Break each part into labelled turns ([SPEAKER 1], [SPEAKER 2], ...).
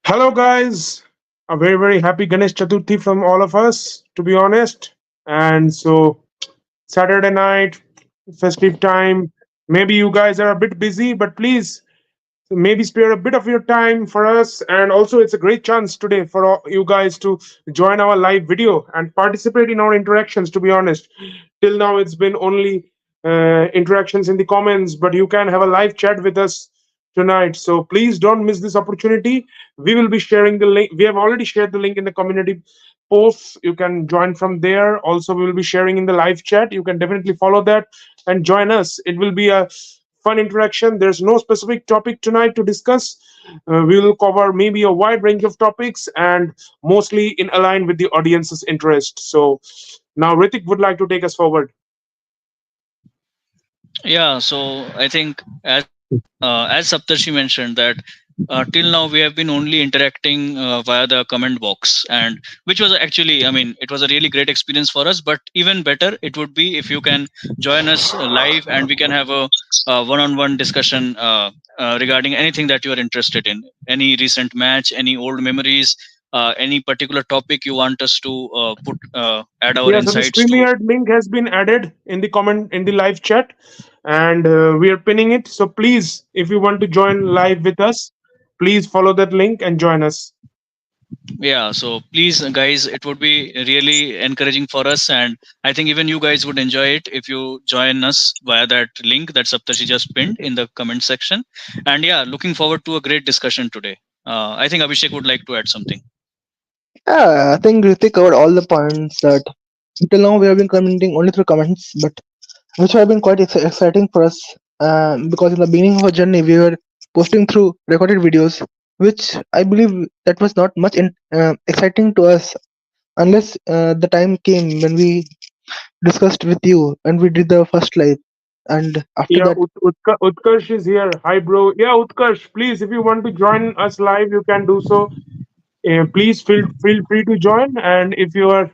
[SPEAKER 1] Hello, guys. A very, very happy Ganesh Chaturthi from all of us, to be honest. And so, Saturday night, festive time. Maybe you guys are a bit busy, but please, maybe spare a bit of your time for us. And also, it's a great chance today for all you guys to join our live video and participate in our interactions, to be honest. Till now, it's been only interactions in the comments, but you can have a live chat with us tonight. So please don't miss this opportunity. We will be sharing the link. We have already shared the link in the community posts. You can join from there. Also, we will be sharing in the live chat. You can definitely follow that and join us. It will be a fun interaction. There's no specific topic tonight to discuss. We will cover maybe a wide range of topics and mostly in align with the audience's interest. So now Ritik would like to take us forward.
[SPEAKER 2] Yeah, so I think as Saptarshi mentioned that till now we have been only interacting via the comment box, and which was actually, I mean, it was a really great experience for us. But even better, it would be if you can join us live and we can have a, one-on-one discussion regarding anything that you are interested in, any recent match, any old memories. Any particular topic you want us to add our
[SPEAKER 1] Yeah, so the
[SPEAKER 2] insights to.
[SPEAKER 1] StreamYard link has been added in the comment in the live chat, and we are pinning it. So please, if you want to join live with us, please follow that link and join us.
[SPEAKER 2] Yeah, so please, guys, it would be really encouraging for us, and I think even you guys would enjoy it if you join us via that link that Saptashi just pinned in the comment section. And yeah, looking forward to a great discussion today. I think Abhishek would like to add something.
[SPEAKER 3] Yeah, I think Ritik covered all the points that until now we have been commenting only through comments, but which have been quite exciting for us. Because in the beginning of our journey, we were posting through recorded videos, which I believe that was not much exciting to us unless the time came when we discussed with you and we did the first live. And after
[SPEAKER 1] Yeah,
[SPEAKER 3] that,
[SPEAKER 1] Utkarsh is here. Hi, bro. Yeah, Utkarsh, please, if you want to join us live, you can do so. Please feel free to join. And if you are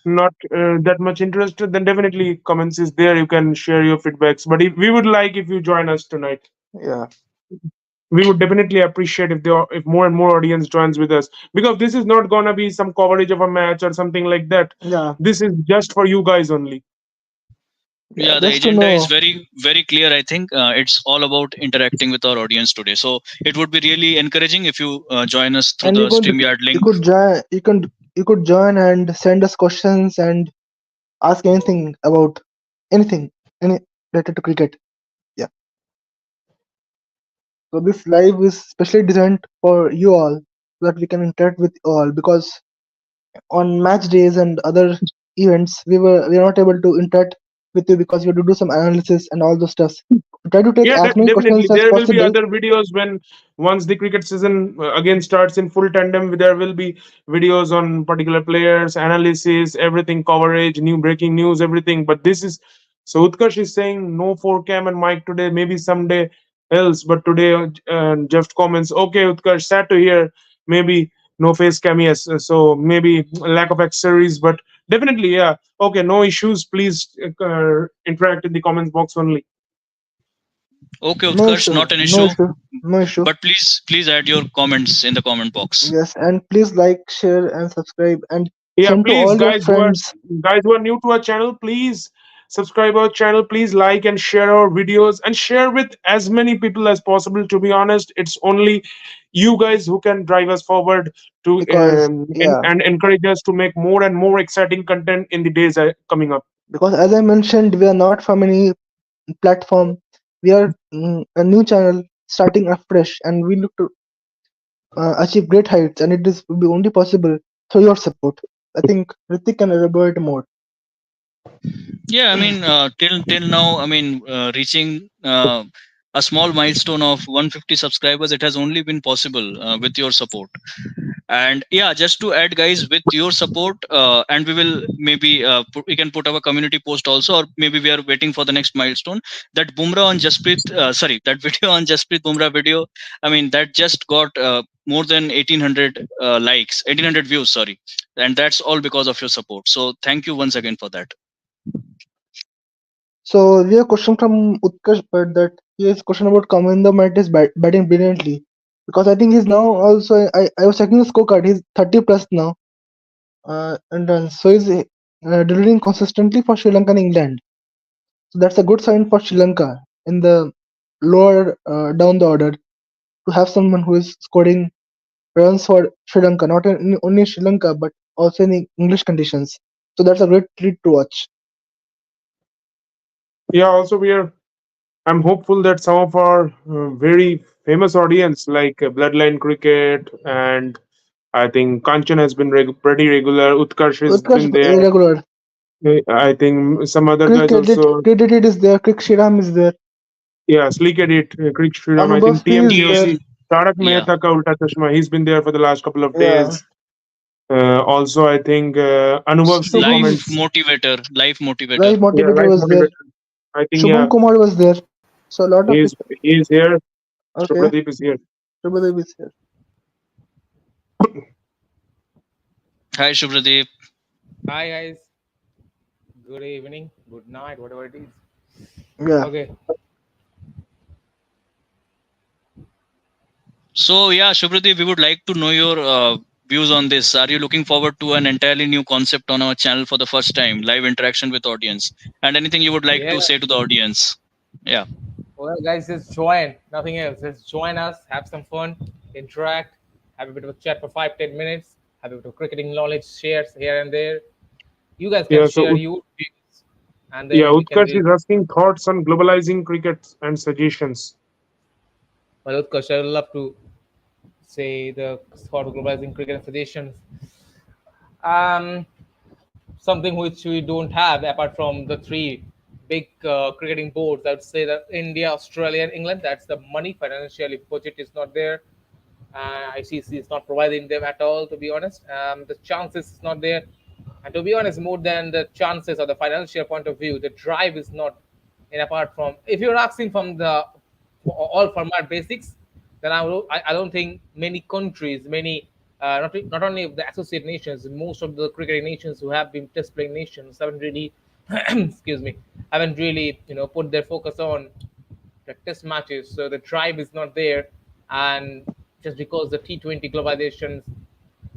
[SPEAKER 1] not that much interested, then definitely comments is there. You can share your feedbacks. But if, we would like if you join us tonight.
[SPEAKER 3] yeah,
[SPEAKER 1] We would definitely appreciate if if more and more audience joins with us, because this is not gonna be some coverage of a match or something like that.
[SPEAKER 3] yeah,
[SPEAKER 1] This is just for you guys only.
[SPEAKER 3] yeah,
[SPEAKER 2] Yeah, the
[SPEAKER 3] just to
[SPEAKER 2] agenda is
[SPEAKER 3] know.
[SPEAKER 2] very clear. I think it's all about interacting with our audience today. So it would be really encouraging if you join us through
[SPEAKER 3] And
[SPEAKER 2] the StreamYard
[SPEAKER 3] you
[SPEAKER 2] link.
[SPEAKER 3] could join, you could join and send us questions and ask anything about anything, any related to cricket. Yeah. So this live is specially designed for you all so that we can interact with all because on match days and other events we are not able to interact with you because we have to do some analysis and all those stuff. We try to take
[SPEAKER 1] Yeah,
[SPEAKER 3] as many
[SPEAKER 1] definitely.
[SPEAKER 3] questions as
[SPEAKER 1] There will be
[SPEAKER 3] possible.
[SPEAKER 1] other videos when once the cricket season again starts in full tandem. There will be videos on particular players, analysis, everything, coverage, new breaking news, everything. But this is so Utkarsh is saying no for cam and mic today. Maybe someday else, but today just comments. Okay, Utkarsh, sad to hear. Maybe no face cam. Yes, so maybe lack of accessories, but definitely, yeah. Okay, no issues. Please interact in the comments box only.
[SPEAKER 2] Okay,
[SPEAKER 3] No
[SPEAKER 2] Utkarsh,
[SPEAKER 3] issue,
[SPEAKER 2] not an
[SPEAKER 3] no
[SPEAKER 2] issue.
[SPEAKER 3] issue, no issue.
[SPEAKER 2] But please add your comments in the comment box.
[SPEAKER 3] Yes, and please like, share, and subscribe, and
[SPEAKER 1] Yeah,
[SPEAKER 3] send to
[SPEAKER 1] please,
[SPEAKER 3] all your friends.
[SPEAKER 1] guys who are new to our channel, please subscribe our channel. Please like and share our videos and share with as many people as possible. To be honest, it's only you guys who can drive us forward to
[SPEAKER 3] Because yeah,
[SPEAKER 1] and encourage us to make more and more exciting content in the days coming up.
[SPEAKER 3] because as I mentioned, we are not from any platform. We are a new channel starting afresh, and we look to achieve great heights, and it is will be only possible through your support. I think Ritik can elaborate more.
[SPEAKER 2] Yeah, I mean, till now, I mean, reaching a small milestone of 150 subscribers, it has only been possible with your support. And yeah, just to add, guys, with your support, and we will maybe we can put our community post also, or maybe we are waiting for the next milestone. That Bumrah on Jasprit, sorry, that video on Jasprit Bumrah video. I mean, that just got more than 1800 likes, 1800 views, sorry, and that's all because of your support. So thank you once again for that.
[SPEAKER 3] So we have a question from Utkarsh, but that he has a question about Kaminda Might is batting brilliantly. because I think he's now also. I was checking the scorecard. He's 30 plus now, and so he's delivering consistently for Sri Lanka and England. So that's a good sign for Sri Lanka in the lower down the order to have someone who is scoring runs for Sri Lanka, not in only Sri Lanka but also in English conditions. So that's a great treat to watch.
[SPEAKER 1] Yeah, also I'm hopeful that some of our very famous audience like Bloodline Cricket and I think Kanchan has been pretty regular. Utkarsh has
[SPEAKER 3] Utkarsh
[SPEAKER 1] been there.
[SPEAKER 3] regular.
[SPEAKER 1] I think some other guys
[SPEAKER 3] Cricket,
[SPEAKER 1] also.
[SPEAKER 3] Cricket is there. Krik Shiram is there.
[SPEAKER 1] Yeah, Sleek Edit, Krish Sriram. I think
[SPEAKER 3] Anubhav P is there.
[SPEAKER 1] TMCOC, Tarak
[SPEAKER 2] Yeah.
[SPEAKER 1] Mehta Ka Ulta Chashma. He's been there for the last couple of
[SPEAKER 3] Yeah.
[SPEAKER 1] days. Also, I think Anubhav C
[SPEAKER 2] Life
[SPEAKER 3] Shubham,
[SPEAKER 1] comments.
[SPEAKER 2] motivator, life motivator.
[SPEAKER 3] Live
[SPEAKER 1] Yeah,
[SPEAKER 3] Motivator
[SPEAKER 1] life
[SPEAKER 3] was there.
[SPEAKER 1] motivator. I think
[SPEAKER 3] Shubham
[SPEAKER 1] yeah,
[SPEAKER 3] Kumar was there. So a lot of
[SPEAKER 1] he's
[SPEAKER 3] people.
[SPEAKER 1] he is here.
[SPEAKER 3] Okay.
[SPEAKER 1] Pradeep is here.
[SPEAKER 3] Shubhadev is here.
[SPEAKER 2] Hi, Shubhradeep.
[SPEAKER 4] Hi guys, good evening, good night, whatever it is.
[SPEAKER 3] Yeah.
[SPEAKER 4] Okay,
[SPEAKER 2] So yeah, Shubhradeep, we would like to know your views on this. Are you looking forward to an entirely new concept on our channel for the first time, live interaction with audience, and anything you would like
[SPEAKER 4] yeah.
[SPEAKER 2] to say to the audience? Yeah.
[SPEAKER 4] Well, guys, just join. Nothing else. Just join us, have some fun, interact, have a bit of a chat for 5-10 minutes, have a bit of cricketing knowledge shares here and there. You guys can
[SPEAKER 1] Yeah, so
[SPEAKER 4] share your views, and
[SPEAKER 1] yeah,
[SPEAKER 4] then we can
[SPEAKER 1] Utkarsh
[SPEAKER 4] really.
[SPEAKER 1] is asking thoughts on globalizing cricket and suggestions.
[SPEAKER 4] Well, Utkarsh, I would love to say the thought of globalizing cricket and suggestions. Um, Something which we don't have apart from the three big cricketing boards. I would say that India, Australia, and England. That's the money. Financially, budget is not there. ICC is not providing them at all. To be honest, the chances is not there. And to be honest, more than the chances or the financial point of view, the drive is not. And apart from, if you're asking from the all format basics, then I don't think many countries, many not only the associate nations, most of the cricketing nations who have been test playing nations haven't really, excuse me, haven't really put their focus on the test matches. So the drive is not there, and just because the T20 globalizations,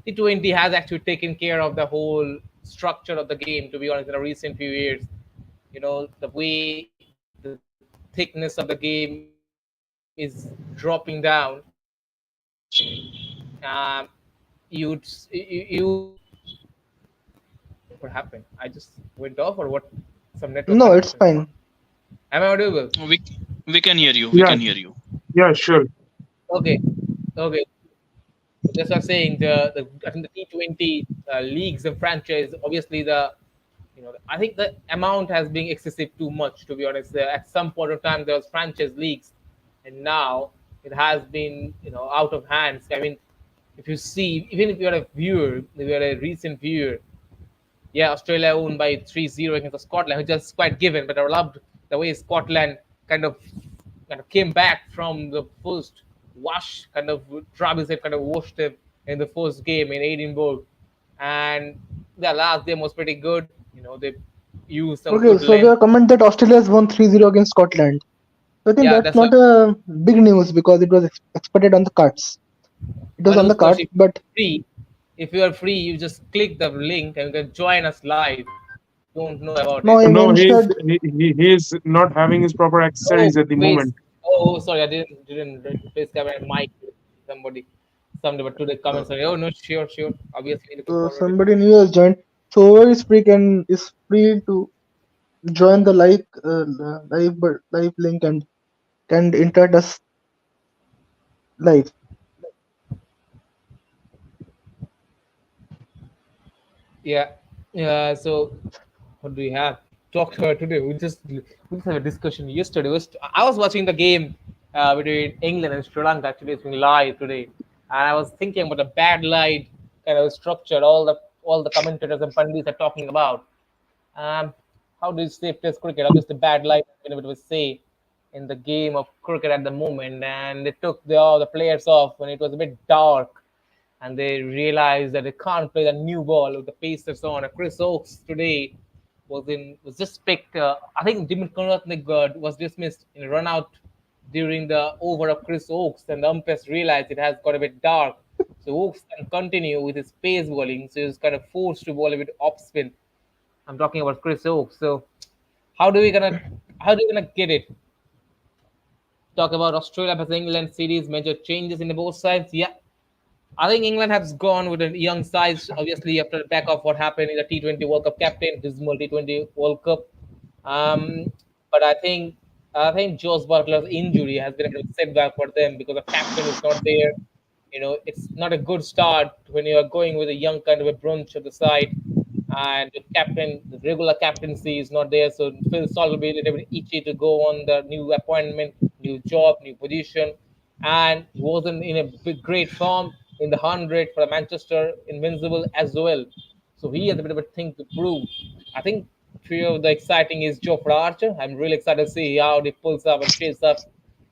[SPEAKER 4] T20 has actually taken care of the whole structure of the game. To be honest, in the recent few years, the way the thickness of the game is dropping down. You what happened? I just went off, or what? Some network
[SPEAKER 3] No, it's
[SPEAKER 4] connection.
[SPEAKER 3] fine.
[SPEAKER 4] Am I audible?
[SPEAKER 2] We can hear you. We
[SPEAKER 1] Yeah,
[SPEAKER 2] can hear you.
[SPEAKER 1] yeah, sure.
[SPEAKER 4] Okay, okay. Just was saying the I think the T20 leagues and franchise. Obviously, I think the amount has been excessive too much. To be honest, at some point of time there was franchise leagues, and now it has been out of hands. I mean, if you see, even if you're a viewer, if you're a recent viewer, yeah, Australia won by 3-0 against Scotland, which is quite given. But I loved the way Scotland kind of came back from the first wash, kind of Travis had kind of washed them in the first game in Edinburgh, and the last game was pretty good. They used some
[SPEAKER 3] Okay,
[SPEAKER 4] good
[SPEAKER 3] so we are
[SPEAKER 4] length.
[SPEAKER 3] comment that Australia has won 3-0 against Scotland. So I think
[SPEAKER 4] Yeah,
[SPEAKER 3] that's
[SPEAKER 4] that's what.
[SPEAKER 3] not a big news because it was expected on the cards. It was
[SPEAKER 4] Well,
[SPEAKER 3] on the
[SPEAKER 4] Utkarsh,
[SPEAKER 3] cards, but
[SPEAKER 4] if you are free, you just click the link and you can join us live. Don't know about
[SPEAKER 3] no,
[SPEAKER 4] it.
[SPEAKER 3] I
[SPEAKER 1] No,
[SPEAKER 3] mentioned
[SPEAKER 1] he is not having his proper
[SPEAKER 4] Oh,
[SPEAKER 1] accessories at the
[SPEAKER 4] please.
[SPEAKER 1] moment.
[SPEAKER 4] Oh, sorry, I didn't please come and mic somebody. Somebody, but today comments are, oh no, sure, sure. Obviously, looking forward to it.
[SPEAKER 3] somebody new has joined. So whoever is free to join the live link and can interact us live.
[SPEAKER 4] Yeah, yeah. So, what do we have? Talk to her today. We just had a discussion yesterday. I was watching the game between England and Sri Lanka. Actually, it's been live today, and I was thinking about the bad light kind of structure. All the commentators and pundits are talking about. Um, how do you say Test cricket? Obviously, bad light has been a bit of a say in the game of cricket at the moment, and they took all the players off when it was a bit dark, and they realized that they can't play the new ball with the Pacers on. Chris Oakes today was just picked. I think Dimit Karunathne was dismissed in a run out during the over of Chris Oakes, and the umpires realized it has got a bit dark. So Oakes can continue with his pace bowling, so he's kind of forced to bowl a bit off spin. I'm talking about Chris Oakes. So how do we gonna how do we gonna get it? Talk about Australia versus England series, major changes in the both sides. Yeah, I think England has gone with a young side, obviously after the back of what happened in the T20 World Cup captain, dismal T20 World Cup. But I think Josh Butler's injury has been a bit of a setback for them because the captain is not there. It's not a good start when you are going with a young kind of a brunch at the side, and the regular captaincy is not there. So Phil Salt will be a little bit itchy to go on the new appointment, new job, new position, and he wasn't in a great form in the 100 for the Manchester Invincible as well. So he has a bit of a thing to prove. I think three of the exciting is Jofra Archer. I'm really excited to see how he pulls up and shapes up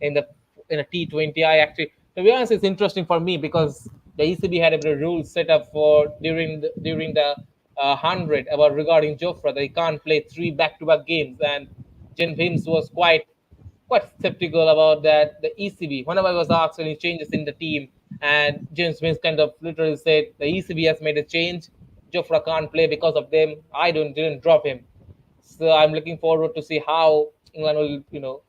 [SPEAKER 4] in the in a T20. I actually, to be honest, it's interesting for me because the ECB had a bit of rules set up for during the 100 about regarding Jofra that he can't play three back-to-back games, and Jen Vims was quite skeptical about that. The ECB, whenever I was asked any changes in the team, and James Vince kind of literally said the ECB has made a change. Jofra can't play because of them. I didn't drop him. So I'm looking forward to see how England will,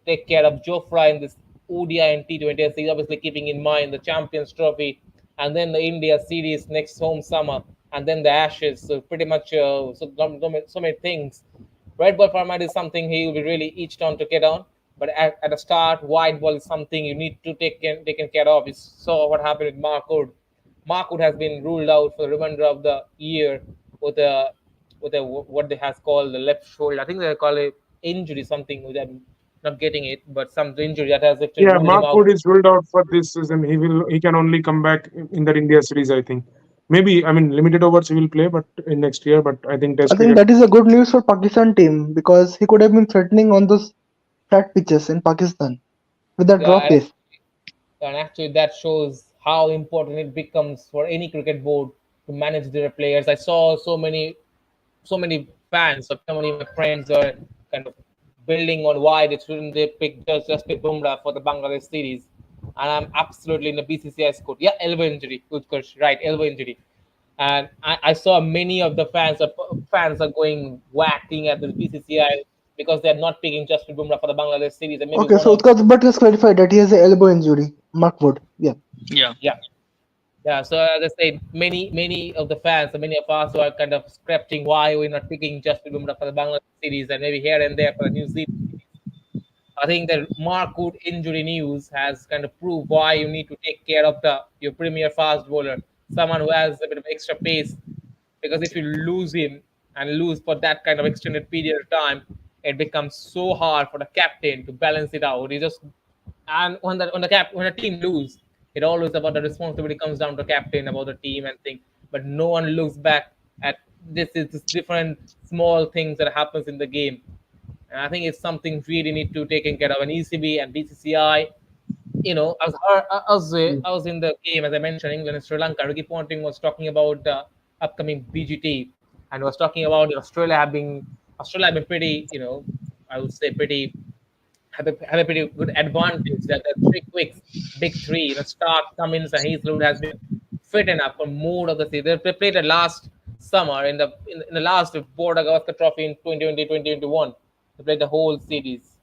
[SPEAKER 4] take care of Jofra in this ODI and T20. So obviously keeping in mind the Champions Trophy, and then the India series next home summer, and then the Ashes. So pretty much, so many things. Red ball format is something he will be really each on to get on. But at the start, white ball is something you need to taken care of. You saw what happened with Mark Wood. Mark Wood has been ruled out for the remainder of the year with a what they has called the left shoulder. I think they call it injury, something with I'm not getting it, but some injury that has actually
[SPEAKER 1] Yeah,
[SPEAKER 4] ruled him
[SPEAKER 1] Mark
[SPEAKER 4] out.
[SPEAKER 1] Wood is ruled out for this season. He can only come back in that India series, I think. Maybe, I mean, limited overs he will play, but in next year. But I think
[SPEAKER 3] I
[SPEAKER 1] Test
[SPEAKER 3] think
[SPEAKER 1] cricket.
[SPEAKER 3] that is a good news for Pakistan team because he could have been threatening on those flat pitches in Pakistan with that
[SPEAKER 4] Yeah,
[SPEAKER 3] draw pace.
[SPEAKER 4] and actually that shows how important it becomes for any cricket board to manage their players. I saw so many fans or so many of my friends are kind of building on why they pick just pick Bumrah for the Bangladesh series, and I'm absolutely in the BCCI squad. Yeah, elbow injury, Utkarsh, right? Elbow injury, and I saw many of the fans are going whacking at the BCCI because they're not picking Jasprit Bumrah for the Bangladesh series, and maybe
[SPEAKER 3] Okay,
[SPEAKER 4] one
[SPEAKER 3] so
[SPEAKER 4] of
[SPEAKER 3] Utkarsh Bhatt has clarified that he has an elbow injury. Mark Wood. Yeah.
[SPEAKER 2] Yeah.
[SPEAKER 4] yeah. Yeah, so as I said, many of the fans, so many of us who are kind of scratching why we're not picking Jasprit Bumrah for the Bangladesh series and maybe here and there for the New Zealand series. I think the Mark Wood injury news has kind of proved why you need to take care of your premier fast bowler, someone who has a bit of extra pace. Because if you lose him and lose for that kind of extended period of time, it becomes so hard for the captain to balance it out. He just and when a team lose, it always about the responsibility comes down to captain about the team and thing. But no one looks back at this different small things that happens in the game. And I think it's something really need to taken care of. And ECB and BCCI, I was in the game as I mentioned, England and Sri Lanka. Ricky Ponting was talking about the upcoming BGT, and was talking about Australia have been pretty, I would say pretty have a pretty good advantage that the three quicks, big three, Stark, Cummins, and Heathrow has been fit enough for more of the season. They played the last summer in the last Border Gavaskar Trophy in 2020-2021. They played the whole series.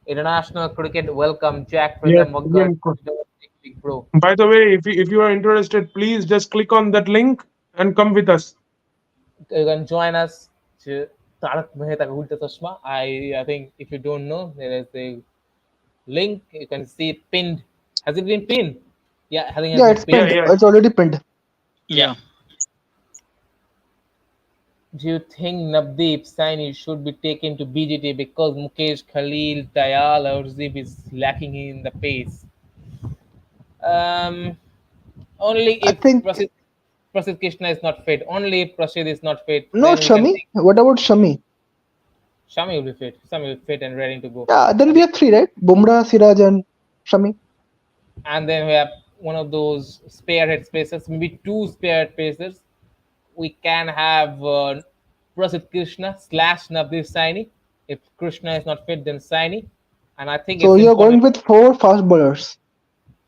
[SPEAKER 4] International cricket welcome Jack
[SPEAKER 1] Yes,
[SPEAKER 4] Prism Wagger
[SPEAKER 1] Indian.
[SPEAKER 4] to the Domestic League Pro.
[SPEAKER 1] By the way, if you are interested, please just click on that link and come with us.
[SPEAKER 4] You can join us to Tarak Mehta Ka Ulta Chashma. I think if you don't know, there is a link. You can see it pinned. Has it been pinned? Yeah, I think it has
[SPEAKER 3] Yeah,
[SPEAKER 4] been
[SPEAKER 3] it's
[SPEAKER 4] pinned.
[SPEAKER 1] Yeah,
[SPEAKER 3] pinned.
[SPEAKER 1] yeah.
[SPEAKER 3] It's already pinned.
[SPEAKER 4] Yeah.
[SPEAKER 2] Yeah.
[SPEAKER 4] Do you think Navdeep Saini should be taken to BGT because Mukesh Khalil, Dayal, Aurzib is lacking in the pace? Um, Only
[SPEAKER 3] I
[SPEAKER 4] if
[SPEAKER 3] think
[SPEAKER 4] Prasid Krishna is not fit. Only if Prasid is not fit,
[SPEAKER 3] no
[SPEAKER 4] then we can
[SPEAKER 3] Shami.
[SPEAKER 4] think
[SPEAKER 3] What about Shami?
[SPEAKER 4] Shami will be fit. Shami will be fit and ready to go.
[SPEAKER 3] Yeah, then
[SPEAKER 4] I
[SPEAKER 3] we
[SPEAKER 4] think,
[SPEAKER 3] have three, right? Bumrah, Siraj, and Shami.
[SPEAKER 4] and then we have one of those spearhead spacers, maybe two spearhead spacers. We can have Prasid Krishna / Navdeep Saini. If Krishna is not fit, then Saini. and I think
[SPEAKER 3] So
[SPEAKER 4] it's
[SPEAKER 3] you're going
[SPEAKER 4] important.
[SPEAKER 3] with 4 fast bowlers.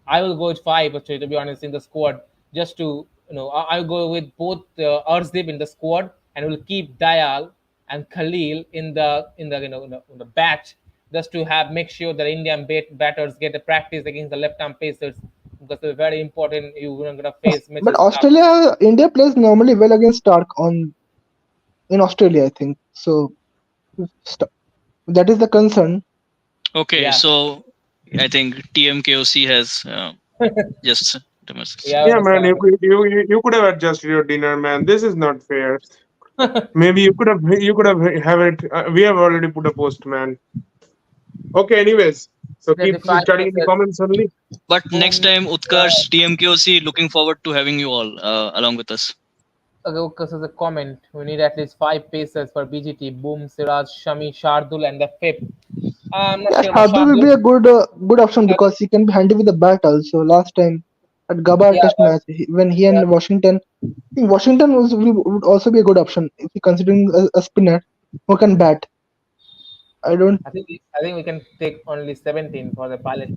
[SPEAKER 4] I will go with 5, actually, to be honest, in the squad. Just to, I'll go with both Arshdeep in the squad, and we'll keep Dayal and Khalil in the batch, just to have make sure that Indian batters get the practice against the left-arm pacers, because they're very important. You're gonna face
[SPEAKER 3] But
[SPEAKER 4] matches.
[SPEAKER 3] Australia, India plays normally well against Stark in Australia, I think. So st- that is the concern.
[SPEAKER 2] Okay,
[SPEAKER 4] Yeah,
[SPEAKER 2] so I think TMKOC has just
[SPEAKER 4] yeah, I
[SPEAKER 1] Yeah, man,
[SPEAKER 4] understand.
[SPEAKER 1] you could have adjusted your dinner, man. This is not fair. Maybe you could have it. We have already put a post, man. Okay, anyways, so
[SPEAKER 4] There's
[SPEAKER 1] keep
[SPEAKER 4] the 5
[SPEAKER 1] studying in the
[SPEAKER 4] pacers.
[SPEAKER 1] comments only.
[SPEAKER 2] But next
[SPEAKER 4] Boom.
[SPEAKER 2] time, Utkarsh, TMKOC, looking forward to having you all along with us.
[SPEAKER 4] Okay, because as a comment, we need at least 5 pacers for BGT. Boom, Siraj, Shami, Shardul, and the fifth. I'm not
[SPEAKER 3] Yeah,
[SPEAKER 4] sure about
[SPEAKER 3] Shardul will
[SPEAKER 4] Shardul.
[SPEAKER 3] be a good option because he can be handy with the bat also. Last time at Gabba
[SPEAKER 4] Yeah,
[SPEAKER 3] Test
[SPEAKER 4] but
[SPEAKER 3] match, when he
[SPEAKER 4] yeah,
[SPEAKER 3] and Washington, I think Washington would also be a good option if you considering a spinner who can bat. I don't.
[SPEAKER 4] I think we can take only 17 for the pilot.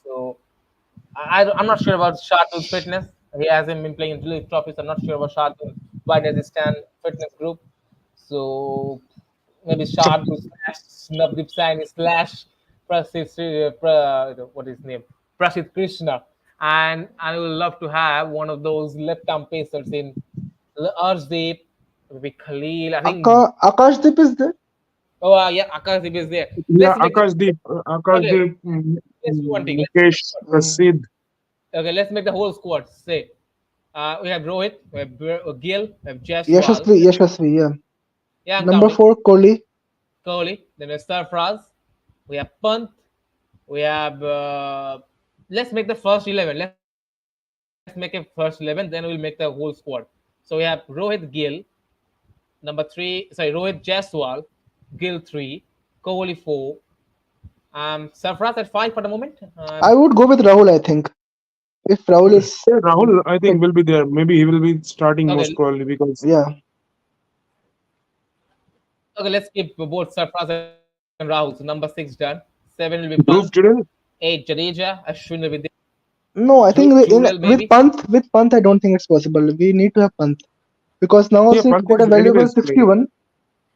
[SPEAKER 4] So I'm not sure about Shardul's fitness. He hasn't been playing in Phillips Trophy, so I'm not sure about Shardul. Why does he stand fitness group? So maybe Shardul slash Navdeep Saini slash what is his name? Prasid Krishna. And I would love to have one of those left arm pacers in Arshdeep, maybe Khalil. I think.
[SPEAKER 3] Akashdeep is there.
[SPEAKER 4] Oh, yeah, Akashdeep is there.
[SPEAKER 1] Yeah,
[SPEAKER 4] Let's make this. Okay,
[SPEAKER 1] Akashdeep,
[SPEAKER 4] let's do one thing. Let's make
[SPEAKER 1] Mukesh,
[SPEAKER 4] this one.
[SPEAKER 3] Mm.
[SPEAKER 1] Prasid.
[SPEAKER 4] Okay, let's make the whole squad. Say, we have Rohit, we have Gill, we have Jaiswal.
[SPEAKER 3] Yashasvi, yeah.
[SPEAKER 4] Yeah, I'm
[SPEAKER 3] Number
[SPEAKER 4] counting.
[SPEAKER 3] 4, Kohli.
[SPEAKER 4] Kohli. Then we have Sarfraz. We have Pant. We have. Let's make the first 11. Let's make a first 11. Then we'll make the whole squad. So we have Rohit Gill, number 3. Sorry, Rohit Jaiswal, Gill 3, Kohli 4. Sarfraz at 5 for the moment.
[SPEAKER 3] I would go with Rahul, I think. If Rahul is
[SPEAKER 1] Yeah, Rahul, I
[SPEAKER 3] fit,
[SPEAKER 1] think will be there. Maybe he will be starting most
[SPEAKER 4] Okay,
[SPEAKER 1] probably because
[SPEAKER 3] yeah.
[SPEAKER 4] okay. Let's keep both Sarfraz and Rahul. So number 6 done. 7 will be Pant.
[SPEAKER 1] Dhruv Jurel.
[SPEAKER 4] 8 Jadeja. Ashwin will be there.
[SPEAKER 3] No, I think
[SPEAKER 4] Jurel maybe.
[SPEAKER 3] with Pant, I don't think it's possible. We need to have Pant because now
[SPEAKER 1] Yeah,
[SPEAKER 3] also he
[SPEAKER 1] Pant
[SPEAKER 3] scored a
[SPEAKER 1] is
[SPEAKER 3] valuable
[SPEAKER 1] anyways playing.
[SPEAKER 3] 61.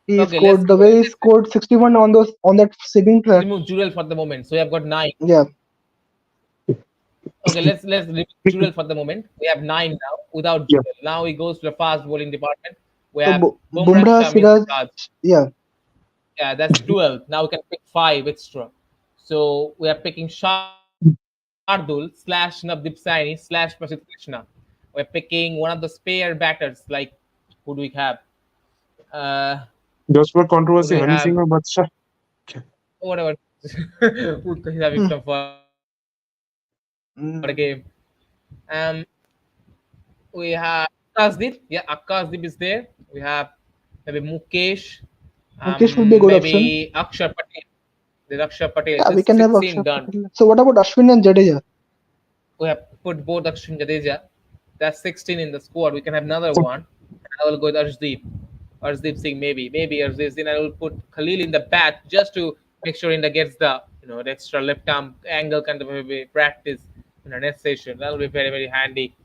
[SPEAKER 3] He
[SPEAKER 4] Okay, let's
[SPEAKER 3] scored the
[SPEAKER 4] go.
[SPEAKER 3] way he scored 61 on that seaming track.
[SPEAKER 4] Remove Jurel for the moment. So we have got 9.
[SPEAKER 3] Yeah.
[SPEAKER 4] Okay, let's remove Jurel for the moment. We have 9 now without
[SPEAKER 1] Yeah.
[SPEAKER 4] Jurel. Now he goes to the fast bowling department. We
[SPEAKER 3] So
[SPEAKER 4] have Bumrah,
[SPEAKER 3] Bumrah,
[SPEAKER 4] Shami,
[SPEAKER 3] Siraj,
[SPEAKER 4] Siraj.
[SPEAKER 3] yeah.
[SPEAKER 4] Yeah, that's 12. Now we can pick 5 extra. So we are picking Shardul slash Navdeep Saini slash Prasid Krishna. We're picking one of the spare batters. Like, who do we have? Uh,
[SPEAKER 1] Just for
[SPEAKER 4] who do we
[SPEAKER 1] controversy, Honey
[SPEAKER 4] have?
[SPEAKER 1] Singh or Batsha.
[SPEAKER 4] Whatever. Who is having
[SPEAKER 3] Hmm.
[SPEAKER 4] some for a game?
[SPEAKER 3] Mm.
[SPEAKER 4] We have Akashdeep. Yeah, Akashdeep is there. We have maybe Mukesh.
[SPEAKER 3] Mukesh will be a good option.
[SPEAKER 4] Maybe Akshar Patel. There's Akshar Patel.
[SPEAKER 3] Yeah, we
[SPEAKER 4] Just
[SPEAKER 3] can have
[SPEAKER 4] 16
[SPEAKER 3] Akshar
[SPEAKER 4] done.
[SPEAKER 3] Patel. So what about Ashwin and Jadeja?
[SPEAKER 4] We have put both Akshar Jadeja. That's 16 in the squad. We can have another one. And I will go with Arshdeep. Arshdeep Singh maybe Arshdeep Singh. I will put Khalil in the bat just to make sure India gets the extra left arm angle kind of maybe practice in a next session. That will be very very handy.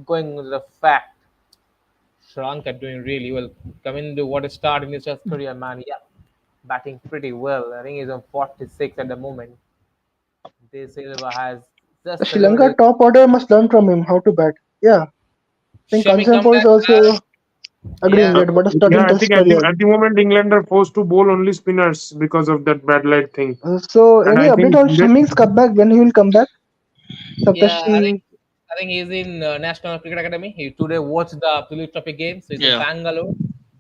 [SPEAKER 4] Going with the fact, Sri Lanka doing really well. Coming to what a start in his Test career, man. Yeah, batting pretty well. I think he's on 46 at the moment. De Silva has just
[SPEAKER 3] Sri Lanka
[SPEAKER 4] delivered
[SPEAKER 3] top order must learn from him how to bat. Yeah. I think
[SPEAKER 4] Shami
[SPEAKER 3] Kanchapur is
[SPEAKER 4] comeback.
[SPEAKER 3] also agreeing
[SPEAKER 4] Yeah,
[SPEAKER 3] that. What a start
[SPEAKER 1] Yeah,
[SPEAKER 3] in
[SPEAKER 1] I
[SPEAKER 3] Test
[SPEAKER 1] think
[SPEAKER 3] career.
[SPEAKER 1] at the moment England are forced to bowl only spinners because of that bad light thing.
[SPEAKER 3] So
[SPEAKER 1] And
[SPEAKER 3] any
[SPEAKER 1] I
[SPEAKER 3] update
[SPEAKER 1] think
[SPEAKER 3] on Shami's comeback? When he will come back?
[SPEAKER 4] yeah.
[SPEAKER 3] Saptashi.
[SPEAKER 4] I think he's in National Cricket Academy. He today watched the Phillips Trophy game, so he's in
[SPEAKER 2] Yeah.
[SPEAKER 4] Bangalore.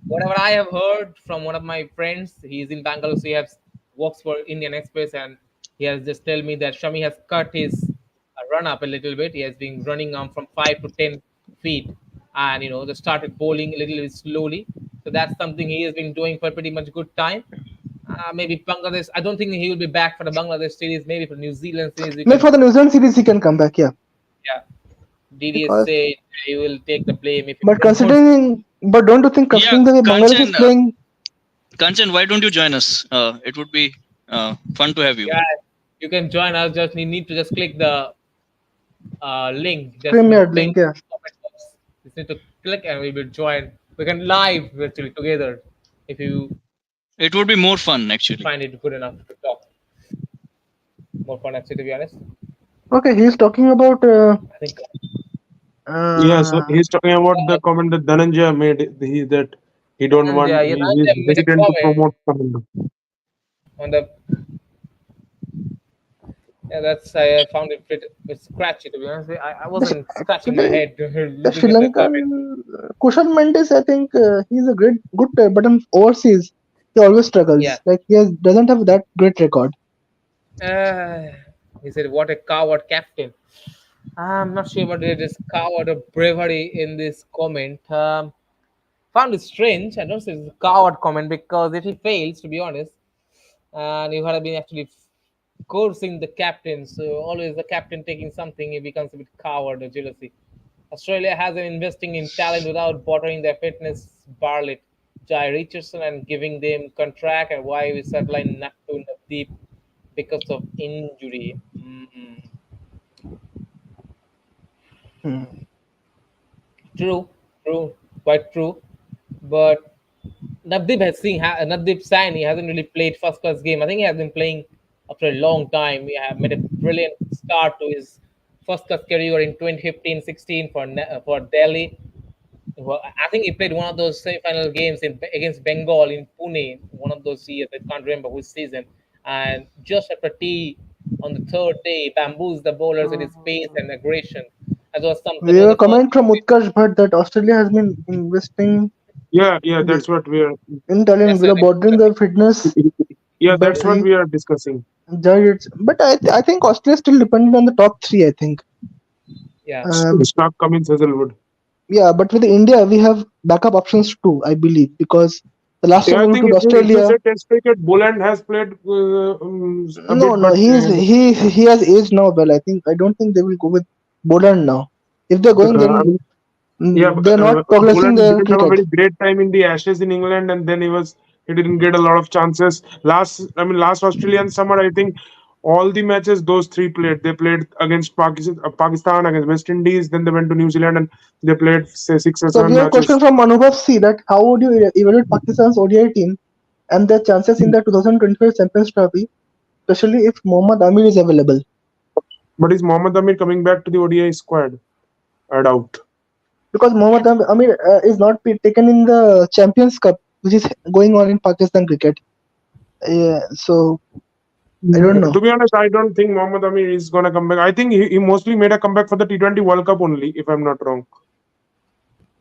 [SPEAKER 4] Whatever I have heard from one of my friends, he's in Bangalore, so he has works for Indian Express, and he has just told me that Shami has cut his run up a little bit. He has been running from 5 to 10 feet, and just started bowling a little bit slowly. So that's something he has been doing for pretty much good time. Maybe Bangladesh. I don't think he will be back for the Bangladesh series. Maybe for New Zealand series, we
[SPEAKER 3] Maybe
[SPEAKER 4] can.
[SPEAKER 3] for the New Zealand series he can come back. Yeah.
[SPEAKER 4] Yeah, DDS
[SPEAKER 3] Because
[SPEAKER 4] said he will take the blame if he
[SPEAKER 3] but
[SPEAKER 4] promotes.
[SPEAKER 3] don't you think
[SPEAKER 2] Yeah,
[SPEAKER 3] considering the way Bangladesh is
[SPEAKER 2] Kanchan,
[SPEAKER 3] playing?
[SPEAKER 2] Kanchan, why don't you join us? It would be Fun to have you.
[SPEAKER 4] Yeah, you can join us. Just you need to just click the link. Just
[SPEAKER 3] Premier
[SPEAKER 4] link
[SPEAKER 3] link, yeah.
[SPEAKER 4] comment box. You need to click and we will join. We can live virtually together if you
[SPEAKER 2] It would be more fun actually.
[SPEAKER 4] find it good enough to talk. More fun actually, to be honest.
[SPEAKER 3] Okay, he's talking about
[SPEAKER 4] I think
[SPEAKER 1] Yeah, so
[SPEAKER 3] uh,
[SPEAKER 1] he's talking about the comment that Dhananjaya made. That he don't want.
[SPEAKER 4] Dhananjay, yeah,
[SPEAKER 1] He's
[SPEAKER 4] Dhananjay made a
[SPEAKER 1] hesitant to
[SPEAKER 4] comment
[SPEAKER 1] promote Tamil.
[SPEAKER 4] on the. Yeah, that's I found it bit scratchy, to be honest. I wasn't scratching my
[SPEAKER 3] actually
[SPEAKER 4] head
[SPEAKER 3] the Sri
[SPEAKER 4] looking at the
[SPEAKER 3] Lankan
[SPEAKER 4] comment.
[SPEAKER 3] Kushan Mendes. I think he's a good player, but in overseas he always
[SPEAKER 4] Yeah.
[SPEAKER 3] struggles. Like doesn't have that great record.
[SPEAKER 4] Uh, he said, "What a coward captain." I'm not sure whether it is coward or bravery in this comment. Found it strange. I don't say it's a coward comment because if he fails, to be honest, and you had been actually cursing the captain, so always the captain taking something, he becomes a bit coward or jealousy. Australia has been investing in talent without bothering their fitness. Bartlett, Jai Richardson, and giving them contract, and why we sideline not to Navdeep because of injury.
[SPEAKER 3] Hmm.
[SPEAKER 4] True, true, quite true. But Navdeep Saini hasn't really played first class game. I think he has been playing after a long time. He have made a brilliant start to his first class career in 2015-16 for Delhi. Well, I think he played one of those semi-final games against Bengal in Pune. One of those years, I can't remember which season. And just after tea on the third day, bamboos the bowlers with his pace and aggression. That was something.
[SPEAKER 3] We
[SPEAKER 4] That
[SPEAKER 3] have
[SPEAKER 4] was
[SPEAKER 3] a
[SPEAKER 4] the first.
[SPEAKER 3] comment from Utkarsh Bhatt that Australia has been investing
[SPEAKER 1] Yeah,
[SPEAKER 3] in
[SPEAKER 1] that's what we are.
[SPEAKER 3] talent
[SPEAKER 4] That's a
[SPEAKER 3] without bordering their fitness.
[SPEAKER 1] Yeah,
[SPEAKER 3] But
[SPEAKER 1] that's what
[SPEAKER 3] he
[SPEAKER 1] we are discussing.
[SPEAKER 3] but I think Australia still dependent on the top three. I think.
[SPEAKER 4] yeah.
[SPEAKER 1] Stark Cummins, Hazelwood.
[SPEAKER 3] Yeah, but with India we have backup options too. I believe because the last
[SPEAKER 1] Yeah,
[SPEAKER 3] time
[SPEAKER 1] I
[SPEAKER 3] we went
[SPEAKER 1] think
[SPEAKER 3] to
[SPEAKER 1] if you
[SPEAKER 3] Australia.
[SPEAKER 1] say Test cricket, Boland has played a
[SPEAKER 3] No,
[SPEAKER 1] bit,
[SPEAKER 3] no,
[SPEAKER 1] but
[SPEAKER 3] he has aged now. Well, I don't think they will go with Boland now. If they're going,
[SPEAKER 1] I
[SPEAKER 3] then
[SPEAKER 1] mean, yeah,
[SPEAKER 3] they're not progressing
[SPEAKER 1] Boland
[SPEAKER 3] their
[SPEAKER 1] didn't have a
[SPEAKER 3] cricket.
[SPEAKER 1] very great time in the Ashes in England, and then he didn't get a lot of chances. Last Australian summer, I think all the matches those three played. They played against Pakistan, against West Indies, then they went to New Zealand, and they played say 6 or 7
[SPEAKER 3] So we have a question
[SPEAKER 1] matches.
[SPEAKER 3] from Anubhav C. That how would you evaluate Pakistan's ODI team and their chances in the 2025 Champions Trophy, especially if Mohammad Amir is available?
[SPEAKER 1] But is Mohammad Amir coming back to the ODI squad? I doubt.
[SPEAKER 3] Because Mohammad Amir is not taken in the Champions Cup, which is going on in Pakistan cricket. Yeah, so I don't know.
[SPEAKER 1] To be honest, I don't think Mohammad Amir is gonna come back. I think he mostly made a comeback for the T20 World Cup only, if I'm not wrong.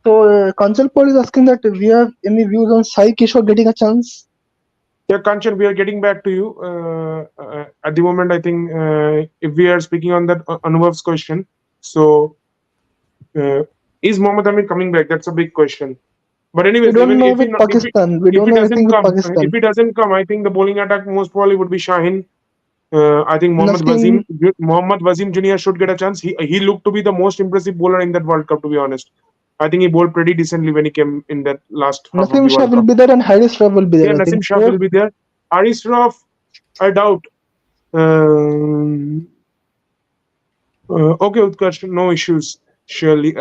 [SPEAKER 3] So Kanchan Paul is asking that we have any views on Sai Kishore getting a chance.
[SPEAKER 1] Yeah, Kanchan, we are getting back to you. At the moment, I think if we are speaking on that Anubhav's question, so is Mohammad Amir coming back? That's a big question. But
[SPEAKER 3] We
[SPEAKER 1] anyways,
[SPEAKER 3] don't
[SPEAKER 1] even
[SPEAKER 3] know with Pakistan. We
[SPEAKER 1] if
[SPEAKER 3] don't
[SPEAKER 1] he
[SPEAKER 3] know anything
[SPEAKER 1] doesn't
[SPEAKER 3] with
[SPEAKER 1] come,
[SPEAKER 3] Pakistan.
[SPEAKER 1] I think the bowling attack most probably would be Shaheen. I think
[SPEAKER 3] Naseem,
[SPEAKER 1] Mohammad Wasim Jr. should get a chance. He looked to be the most impressive bowler in that World Cup, to be honest. I think he bowled pretty decently when he came in that last half of
[SPEAKER 3] Naseem
[SPEAKER 1] the
[SPEAKER 3] Shah
[SPEAKER 1] World
[SPEAKER 3] will
[SPEAKER 1] Cup.
[SPEAKER 3] be there and Haris Rauf will be
[SPEAKER 1] Yeah,
[SPEAKER 3] there. I
[SPEAKER 1] Nasim
[SPEAKER 3] think
[SPEAKER 1] Shah
[SPEAKER 3] so.
[SPEAKER 1] will be there. Haris Rauf, I doubt. Um, okay, Utkarsh, no issues. Surely,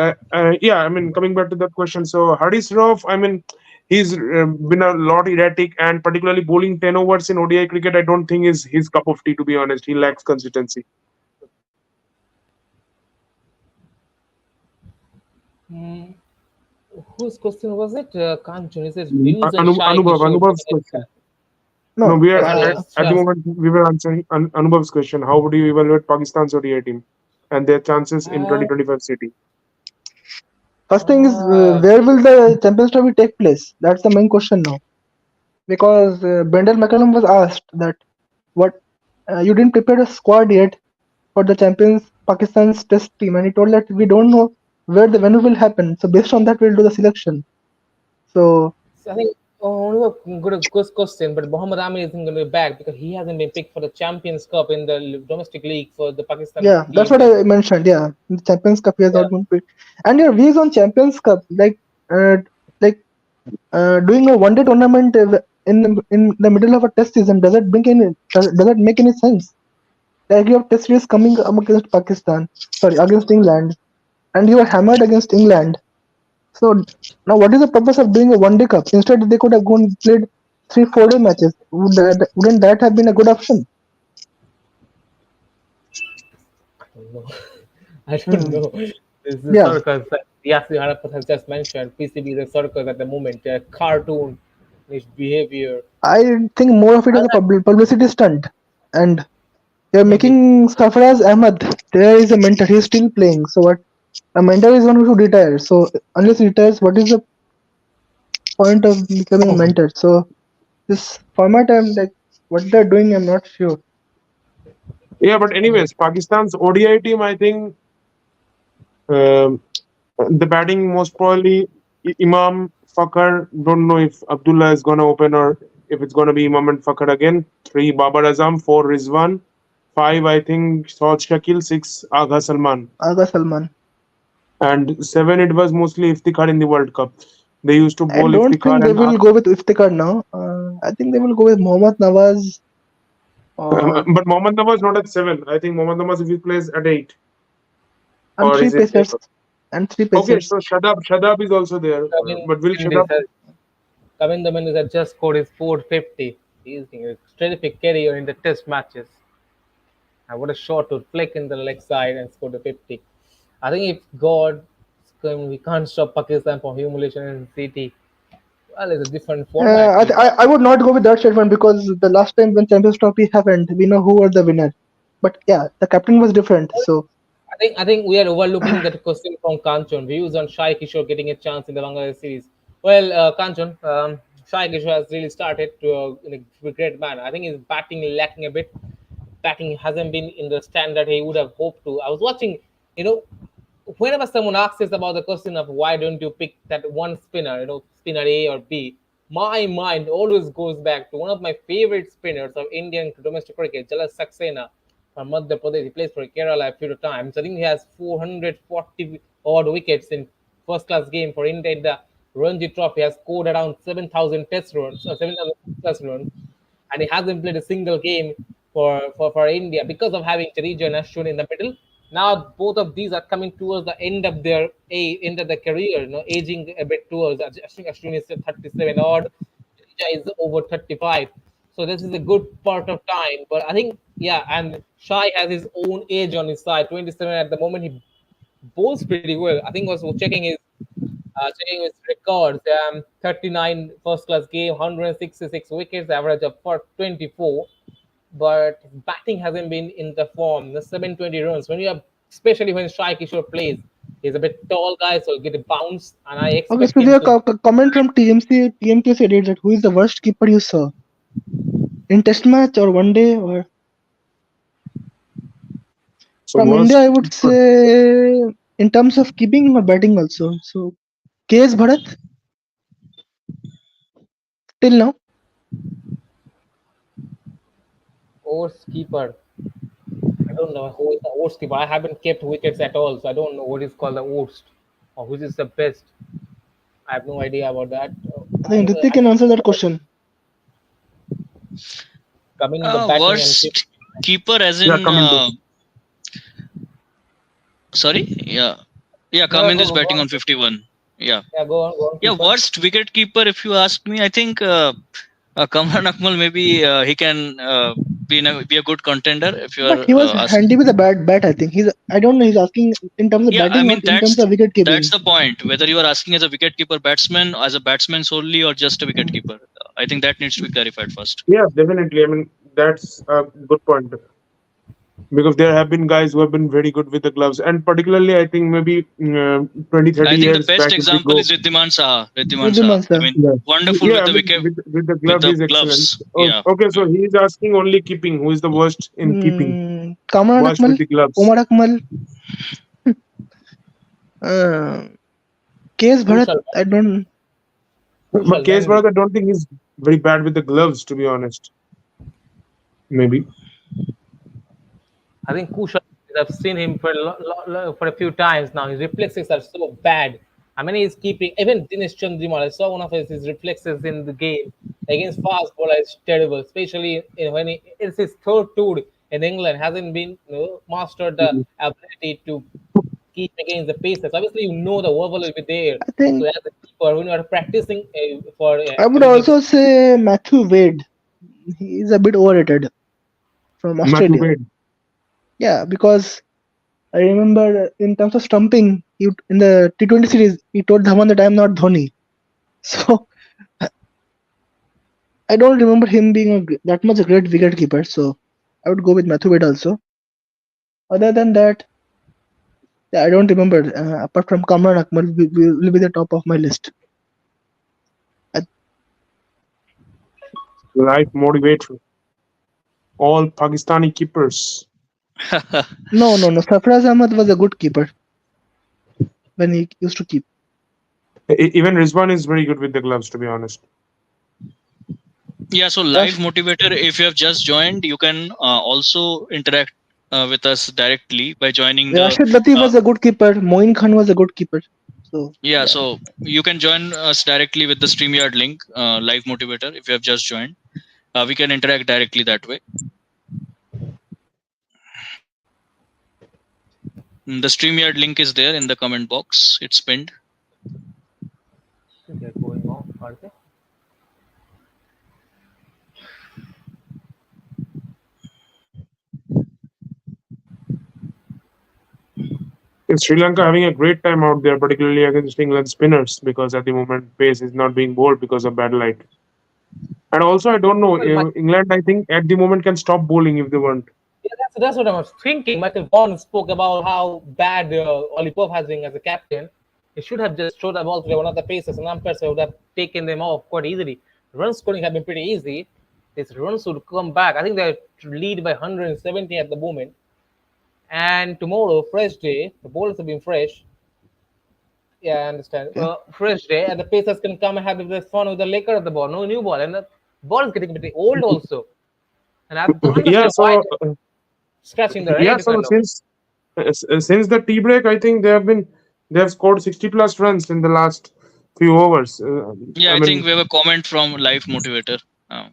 [SPEAKER 1] yeah. I mean, coming back to that question, so Haris Rauf, I mean, he's been a lot erratic, and particularly bowling 10 overs in ODI cricket, I don't think is his cup of tea. To be honest, he lacks consistency.
[SPEAKER 4] Mm, whose question was it? Kanchan. He says views on Shai Kishore
[SPEAKER 1] Anubhav's
[SPEAKER 4] getting a
[SPEAKER 1] question.
[SPEAKER 4] chance.
[SPEAKER 1] No,
[SPEAKER 3] No,
[SPEAKER 1] we are at the
[SPEAKER 4] Just
[SPEAKER 1] moment we were answering Anubhav's question. How would you evaluate Pakistan's ODI team and their chances in
[SPEAKER 4] uh,
[SPEAKER 1] 2025 City?
[SPEAKER 3] first thing is
[SPEAKER 4] uh,
[SPEAKER 3] where will the Champions Trophy take place? That's the main question now. Because Brendan McCullum was asked that what you didn't prepare a squad yet for the champions Pakistan's test team, and he told that we don't know where the venue will happen. So based on that, we'll do the selection. So
[SPEAKER 4] I think only a good question, but Mohammad Amir isn't going to be back because he hasn't been picked for the Champions Cup in the domestic league for the Pakistan
[SPEAKER 3] yeah, that's
[SPEAKER 4] team.
[SPEAKER 3] what I mentioned. Yeah, the Champions Cup he has
[SPEAKER 4] Yeah.
[SPEAKER 3] not been picked. And your views on Champions Cup, uh, like doing a one-day tournament in the middle of a test season, does it make any sense? Like you have test series coming up against Pakistan, sorry, against England, and you are hammered against England. So now, what is the purpose of doing a one-day cup? Instead, they could have gone played 3-4 day matches. Wouldn't that have been a good option?
[SPEAKER 4] I don't know. I don't know. This is a
[SPEAKER 3] Yeah.
[SPEAKER 4] circus that Yasir Harapat has just mentioned. PCB is a circus at the moment. A cartoon its behavior.
[SPEAKER 3] I think more of it is a publicity stunt, and they're
[SPEAKER 4] Maybe.
[SPEAKER 3] making Sarfaraz Ahmad. There is a mentor. He's still playing. So what? A mentor is one who should retire. So unless he retires, what is the point of becoming a mentor? So this format, I'm like, what they're doing, I'm not sure.
[SPEAKER 1] Yeah, but anyways, Pakistan's ODI team, I think the batting most probably Imam Fakhr. Don't know if Abdullah is gonna open or if it's gonna be Imam and Fakhr again. 3 Babar Azam, 4 Rizwan, 5 I think Saud Shakil, 6 Agha Salman,
[SPEAKER 3] Aga Salman.
[SPEAKER 1] and 7 it was mostly Iftikhar in the World Cup. They used to
[SPEAKER 3] I
[SPEAKER 1] bowl
[SPEAKER 3] don't
[SPEAKER 1] Iftikhar
[SPEAKER 3] think they
[SPEAKER 1] and
[SPEAKER 3] will go with Iftikhar now. I think they will go with Mohammad Nawaz. Or
[SPEAKER 1] but Mohammad Nawaz not at 7. I think Mohammad Nawaz if he plays at 8.
[SPEAKER 3] and
[SPEAKER 1] Or
[SPEAKER 3] three
[SPEAKER 1] is it?
[SPEAKER 3] pacers. And three
[SPEAKER 1] Okay,
[SPEAKER 3] pacers.
[SPEAKER 1] so Shadab is also there. But will Shadab?
[SPEAKER 4] Kaminda Mendes had just scored his 450. He's having a terrific career in the test matches. And what a shot to flick in the leg side and score the 50. I think if God, we can't stop Pakistan from humiliation in City. Well, it's a different format.
[SPEAKER 3] I would not go with that statement because the last time when Champions Trophy happened, we know who were the winner. But yeah, the captain was different. So
[SPEAKER 4] I think we are overlooking that question from Kanchan. Views on Shai Kishore getting a chance in the Bangladesh series. Well, Kanchan, Shai Kishore has really started to in a great manner. I think his batting lacking a bit. Batting hasn't been in the standard he would have hoped to. I was watching, whenever someone asks us about the question of why don't you pick that one spinner, spinner A or B, my mind always goes back to one of my favorite spinners of Indian domestic cricket, Jalas Saxena from Madhya Pradesh. He plays for Kerala a few times. I think he has 440 odd wickets in first class game for India in the Ranji Trophy. He has scored around 7,000 test runs or 7,000 plus runs, and he hasn't played a single game for India because of having Jadeja and Ashwin in the middle. Now both of these are coming towards the end of their career, aging a bit towards. I think Ashwin is 37 odd, Jadeja is over 35. So this is a good part of time. But I think, yeah, and Shai has his own age on his side. 27 at the moment, he bowls pretty well. I think was checking his records. 39 first class game, 166 wickets, average of 24. But his batting hasn't been in the form. The 720 runs. Especially when Shai Kishore plays, he's a bit tall guy, so he'll get a bounce. And I expect
[SPEAKER 3] okay, so
[SPEAKER 4] him
[SPEAKER 3] there
[SPEAKER 4] to.
[SPEAKER 3] comment from TMK said that who is the worst keeper you saw in test match or one day or
[SPEAKER 1] So
[SPEAKER 3] from
[SPEAKER 1] worst
[SPEAKER 3] India? I would
[SPEAKER 1] keeper.
[SPEAKER 3] say in terms of keeping or batting also. So KS Bharat till now.
[SPEAKER 4] Worst keeper. I don't know who is the worst keeper. I haven't kept wickets at all, so I don't know what is called the worst or who is the best. I have no idea about that.
[SPEAKER 3] I think Ritik can answer that question.
[SPEAKER 4] Coming in the batting
[SPEAKER 2] Worst keeper as in.
[SPEAKER 1] Yeah, coming
[SPEAKER 2] Sorry? Yeah, Cummins is batting on 51. Yeah.
[SPEAKER 4] Yeah, go on.
[SPEAKER 2] Yeah, worst wicket keeper, if you ask me, I think Kamran Akmal, maybe he can be a good contender if you are
[SPEAKER 3] But he was
[SPEAKER 2] asking.
[SPEAKER 3] handy with a bat. I think I don't know. He's asking in terms of
[SPEAKER 2] Yeah,
[SPEAKER 3] batting
[SPEAKER 2] I mean,
[SPEAKER 3] or in terms of wicket keeping.
[SPEAKER 2] that's the point. Whether you are asking as a wicket keeper batsman, as a batsman solely, or just a wicket keeper. I think that needs to be clarified first.
[SPEAKER 1] Yeah, definitely. I mean, that's a good point. Because there have been guys who have been very good with the gloves, and particularly I think maybe 20, 30
[SPEAKER 2] I think
[SPEAKER 1] years
[SPEAKER 2] the best
[SPEAKER 1] back.
[SPEAKER 2] example is Riddhiman Saha.
[SPEAKER 3] Riddhiman Saha.
[SPEAKER 2] I mean,
[SPEAKER 1] Yeah.
[SPEAKER 2] wonderful
[SPEAKER 1] Yeah,
[SPEAKER 2] with the
[SPEAKER 1] I mean,
[SPEAKER 2] wicket.
[SPEAKER 1] with the glove
[SPEAKER 2] the
[SPEAKER 1] is
[SPEAKER 2] gloves,
[SPEAKER 1] excellent. Oh,
[SPEAKER 2] yeah.
[SPEAKER 1] Okay, so he is asking only keeping. Who is the worst in keeping?
[SPEAKER 3] Kamran
[SPEAKER 1] Worst
[SPEAKER 3] Akmal,
[SPEAKER 1] with the gloves.
[SPEAKER 3] Omar Akmal, KS Bharat. I don't.
[SPEAKER 1] But KS Bharat, I don't think he's very bad with the gloves, to be honest. Maybe.
[SPEAKER 4] I think Kushal, I've seen him for a few times now. His reflexes are so bad. I mean, he's keeping even Dinesh Chandimal. I saw one of his reflexes in the game. against fast bowler is terrible, especially when it's his third tour in England. Hasn't been mastered the
[SPEAKER 1] Mhm.
[SPEAKER 4] ability to keep against the paces. Obviously, the over will be there.
[SPEAKER 3] I
[SPEAKER 4] So
[SPEAKER 3] think
[SPEAKER 4] as a keeper, when you are practicing for
[SPEAKER 3] I would
[SPEAKER 4] having a
[SPEAKER 3] also say Matthew Wade. He is a bit overrated from
[SPEAKER 1] Matthew
[SPEAKER 3] Australia.
[SPEAKER 1] Wade.
[SPEAKER 3] Yeah, because I remember in terms of stumping, he, in the T20 series, he told Dhawan that I'm not Dhoni. So I don't remember him being that much a great wicket keeper. So I would go with Matthew Wade also. Other than that, yeah, I don't remember. Apart from Kamran Akmal, will be the top of my list. I,
[SPEAKER 1] Life motivator. All Pakistani keepers.
[SPEAKER 3] no. Sarfaraz Ahmad was a good keeper when he used to keep.
[SPEAKER 1] Even Rizwan is very good with the gloves, to be honest.
[SPEAKER 2] Yeah, so live
[SPEAKER 3] Josh,
[SPEAKER 2] motivator, if you have just joined, you can also interact with us directly by joining the
[SPEAKER 3] Rashid Latif
[SPEAKER 2] uh,
[SPEAKER 3] was a good keeper. Moin Khan was a good keeper. So
[SPEAKER 2] yeah,
[SPEAKER 3] yeah,
[SPEAKER 2] so you can join us directly with the StreamYard link, live motivator, if you have just joined. We can interact directly that way. The StreamYard link is there in the comment box. It's pinned.
[SPEAKER 4] they're going off, are they?
[SPEAKER 1] Is Sri Lanka having a great time out there, particularly against England spinners, because at the moment pace is not being bowled because of bad light. And also, I don't know,
[SPEAKER 4] Well, my
[SPEAKER 1] England, I think, at the moment can stop bowling if they want.
[SPEAKER 4] Yeah, that's what I was thinking. Michael Vaughan spoke about how bad Ollie Pope has been as a captain. He should have just thrown the ball to one of the paces, and umpires would have taken them off quite easily. Run scoring have been pretty easy. These runs would come back. I think they lead by 170 at the moment. And tomorrow, fresh day, the bowlers have been fresh. Yeah, I understand.
[SPEAKER 3] yeah.
[SPEAKER 4] Fresh day, and the pacers can come and have this fun with the laker of the ball. No new ball, and the ball is getting a bit old also. And I don't
[SPEAKER 1] Yeah,
[SPEAKER 4] understand why
[SPEAKER 1] so
[SPEAKER 4] they're scratching their
[SPEAKER 1] yeah,
[SPEAKER 4] head
[SPEAKER 1] so
[SPEAKER 4] kind of.
[SPEAKER 1] since the tea break, I think they have scored 60 plus runs in the last few overs.
[SPEAKER 2] Yeah,
[SPEAKER 1] I
[SPEAKER 2] I think
[SPEAKER 1] mean,
[SPEAKER 2] we have a comment from live motivator. Uh,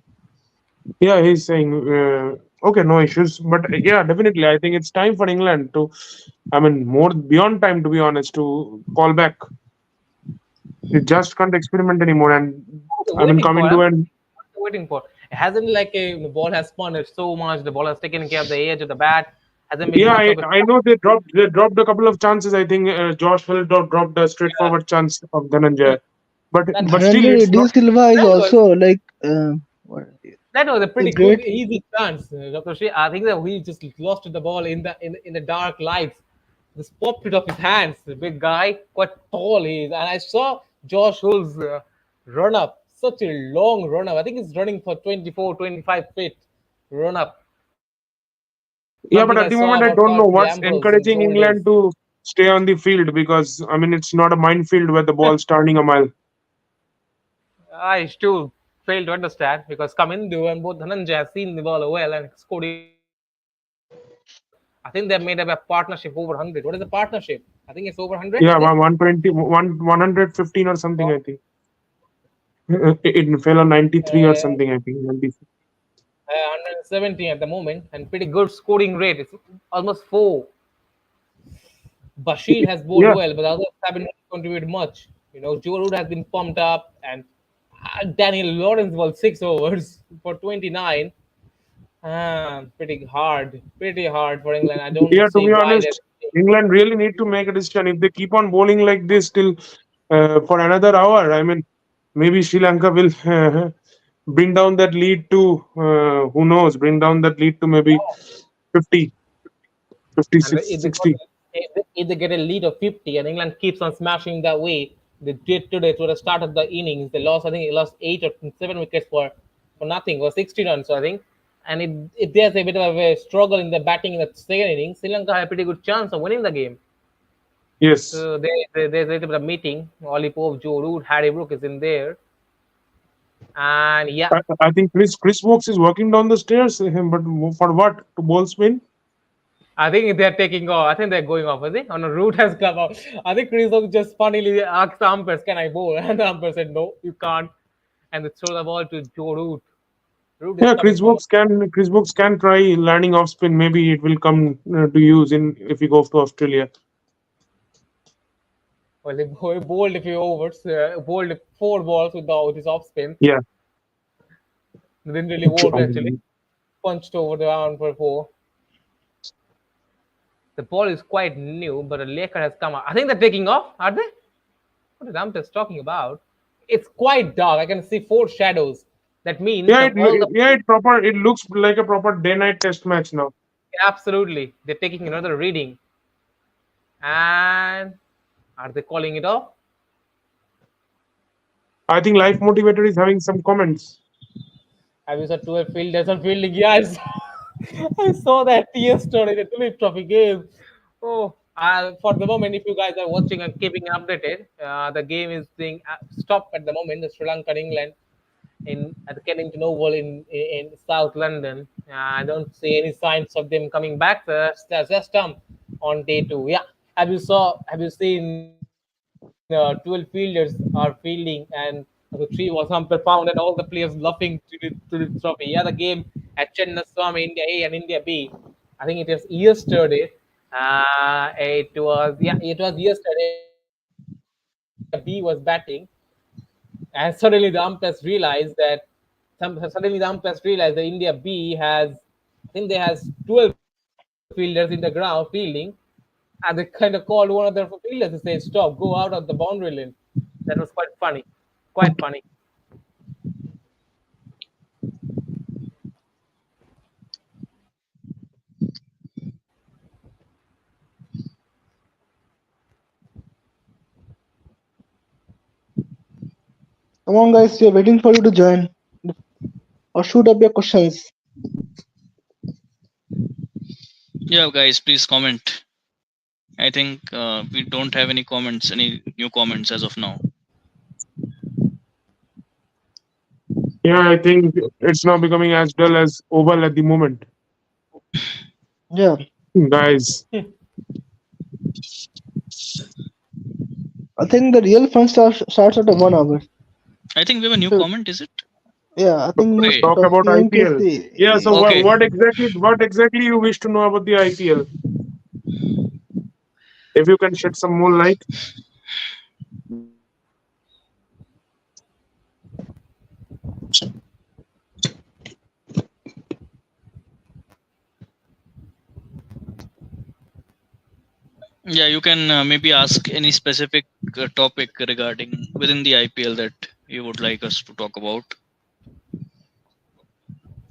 [SPEAKER 1] yeah, he's saying okay, no issues, but yeah, definitely, I think it's time for England to, I mean, more beyond time, to be honest, to call back. You just can't experiment anymore, and
[SPEAKER 4] What are
[SPEAKER 1] I
[SPEAKER 4] they
[SPEAKER 1] mean,
[SPEAKER 4] waiting for?
[SPEAKER 1] coming to an
[SPEAKER 4] What are they waiting for? It hasn't like the ball has spun it so much. The ball has taken care of the edge of the bat. Hasn't been
[SPEAKER 1] yeah,
[SPEAKER 4] much of a
[SPEAKER 1] I know they dropped a couple of chances. I think Josh Hill dropped a straightforward chance of Dhananjay,
[SPEAKER 4] that
[SPEAKER 1] but still,
[SPEAKER 3] Dhananjay
[SPEAKER 1] it's
[SPEAKER 3] De
[SPEAKER 1] not.
[SPEAKER 3] Silva is
[SPEAKER 4] that was
[SPEAKER 3] also like what,
[SPEAKER 4] that was a pretty
[SPEAKER 3] a
[SPEAKER 4] good
[SPEAKER 3] great.
[SPEAKER 4] easy chance, Dr. Shea. I think that he just lost the ball in the dark lights. Just popped it off his hands. The big guy, quite tall he is, and I saw Josh Hull's run up. Such a long run up. I think he's running for 24, 25 feet run up.
[SPEAKER 1] Yeah,
[SPEAKER 4] Something
[SPEAKER 1] but
[SPEAKER 4] I
[SPEAKER 1] at the
[SPEAKER 4] saw
[SPEAKER 1] moment, I
[SPEAKER 4] about
[SPEAKER 1] don't know
[SPEAKER 4] Carson
[SPEAKER 1] what's
[SPEAKER 4] Ambrose in his
[SPEAKER 1] encouraging
[SPEAKER 4] old days.
[SPEAKER 1] England to stay on the field because I mean it's not a minefield where the ball's turning a mile.
[SPEAKER 4] I still fail to understand because Kamindu and both Dhananjay have seen the ball well and scored even more. I think they've made up a partnership over 100. What is the partnership? I think it's over 100,
[SPEAKER 1] Yeah,
[SPEAKER 4] is it?
[SPEAKER 1] 120, 115 or something. I think it fell on 93 or
[SPEAKER 4] Uh,
[SPEAKER 1] something. I think 90.
[SPEAKER 4] 170 at the moment and pretty good scoring rate. It's almost four. Bashir has bowled
[SPEAKER 1] Yeah,
[SPEAKER 4] well, but the others haven't contributed much. Joe Root has been pumped up, and Daniel Lawrence bowled 6 overs for 29. Pretty hard for England. I don't
[SPEAKER 1] yeah. To
[SPEAKER 4] see
[SPEAKER 1] be
[SPEAKER 4] why they're.
[SPEAKER 1] honest, England really need to make a decision. If they keep on bowling like this till for another hour, I mean, maybe Sri Lanka will bring down that lead to who knows, bring down that lead to maybe 50,
[SPEAKER 4] And
[SPEAKER 1] 56, 60.
[SPEAKER 4] if they get a lead of 50 and England keeps on smashing that way, they did today to the start of the innings. They lost, I think, they lost 8 or 7 wickets for nothing, or 60 runs, I think. And if there's a bit of a struggle in the batting in the second innings, Sri Lanka had a pretty good chance of winning the game.
[SPEAKER 1] Yes.
[SPEAKER 4] So there's a little bit of meeting. Ollie Pope, Joe Root, Harry Brook is in there. And yeah,
[SPEAKER 1] I think Chris Wokes is walking down the stairs, but for what? To bowl spin?
[SPEAKER 4] I think they're taking off. I think they're going off, is it? On a route has come out. I think Chris Oak just funnily asked the umpires, "Can I bowl?" And the umpire said, "No, you can't." and they throw the ball to Joe Root. Root is
[SPEAKER 1] Yeah,
[SPEAKER 4] coming from
[SPEAKER 1] Chris Brooks can try landing off spin. Maybe it will come to use in if he goes to Australia.
[SPEAKER 4] well, he bowled a few overs, bowled 4 balls with his off spin.
[SPEAKER 1] Yeah.
[SPEAKER 4] They didn't really work actually. Punched over the round for 4. The ball is quite new, but a Laker has come out. I think they're taking off, are they? What is Umpires talking about? It's quite dark. I can see 4 shadows. That means
[SPEAKER 1] Yeah,
[SPEAKER 4] all the
[SPEAKER 1] it looks like a proper day-night test match now.
[SPEAKER 4] absolutely they're taking another reading. And are they calling it off?
[SPEAKER 1] I think Life Motivator is having some comments.
[SPEAKER 4] Have you saw 12 fielders on fielding? Yes. I saw that yesterday, the Tulip Trophy game. Oh, for the moment, if you guys are watching and keeping updated, the game is being stopped at the moment. The Sri Lanka and England at the Kennington Oval in South London. I don't see any signs of them coming back. That's just on day 2. Yeah. Have you seen 12 fielders are fielding and the tree was found and all the players laughing to the trophy. Yeah, the game at Chennaswamy, India A and India B. I think it was yesterday. It was yesterday. India B was batting, and suddenly the umpires realized that India B has, I think they has 12 fielders in the ground fielding, and they kind of called one of their fielders to say, "Stop, go out of the boundary line." That was quite funny. Quite funny.
[SPEAKER 3] Come on, guys, we are waiting for you to join or shoot up your questions.
[SPEAKER 2] Yeah, guys, please comment. I think we don't have any comments, any new comments as of now.
[SPEAKER 1] Yeah, I think it's now becoming as dull as Oval at the moment.
[SPEAKER 3] Yeah,
[SPEAKER 1] Guys,
[SPEAKER 3] I think the real fun starts at 1 hour.
[SPEAKER 2] I think we have a new
[SPEAKER 3] So-
[SPEAKER 2] comment, is it?
[SPEAKER 3] Yeah, I think
[SPEAKER 2] Okay.
[SPEAKER 1] talk about IPL.
[SPEAKER 3] PMKC.
[SPEAKER 1] Yeah, so
[SPEAKER 2] Okay.
[SPEAKER 1] what exactly you wish to know about the IPL? If you can shed some more light.
[SPEAKER 2] Yeah, you can maybe ask any specific topic regarding within the IPL that you would like us to talk about.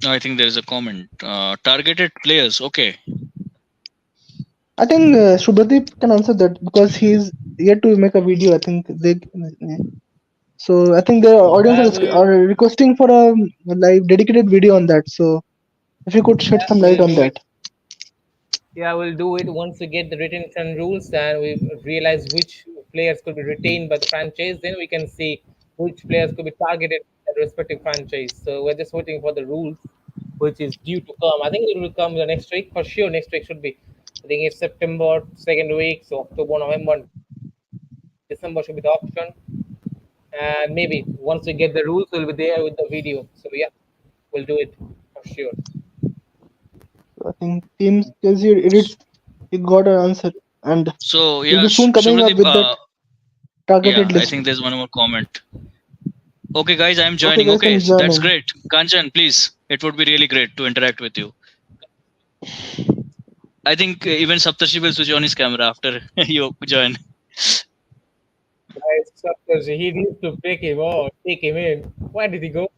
[SPEAKER 2] I think there is a comment. Targeted players. Okay.
[SPEAKER 3] I think Shubhadeep can answer that because he's yet to make a video. I think so I think the audience are requesting for a live dedicated video on that. So if you could shed some light on that.
[SPEAKER 4] Yeah, we'll do it once we get the retention rules and we realize which players could be retained by the franchise. Then we can see which players could be targeted at the respective franchise. So we're just waiting for the rules, which is due to come. I think it will come the next week for sure. Next week should be. I think it's September 2nd week, so October, November, December should be the option. And maybe once we get the rules, we'll be there with the video. So yeah, we'll do it for sure.
[SPEAKER 3] I think Team KZ edits, he got an answer and
[SPEAKER 2] So
[SPEAKER 3] he'll
[SPEAKER 2] yeah,
[SPEAKER 3] be soon coming up
[SPEAKER 2] Shubhadeep,
[SPEAKER 3] with that targeted
[SPEAKER 2] yeah, I
[SPEAKER 3] list.
[SPEAKER 2] think there's one more comment. Okay, guys, I'm joining.
[SPEAKER 3] guys,
[SPEAKER 2] Okay,
[SPEAKER 3] I'm
[SPEAKER 2] that's
[SPEAKER 3] joining.
[SPEAKER 2] great. Kanchan, please. It would be really great to interact with you. I think even Saptarshi will switch on his camera after you join.
[SPEAKER 4] He needs to take him in. Where did he go?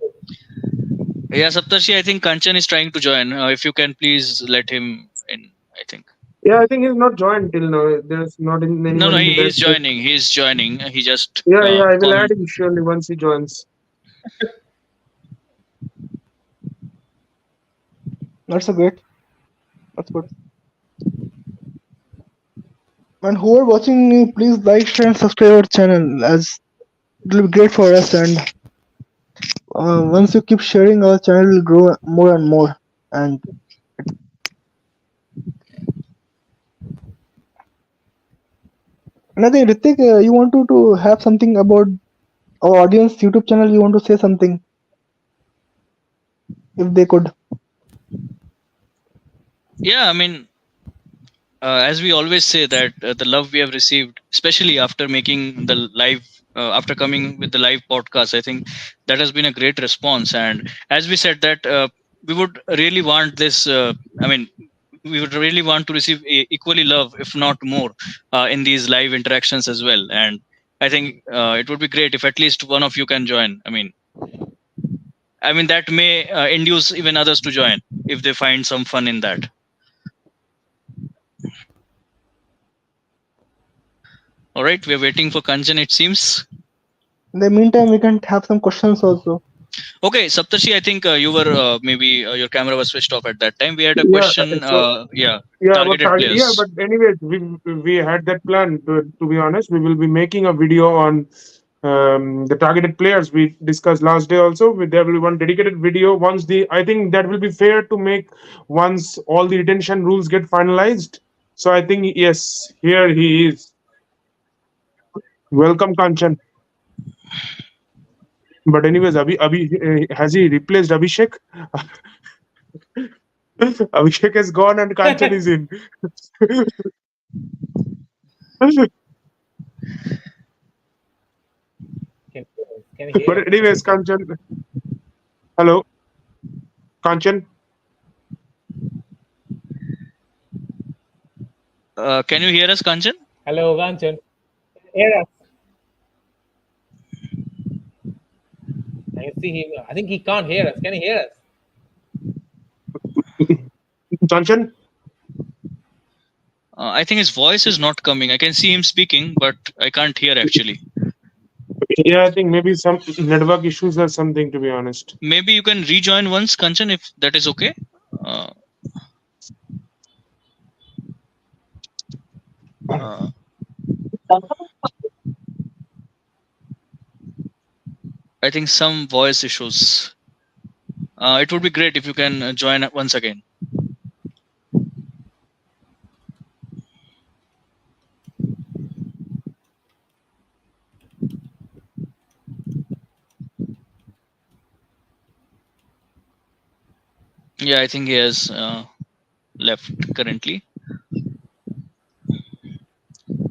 [SPEAKER 2] Yeah, Saptarshi, I think Kanchan is trying to join. If you can please let him in, I think.
[SPEAKER 1] Yeah, I think he's not joined till now. There's not anyone
[SPEAKER 2] No,
[SPEAKER 1] in the
[SPEAKER 2] he is
[SPEAKER 1] back.
[SPEAKER 2] joining. He's joining. He just
[SPEAKER 1] Yeah, I will
[SPEAKER 2] comment.
[SPEAKER 1] add him surely once he joins.
[SPEAKER 3] That's a great. That's good. And who are watching, please like, share, and subscribe our channel as it will be great for us. And once you keep sharing, our channel will grow more and more. And I think Ritik, you want to have something about our audience YouTube channel, you want to say something? If they could.
[SPEAKER 2] Yeah, I mean, as we always say that the love we have received, especially after making the live, after coming with the live podcast, I think that has been a great response. And as we said that we would really want this. I mean, we would really want to receive equally love, if not more, in these live interactions as well. And I think it would be great if at least one of you can join. I mean that may induce even others to join if they find some fun in that. All right, we're waiting for Kanchan, it seems.
[SPEAKER 3] In the meantime, we can have some questions also.
[SPEAKER 2] Okay, Saptarshi, I think you were maybe your camera was switched off at that time. We had a
[SPEAKER 1] Yeah.
[SPEAKER 2] question.
[SPEAKER 1] So
[SPEAKER 2] Yeah,
[SPEAKER 1] yeah, about
[SPEAKER 2] targeted
[SPEAKER 1] target. Yeah,
[SPEAKER 2] players.
[SPEAKER 1] but anyways, we had that plan. To be honest, we will be making a video on the targeted players we discussed last day. Also, there will be one dedicated video. Once the I think that will be fair to make once all the retention rules get finalized. So I think yes, here he is. Welcome, Kanchan. But anyways, has he replaced Abhishek? Abhishek is gone and Kanchan is in.
[SPEAKER 4] Can you
[SPEAKER 1] But
[SPEAKER 4] hear?
[SPEAKER 1] anyways, Kanchan, hello, Kanchan.
[SPEAKER 2] Can you hear us, Kanchan?
[SPEAKER 4] Hello, Kanchan. Hear us? Can you see him? I think he can't hear us. Can you hear us?
[SPEAKER 1] Kanchan.
[SPEAKER 2] I think his voice is not coming. I can see him speaking, but I can't hear actually.
[SPEAKER 1] Yeah, I think maybe some network issues or something. To be honest.
[SPEAKER 2] Maybe you can rejoin once, Kanchan, if that is okay. Uh, uh, I think some voice issues. It would be great if you can join once again. Yeah, I think he has left currently.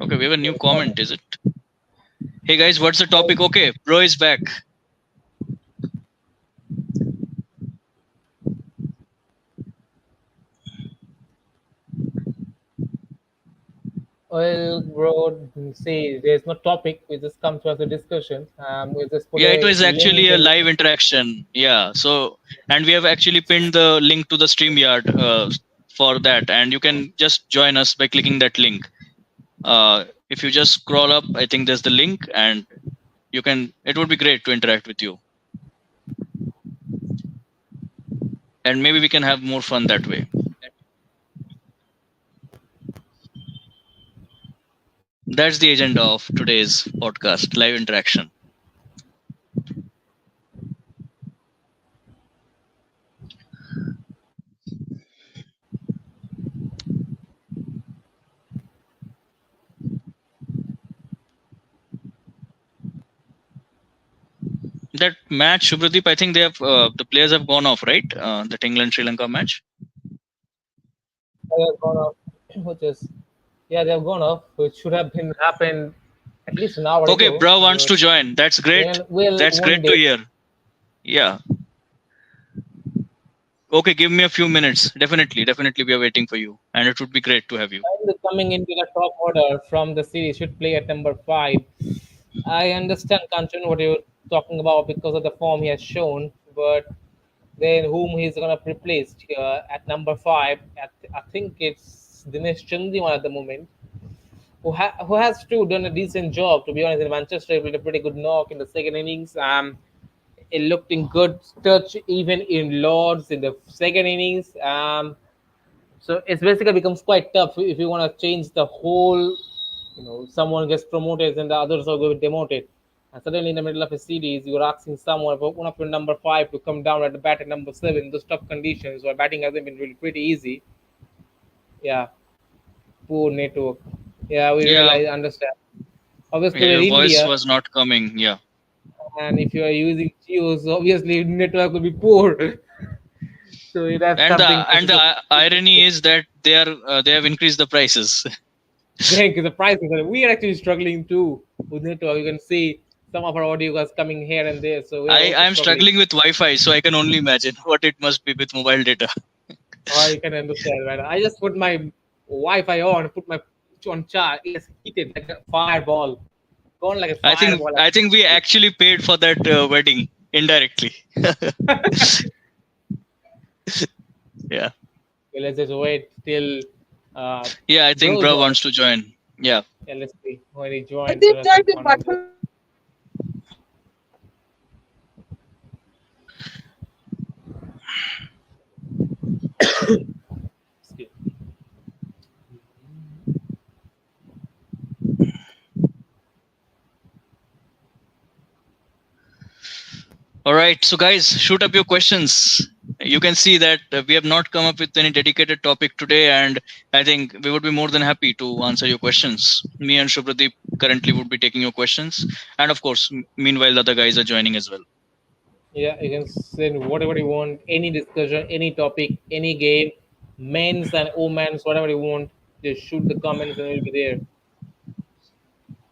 [SPEAKER 2] Okay, we have a new comment, is it? Hey guys, what's the topic? Okay, bro is back.
[SPEAKER 4] Well, bro, see, there's no topic. We just come to as a discussion. We just put
[SPEAKER 2] Yeah, it
[SPEAKER 4] a
[SPEAKER 2] was
[SPEAKER 4] link
[SPEAKER 2] actually a
[SPEAKER 4] in.
[SPEAKER 2] live interaction. Yeah, so and we have actually pinned the link to the StreamYard for that, and you can just join us by clicking that link. If you just scroll up, I think there's the link, and you can. It would be great to interact with you, and maybe we can have more fun that way. That's the agenda of today's podcast: live interaction. That match, Shubhadeep, I think they have the players have gone off, right? That England Sri Lanka match.
[SPEAKER 4] They have gone off, which is, yeah, they have gone off, which should have been happened at least an hour
[SPEAKER 2] Okay,
[SPEAKER 4] ago.
[SPEAKER 2] Bro wants
[SPEAKER 4] But
[SPEAKER 2] to join. That's great.
[SPEAKER 4] will
[SPEAKER 2] That's
[SPEAKER 4] one
[SPEAKER 2] great to
[SPEAKER 4] day.
[SPEAKER 2] hear. Yeah. Okay, give me a few minutes. Definitely, we are waiting for you, and it would be great to have you.
[SPEAKER 4] And coming into the top order from the series should play at number 5. I understand, Kanchan, what you're talking about because of the form he has shown, but then whom he's gonna replace at number 5? I think it's Dinesh Chandimal at the moment, who has too done a decent job. To be honest, in Manchester, he played a pretty good knock in the second innings. It looked in good touch even in Lords in the second innings. So it's basically becomes quite tough if you want to change the whole. Someone gets promoted and the others are going demoted. And suddenly in the middle of a series, you're asking someone, one of your number 5, to come down at the bat at number 7. Those tough conditions where batting hasn't been really pretty easy. Yeah, poor network. Yeah, we
[SPEAKER 2] Yeah,
[SPEAKER 4] realize, understand. Obviously,
[SPEAKER 2] yeah,
[SPEAKER 4] with
[SPEAKER 2] your voice
[SPEAKER 4] India,
[SPEAKER 2] was not coming. Yeah.
[SPEAKER 4] and if you are using Jio, so obviously network will be poor. So that's
[SPEAKER 2] And
[SPEAKER 4] something.
[SPEAKER 2] the irony is that they have increased the prices.
[SPEAKER 4] The prices. We are actually struggling too with network. You can see some of our audio is coming here and there, so we are also
[SPEAKER 2] I'm
[SPEAKER 4] struggling.
[SPEAKER 2] struggling with Wi-Fi, so I can only imagine what it must be with mobile data.
[SPEAKER 4] I can understand, right? I just put my Wi-Fi on, put my on charge. It's heated like a fireball, gone like a fireball.
[SPEAKER 2] I think we actually paid for that wedding indirectly. Yeah.
[SPEAKER 4] Okay, let's just wait till.
[SPEAKER 2] Yeah, I think
[SPEAKER 4] Bro
[SPEAKER 2] Bro
[SPEAKER 4] joins.
[SPEAKER 2] wants to join. Yeah.
[SPEAKER 4] Yeah, let's see when he joins.
[SPEAKER 3] I think
[SPEAKER 4] So that's
[SPEAKER 3] that is
[SPEAKER 4] fun.
[SPEAKER 3] button.
[SPEAKER 4] Excuse-
[SPEAKER 2] All right. So guys, shoot up your questions. You can see that we have not come up with any dedicated topic today, and I think we would be more than happy to answer your questions. Me and Shubhadeep currently would be taking your questions, and of course, meanwhile, the other guys are joining as well.
[SPEAKER 4] Yeah, you can send whatever you want, any discussion, any topic, any game, men's and women's, whatever you want. Just shoot the comments and we'll be there.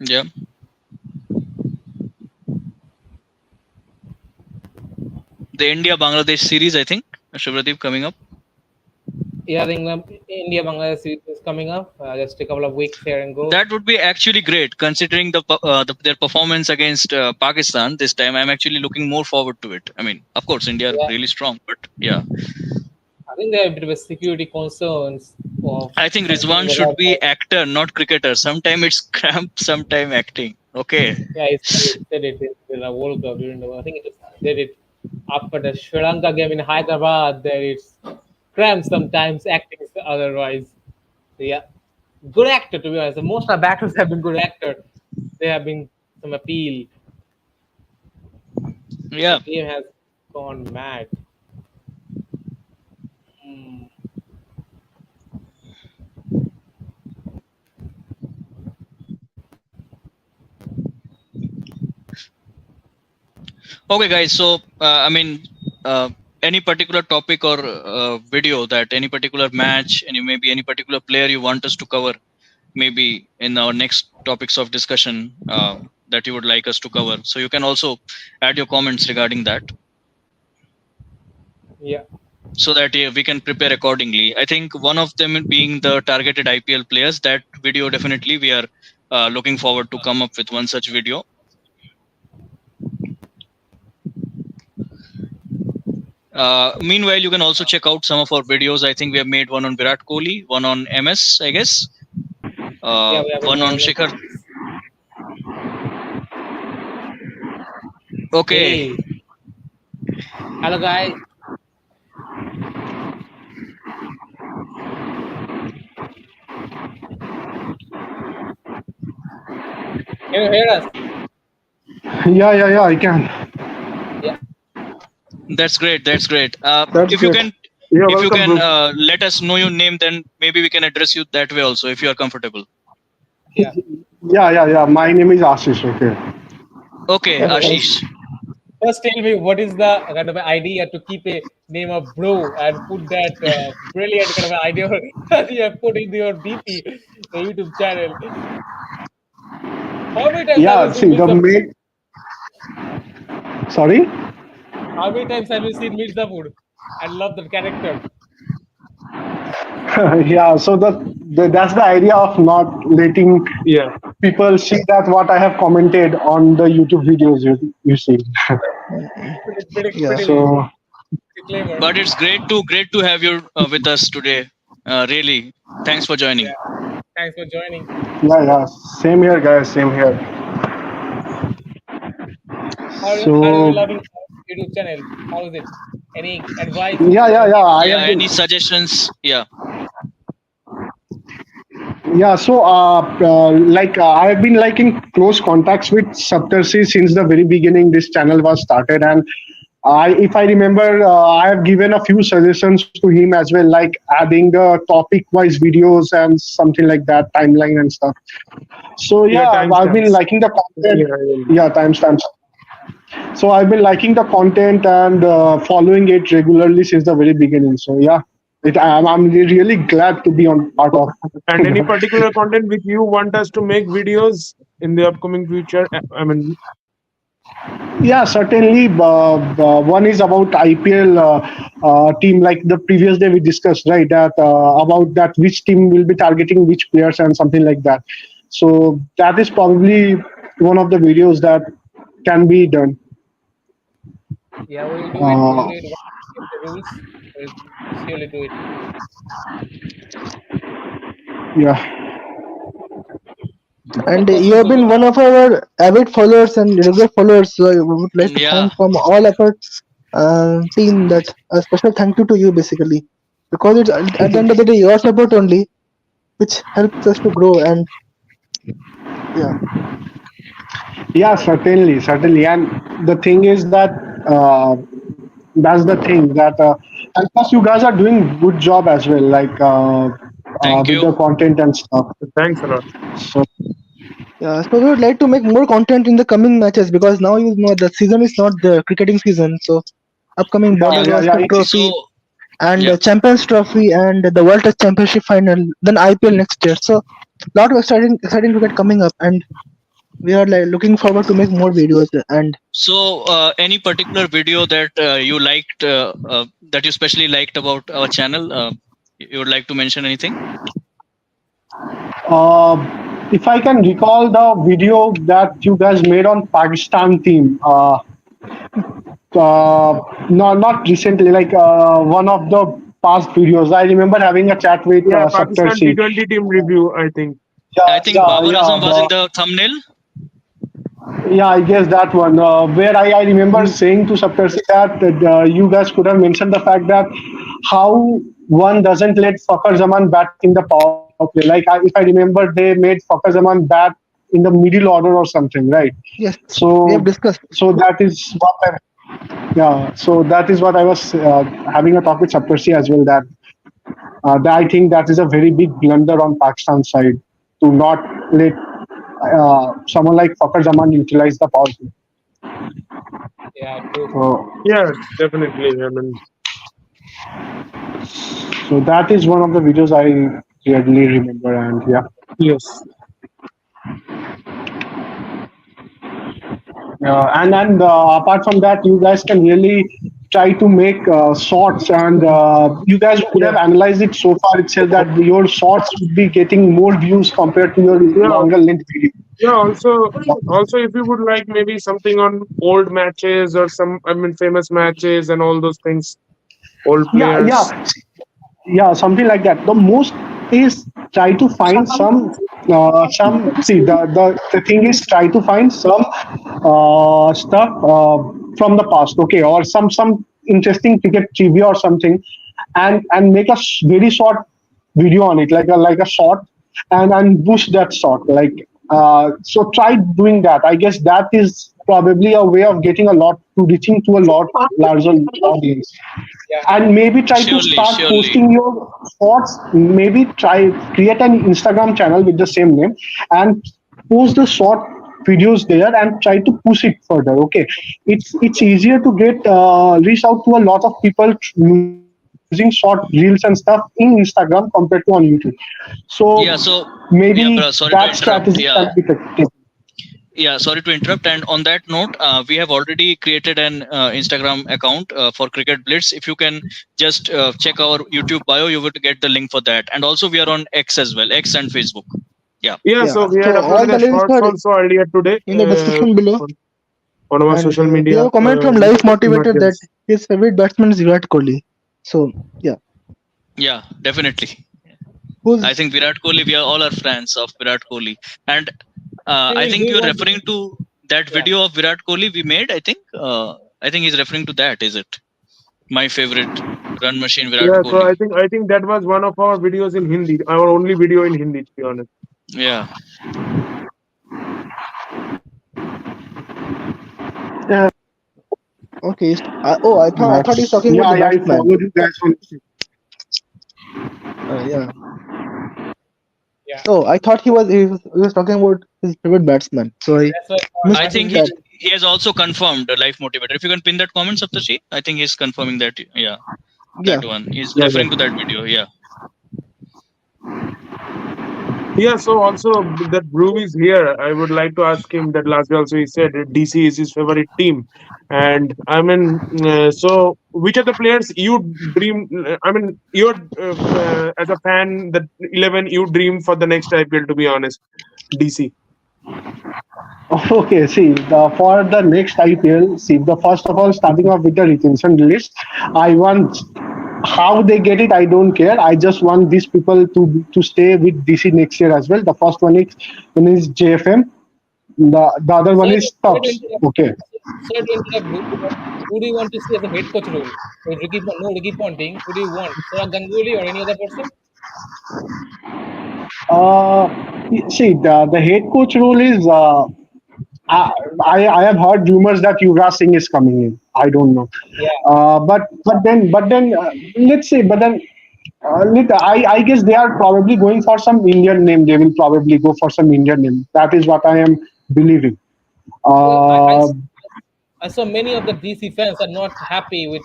[SPEAKER 2] Yeah. The India Bangladesh series, I think, Shubhadeep coming up.
[SPEAKER 4] Yeah, I think India Bangladesh series is coming up. Just a couple of weeks here and go.
[SPEAKER 2] That would be actually great, considering their performance against Pakistan this time. I'm actually looking more forward to it. I mean, of course, India are
[SPEAKER 4] Yeah.
[SPEAKER 2] really strong, but yeah,
[SPEAKER 4] I think there are a bit of a security concerns. Of
[SPEAKER 2] I think
[SPEAKER 4] something
[SPEAKER 2] Rizwan
[SPEAKER 4] that
[SPEAKER 2] should be
[SPEAKER 4] happened.
[SPEAKER 2] actor, not cricketer. Sometime it's cramp, sometime acting. Okay.
[SPEAKER 4] Yeah, he said it in the World Cup during the. I think it just did it after the Sri Lanka game in Hyderabad. There it's cramped sometimes, acting otherwise. So yeah, good actor to be honest. Most of our batters have been good actor. There have been some appeal.
[SPEAKER 2] Yeah.
[SPEAKER 4] The game has gone mad. Hmm.
[SPEAKER 2] Okay, guys. So, I mean, any particular topic or video that any particular match, maybe any particular player you want us to cover, maybe in our next topics of discussion that you would like us to cover. So you can also add your comments regarding that,
[SPEAKER 4] Yeah.
[SPEAKER 2] so that we can prepare accordingly. I think one of them being the targeted IPL players. That video definitely we are looking forward to come up with one such video. Meanwhile, you can also check out some of our videos. I think we have made one on Virat Kohli, one on MS, I guess,
[SPEAKER 4] Yeah, we have
[SPEAKER 2] one on Shikhar. Okay.
[SPEAKER 4] Hey. Hello, guys. Can you hear us?
[SPEAKER 5] Yeah, I can.
[SPEAKER 4] Yeah.
[SPEAKER 2] That's great. That's great.
[SPEAKER 5] That's
[SPEAKER 2] If you
[SPEAKER 5] great.
[SPEAKER 2] can,
[SPEAKER 5] Yeah,
[SPEAKER 2] if you
[SPEAKER 5] welcome,
[SPEAKER 2] can
[SPEAKER 5] bro.
[SPEAKER 2] let us know your name, then maybe we can address you that way also, if you are comfortable.
[SPEAKER 4] Yeah.
[SPEAKER 5] Yeah. My name is Ashish. Okay.
[SPEAKER 2] Okay, Ashish.
[SPEAKER 4] First, tell me what is the kind of idea to keep a name of bro and put that brilliant kind of idea you have put in your DP, the YouTube channel. How many times have
[SPEAKER 5] Yeah.
[SPEAKER 4] you seen
[SPEAKER 5] See the
[SPEAKER 4] Mirzapur?
[SPEAKER 5] main. Sorry.
[SPEAKER 4] How many times have you seen Mirzapur? I love that character.
[SPEAKER 5] Yeah. So that's the idea of not letting
[SPEAKER 1] Yeah.
[SPEAKER 5] people see that what I have commented on the YouTube videos you see.
[SPEAKER 4] Pretty
[SPEAKER 5] So
[SPEAKER 4] clever.
[SPEAKER 2] But it's great to have you with us today. Really, thanks for joining.
[SPEAKER 4] Thanks for joining.
[SPEAKER 5] yeah. Same here, guys. Same here.
[SPEAKER 4] How are you
[SPEAKER 5] So
[SPEAKER 4] loving YouTube channel? How is it? Any advice?
[SPEAKER 5] yeah. I
[SPEAKER 2] Yeah,
[SPEAKER 5] have been.
[SPEAKER 2] any suggestions? Yeah.
[SPEAKER 5] Yeah, so I have been like in close contacts with Saptarshi since the very beginning this channel was started, and if I remember, I have given a few suggestions to him as well, like adding the topic-wise videos and something like that, timeline and stuff. So
[SPEAKER 1] Yeah,
[SPEAKER 5] yeah, I've been
[SPEAKER 1] timestamps.
[SPEAKER 5] liking the content.
[SPEAKER 1] Yeah.
[SPEAKER 5] Yeah, timestamps. So I've been liking the content and following it regularly since the very beginning. So yeah, I'm really glad to be on part of.
[SPEAKER 1] And any particular content which you want us to make videos in the upcoming future? I mean,
[SPEAKER 5] Yeah, certainly. One is about IPL team, like the previous day we discussed, right? That about that which team will be targeting which players and something like that. So that is probably one of the videos that can be done.
[SPEAKER 4] Yeah, we'll do it. We'll
[SPEAKER 5] Uh,
[SPEAKER 4] do it once we get the rules. We'll surely do it.
[SPEAKER 5] yeah.
[SPEAKER 4] What
[SPEAKER 3] And
[SPEAKER 4] about
[SPEAKER 3] you
[SPEAKER 4] questions
[SPEAKER 3] have been
[SPEAKER 4] over
[SPEAKER 3] one of our avid followers and regular followers. So I would like to
[SPEAKER 2] Yeah,
[SPEAKER 3] thank from all of our team that a special thank you to you basically, because it's at the end of the day your support only which helps us to grow. And yeah,
[SPEAKER 5] Yeah, certainly. And the thing is that that's the thing that, and plus you guys are doing good job as well, like
[SPEAKER 2] thank
[SPEAKER 5] with
[SPEAKER 2] you.
[SPEAKER 5] the content and stuff.
[SPEAKER 1] thanks a lot.
[SPEAKER 5] So
[SPEAKER 3] yeah. So we would like to make more content in the coming matches because now you know the season is not the cricketing season. So upcoming Border
[SPEAKER 5] yeah.
[SPEAKER 3] Gavaskar Trophy
[SPEAKER 2] So
[SPEAKER 3] and
[SPEAKER 2] yeah,
[SPEAKER 3] the Champions Trophy and the World Test Championship final, then IPL next year. So lot of exciting cricket coming up, and we are like looking forward to make more videos. And
[SPEAKER 2] so any particular video that you liked, that you especially liked about our channel? You would like to mention anything?
[SPEAKER 5] uh, if I can recall the video that you guys made on Pakistan team, no, not recently, like one of the past videos. I remember having a chat with
[SPEAKER 1] Yeah,
[SPEAKER 5] Saptar
[SPEAKER 1] Pakistan
[SPEAKER 5] Singh.
[SPEAKER 1] T20 team review, I think.
[SPEAKER 2] I
[SPEAKER 5] Yeah,
[SPEAKER 2] think
[SPEAKER 5] yeah,
[SPEAKER 2] Babar Azam was in
[SPEAKER 5] yeah.
[SPEAKER 2] the thumbnail.
[SPEAKER 5] Yeah, I guess that one. Where I remember
[SPEAKER 1] Mm.
[SPEAKER 5] saying to Saptarsi that you guys could have mentioned the fact that how one doesn't let Fakhar Zaman bat in the power play. Like if I remember, they made Fakhar Zaman bat in the middle order or something, right?
[SPEAKER 3] yes, we
[SPEAKER 5] So,
[SPEAKER 3] have discussed.
[SPEAKER 5] so that is what yeah. So that is what I was having a talk with Saptarsi as well. That I think that is a very big blunder on Pakistan's side to not let someone like Fakhar Zaman utilize the power play.
[SPEAKER 4] Yeah, true.
[SPEAKER 5] So,
[SPEAKER 1] Yeah, definitely. I mean,
[SPEAKER 5] so that is one of the videos I clearly remember, and yeah.
[SPEAKER 1] yes.
[SPEAKER 5] Apart from that, you guys can really try to make shorts, and you guys could
[SPEAKER 1] Yeah.
[SPEAKER 5] have analyzed it so far itself that your shorts would be getting more views compared to your
[SPEAKER 1] Yeah.
[SPEAKER 5] longer length video.
[SPEAKER 1] Yeah. Also, if you would like maybe something on old matches or some, I mean, famous matches and all those things, old
[SPEAKER 5] Yeah,
[SPEAKER 1] players.
[SPEAKER 5] yeah. Yeah, something like that. The most is try to find some see the thing is try to find some stuff from the past, okay, or some interesting cricket trivia or something, and make a very short video on it, like a short, and boost that short, like so try doing that. I guess that is probably a way of getting a lot to reaching to a lot larger audience,
[SPEAKER 4] Yeah,
[SPEAKER 5] and maybe try to
[SPEAKER 2] Surely,
[SPEAKER 5] start
[SPEAKER 2] surely.
[SPEAKER 5] posting your thoughts. Maybe try create an Instagram channel with the same name and post the short videos there and try to push it further, okay. It's easier to get reach out to a lot of people using short reels and stuff in Instagram compared to on YouTube. So
[SPEAKER 2] Yeah. So
[SPEAKER 5] maybe
[SPEAKER 2] yeah, bro.
[SPEAKER 5] that
[SPEAKER 2] Sorry to
[SPEAKER 5] strategy
[SPEAKER 2] interrupt.
[SPEAKER 5] can be
[SPEAKER 2] Yeah.
[SPEAKER 5] effective.
[SPEAKER 2] Yeah, sorry to interrupt. And on that note, we have already created an Instagram account for Cricket Blitz. If you can just check our YouTube bio, you will get the link for that. And also, we are on X as well, X and Facebook. Yeah.
[SPEAKER 1] Yeah.
[SPEAKER 3] Yeah,
[SPEAKER 1] So we had
[SPEAKER 3] so all
[SPEAKER 1] uploaded
[SPEAKER 3] the
[SPEAKER 1] a
[SPEAKER 3] links
[SPEAKER 1] shorts
[SPEAKER 3] are
[SPEAKER 1] also earlier today
[SPEAKER 3] in the description below.
[SPEAKER 1] on our
[SPEAKER 3] And
[SPEAKER 1] social
[SPEAKER 3] we have
[SPEAKER 1] media.
[SPEAKER 3] a comment from Life Motivator that his favorite batsman is Virat Kohli. So yeah,
[SPEAKER 2] Yeah, definitely.
[SPEAKER 3] who's
[SPEAKER 2] I think Virat Kohli, we are all are fans of Virat Kohli. And I
[SPEAKER 4] we'll
[SPEAKER 2] think
[SPEAKER 4] do
[SPEAKER 2] you're
[SPEAKER 4] one.
[SPEAKER 2] referring to that
[SPEAKER 4] Yeah.
[SPEAKER 2] video of Virat Kohli we made. I think he's referring to that, is it? My favorite run machine, Virat
[SPEAKER 1] Yeah. So
[SPEAKER 2] Kohli.
[SPEAKER 1] I think that was one of our videos in Hindi, our only video in Hindi, to be honest.
[SPEAKER 2] Yeah.
[SPEAKER 3] okay? I thought he's talking about the
[SPEAKER 5] Yeah, I
[SPEAKER 3] batsman.
[SPEAKER 5] followed you guys on
[SPEAKER 3] Yeah.
[SPEAKER 4] Yeah.
[SPEAKER 3] Oh, I thought he was talking about his favorite batsman. So I
[SPEAKER 4] That's why
[SPEAKER 2] I
[SPEAKER 3] missed
[SPEAKER 2] think
[SPEAKER 3] that.
[SPEAKER 2] he has also confirmed the life motivator. If you can pin that comment, Saptashi, I think he's confirming that. Yeah,
[SPEAKER 3] Yeah.
[SPEAKER 2] that one. He's
[SPEAKER 5] Yeah,
[SPEAKER 2] referring
[SPEAKER 5] yeah.
[SPEAKER 2] to that video. Yeah.
[SPEAKER 1] Yeah, so also that Dhruv is here. I would like to ask him that last year also he said that DC is his favorite team. And I mean, so which are the players you dream? I mean, you're as a fan, the 11 you dream for the next IPL, to be honest, DC.
[SPEAKER 5] Okay, see, for the next IPL, see, the first of all, starting off with the retention list, I want how they get it. I don't care. I just want these people to stay with DC next year as well. The first one is JFM. The other one
[SPEAKER 4] Sorry,
[SPEAKER 5] is
[SPEAKER 4] sorry to
[SPEAKER 5] Tubbs.
[SPEAKER 4] interrupt.
[SPEAKER 5] Okay.
[SPEAKER 4] Sorry to interrupt, Dhruv, but who do you want to see as a head coach role? So Ricky Ponting. Who do you want? Saurabh Ganguly or any other person?
[SPEAKER 5] Uh, See, the head coach role is. I, I have heard rumors that Yuvraj Singh is coming in. I don't know,
[SPEAKER 4] Yeah,
[SPEAKER 5] but then let's say but then I guess they are probably going for some Indian name. They will probably go for some Indian name. That is what I am believing.
[SPEAKER 4] because
[SPEAKER 5] Uh,
[SPEAKER 4] I saw many of the DC fans are not happy with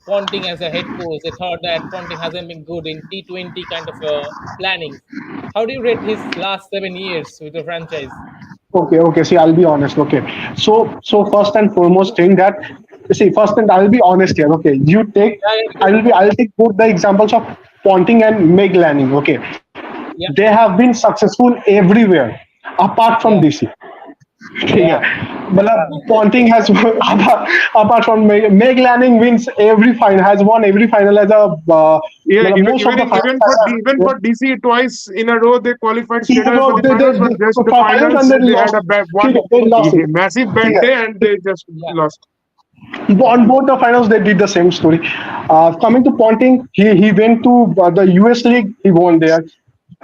[SPEAKER 4] Ponting as a head coach. They thought that Ponting hasn't been good in T20 kind of planning. How do you rate his last 7 years with the franchise?
[SPEAKER 5] okay. See, I'll be honest. Okay, so first and foremost thing that see first and I'll be honest here. Okay, you take
[SPEAKER 4] Yeah, yeah,
[SPEAKER 5] I'll take both the examples of Ponting and Meg Lanning. Okay,
[SPEAKER 4] yeah,
[SPEAKER 5] they have been successful everywhere apart from
[SPEAKER 4] yeah,
[SPEAKER 5] DC. ठीक
[SPEAKER 4] yeah.
[SPEAKER 5] है मतलब Ponting has apart from Meg Lanning wins every final, has won every final as a
[SPEAKER 1] Yeah,
[SPEAKER 5] मतलब most of the
[SPEAKER 1] even
[SPEAKER 5] finals
[SPEAKER 1] for DC twice in a row they qualified straight
[SPEAKER 5] even
[SPEAKER 1] away for
[SPEAKER 5] though
[SPEAKER 1] the finals, but just
[SPEAKER 5] they
[SPEAKER 1] the
[SPEAKER 5] finals and
[SPEAKER 1] finals
[SPEAKER 5] then
[SPEAKER 1] they had
[SPEAKER 5] lost
[SPEAKER 1] a bad
[SPEAKER 5] ठीक
[SPEAKER 1] one
[SPEAKER 5] है they lost it
[SPEAKER 1] massive
[SPEAKER 5] ठीक
[SPEAKER 1] bad
[SPEAKER 5] है
[SPEAKER 1] day and they just
[SPEAKER 4] Yeah.
[SPEAKER 1] lost.
[SPEAKER 5] on both the finals they did the same story. Coming to Ponting, he went to the US League, he won there.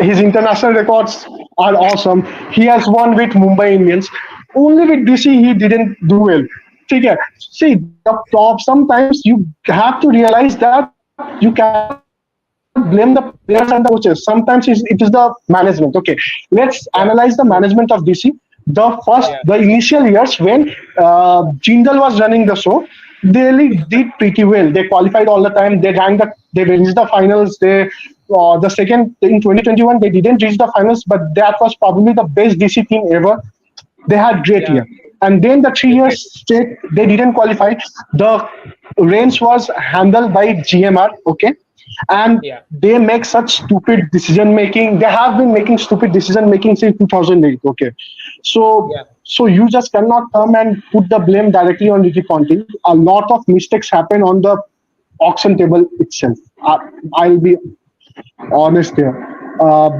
[SPEAKER 5] His international records are awesome. He has won with Mumbai Indians. Only with DC he didn't do well. ठीक है. See, the top sometimes you have to realize that you cannot blame the players and the coaches. Sometimes it is the management. Okay, let's analyze the
[SPEAKER 4] Yeah,
[SPEAKER 5] management of DC. The
[SPEAKER 4] yeah,
[SPEAKER 5] initial years when Jindal was running the show, they really did pretty well. They qualified all the time. They reached the finals. The second in 2021 they didn't reach the finals, but that was probably the best DC team ever. They had great
[SPEAKER 4] yeah.
[SPEAKER 5] year. And then the three
[SPEAKER 4] They
[SPEAKER 5] years
[SPEAKER 4] did.
[SPEAKER 5] straight they didn't qualify. The reigns was handled by GMR, okay, and
[SPEAKER 4] Yeah,
[SPEAKER 5] they make such stupid decision making. They have been making stupid decision making since 2008, okay. So
[SPEAKER 4] yeah.
[SPEAKER 5] so you just cannot come and put the blame directly on Ricky Ponting. A lot of mistakes happen on the auction table itself. I'll be honest here.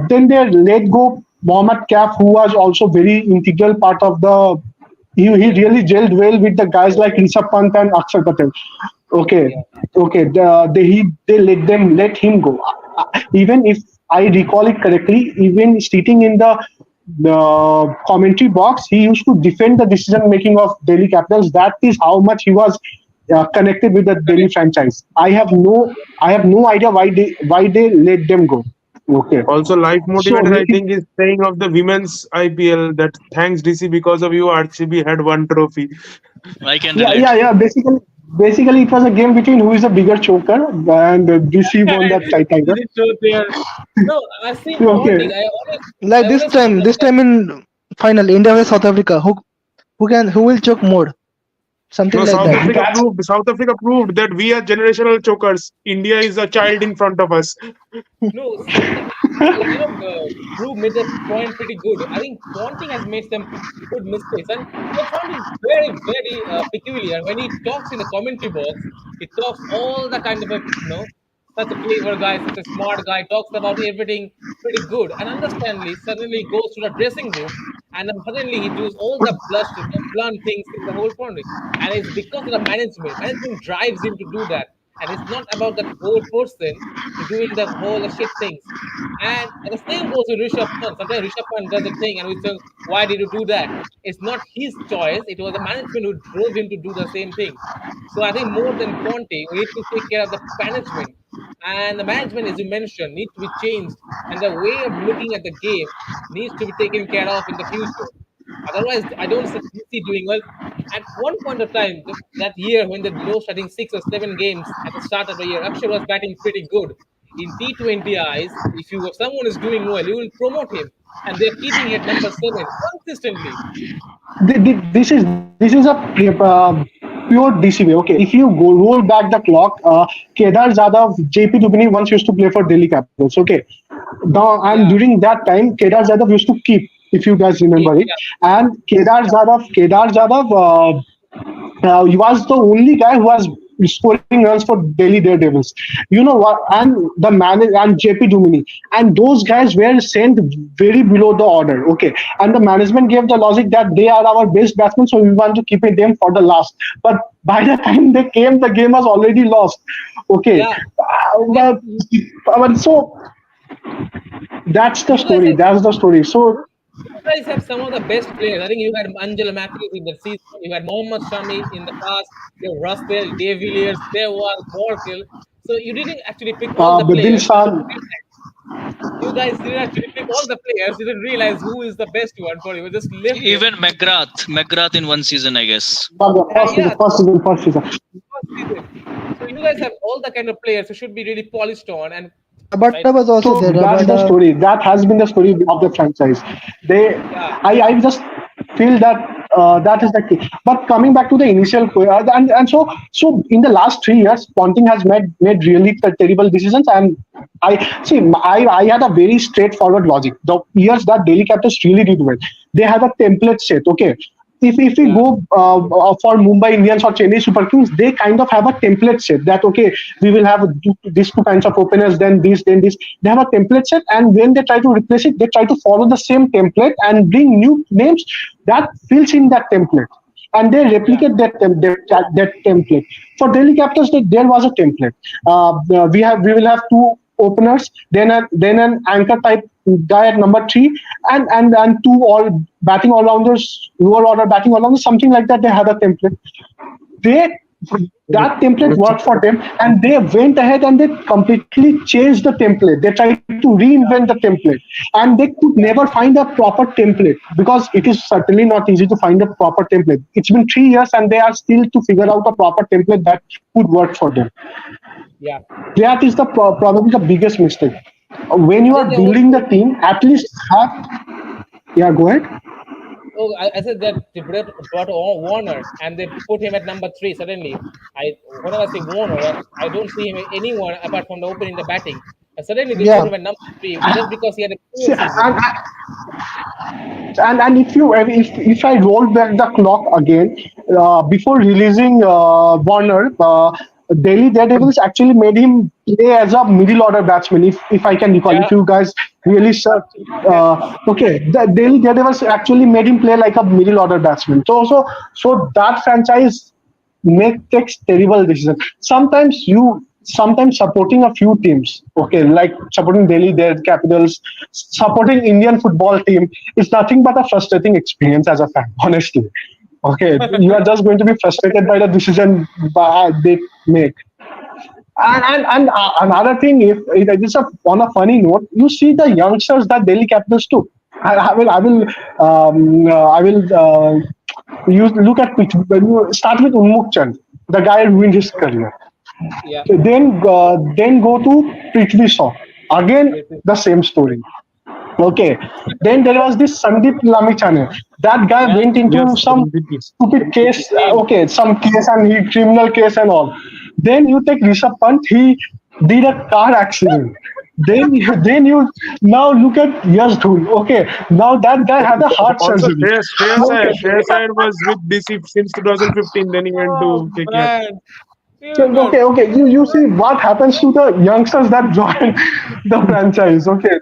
[SPEAKER 5] Then they let go Mohammad Kaf, who was also very integral part of the. He
[SPEAKER 4] Yeah,
[SPEAKER 5] really gelled well with the guys like Rishabh Pant and Akshar Patel. Okay,
[SPEAKER 4] yeah,
[SPEAKER 5] okay. They let him go. Even if I recall it correctly, even sitting in the commentary box, he used to defend the decision making of Delhi Capitals. That is how much he was connected with the Delhi
[SPEAKER 4] correct.
[SPEAKER 5] franchise. I have no idea why they let them go. Okay,
[SPEAKER 1] Also, life
[SPEAKER 5] so
[SPEAKER 1] motivator I think is saying of the women's IPL that thanks DC because of you RCB had one trophy.
[SPEAKER 2] I can
[SPEAKER 5] yeah,
[SPEAKER 2] relate.
[SPEAKER 5] yeah, yeah. Basically, it was a game between who is the bigger choker, and DC won that title.
[SPEAKER 4] This shows there. No, I see Ponting.
[SPEAKER 5] Okay,
[SPEAKER 3] Like
[SPEAKER 4] I always feel
[SPEAKER 3] this
[SPEAKER 4] that.
[SPEAKER 3] time in final, India vs South Africa. Who will choke more? Something
[SPEAKER 1] No,
[SPEAKER 3] like
[SPEAKER 1] South
[SPEAKER 3] that.
[SPEAKER 1] Africa
[SPEAKER 5] that's
[SPEAKER 1] proved South Africa proved that we are generational chokers. India is a child in front of us.
[SPEAKER 4] No, Drew made the point pretty good. I think Ponting has made some good mistakes, and I found it very, very peculiar when he talks in the commentary box. He talks all the kind of such a clever guy, such a smart guy, talks about everything pretty good, and understandably, suddenly goes to the dressing room, and then suddenly he does all the blunt things in the whole point, and it's because of the management. Management drives him to do that, and it's not about that whole person to doing the whole shit things. And the same goes with Rishabh Pant. Sometimes Rishabh Pant does a thing and we say, why did you do that? It's not his choice. It was the management who drove him to do the same thing. So I think more than Ponte, we need to take care of the management. And the management, as you mentioned, needs to be changed. And the way of looking at the game needs to be taken care of in the future. Otherwise, I don't see DC doing well. at one point of time, that year when they lost, I think 6 or 7 games at the start of the year, Akshar was batting pretty good. In T20 eyes, if someone is doing well, you will promote him, and they're keeping him at number 7 consistently.
[SPEAKER 5] This is a pure DCB. Okay, if you go roll back the clock, Kedar Jadhav, JP Dubini once used to play for Delhi Capitals. Okay, now and
[SPEAKER 4] Yeah,
[SPEAKER 5] during that time, Kedar Jadhav used to keep, if you guys remember it,
[SPEAKER 4] yeah,
[SPEAKER 5] and Kedar Jadhav, he was the only guy who was scoring runs for Delhi Daredevils. You know what? And the man and JP Dumini, and those guys were sent very below the order. Okay, and the management gave the logic that they are our best batsmen, so we want to keep it them for the last. But by the time they came, the game was already lost. Okay,
[SPEAKER 4] yeah. And
[SPEAKER 5] so that's the
[SPEAKER 4] you guys
[SPEAKER 5] story.
[SPEAKER 4] have
[SPEAKER 5] That's the story. So
[SPEAKER 4] you guys have some of the best players. I think you had Angela Matthews in the season. You had Mohammad Shami in the past. You have Russell, Dave Villiers, Sehwag, Morkel. So you didn't actually pick all the
[SPEAKER 5] Badil
[SPEAKER 4] players. You
[SPEAKER 5] Shan.
[SPEAKER 4] you guys didn't actually pick all the players. You didn't realize who is the best one for you. You just left him.
[SPEAKER 2] Even McGrath in one season, I guess.
[SPEAKER 4] Yeah,
[SPEAKER 5] First season.
[SPEAKER 4] first season. So you guys have all the kind of players who should be really polished on. And right,
[SPEAKER 3] Rabada was also
[SPEAKER 5] So
[SPEAKER 3] there.
[SPEAKER 5] that's the
[SPEAKER 3] Rabada.
[SPEAKER 5] story. That has been the story of the franchise. They,
[SPEAKER 4] yeah,
[SPEAKER 5] I just feel that that is the key. But coming back to the initial and so in the last 3 years, Ponting has made really terrible decisions. And I had a very straightforward logic. The years that Delhi Capitals really did well, they had a template set. Okay, if we
[SPEAKER 4] yeah,
[SPEAKER 5] go for Mumbai Indians or Chennai Super Kings, they kind of have a template set that okay, we will have these two kinds of openers, then this, then this. They have a template set, and when they try to replace it, they try to follow the same template and bring new names that fills in that template, and they
[SPEAKER 4] yeah,
[SPEAKER 5] replicate that template. For Delhi Capitals, there was a template. We will have two openers, then an anchor type guy at number 3, and two all batting all rounders, lower order batting all rounders, something like that. They had a template. They that template worked for them, and they went ahead and they completely changed the template. They tried to reinvent the template, and they could never find a proper template, because it is certainly not easy to find a proper template. It's been 3 years and they are still to figure out a proper template that would work for them.
[SPEAKER 4] yeah.
[SPEAKER 5] That is the probably the biggest mistake. When you
[SPEAKER 4] And
[SPEAKER 5] are
[SPEAKER 4] then they
[SPEAKER 5] building the
[SPEAKER 4] also,
[SPEAKER 5] team, at least have, yeah, go ahead.
[SPEAKER 4] oh, I said that they brought Warner and they put him at number 3. Suddenly, whenever I say Warner, I don't see him anyone apart from the opening, the batting. And suddenly they put
[SPEAKER 3] Yeah.
[SPEAKER 4] him at number 3 just because he had a
[SPEAKER 5] See,
[SPEAKER 4] poor season.
[SPEAKER 5] and if I roll back the clock again, before releasing Warner, Delhi Daredevils actually made him play as a middle order batsman. If I can recall,
[SPEAKER 4] Yeah,
[SPEAKER 5] if you guys really search, okay, the Delhi Daredevils actually made him play like a middle order batsman. So that franchise takes terrible decisions. Sometimes supporting a few teams, okay, like supporting Delhi, their Capitals, supporting Indian football team is nothing but a frustrating experience as a fan, honestly. Okay, you are just going to be frustrated by the decision they make. And another thing, if it is on a funny note, you see the youngsters that Delhi Capitals took. I will. You look at when you start with Unmukh Chand, the guy who ruined his career.
[SPEAKER 4] yeah.
[SPEAKER 5] Then go to Prithvi Shaw. Again,
[SPEAKER 4] Yes, yes.
[SPEAKER 5] the same story. Okay. Then there was this Sandeep Lamichhane. That guy
[SPEAKER 4] Yeah,
[SPEAKER 5] went into
[SPEAKER 1] Yes,
[SPEAKER 5] some
[SPEAKER 1] MVP.
[SPEAKER 5] stupid case.
[SPEAKER 4] same.
[SPEAKER 5] Okay, some case and he criminal case and all. Then you take Rishabh Pant. He did a car accident. Then you now look at Yash Dhul. Okay, now that guy had a heart
[SPEAKER 1] Also,
[SPEAKER 5] surgery.
[SPEAKER 1] Shreyas Iyer was with DC since 2015. Then he went
[SPEAKER 4] Oh
[SPEAKER 1] to KKR.
[SPEAKER 4] man,
[SPEAKER 5] So,
[SPEAKER 4] Silver.
[SPEAKER 5] okay. You see what happens to the youngsters that join the franchise. Okay,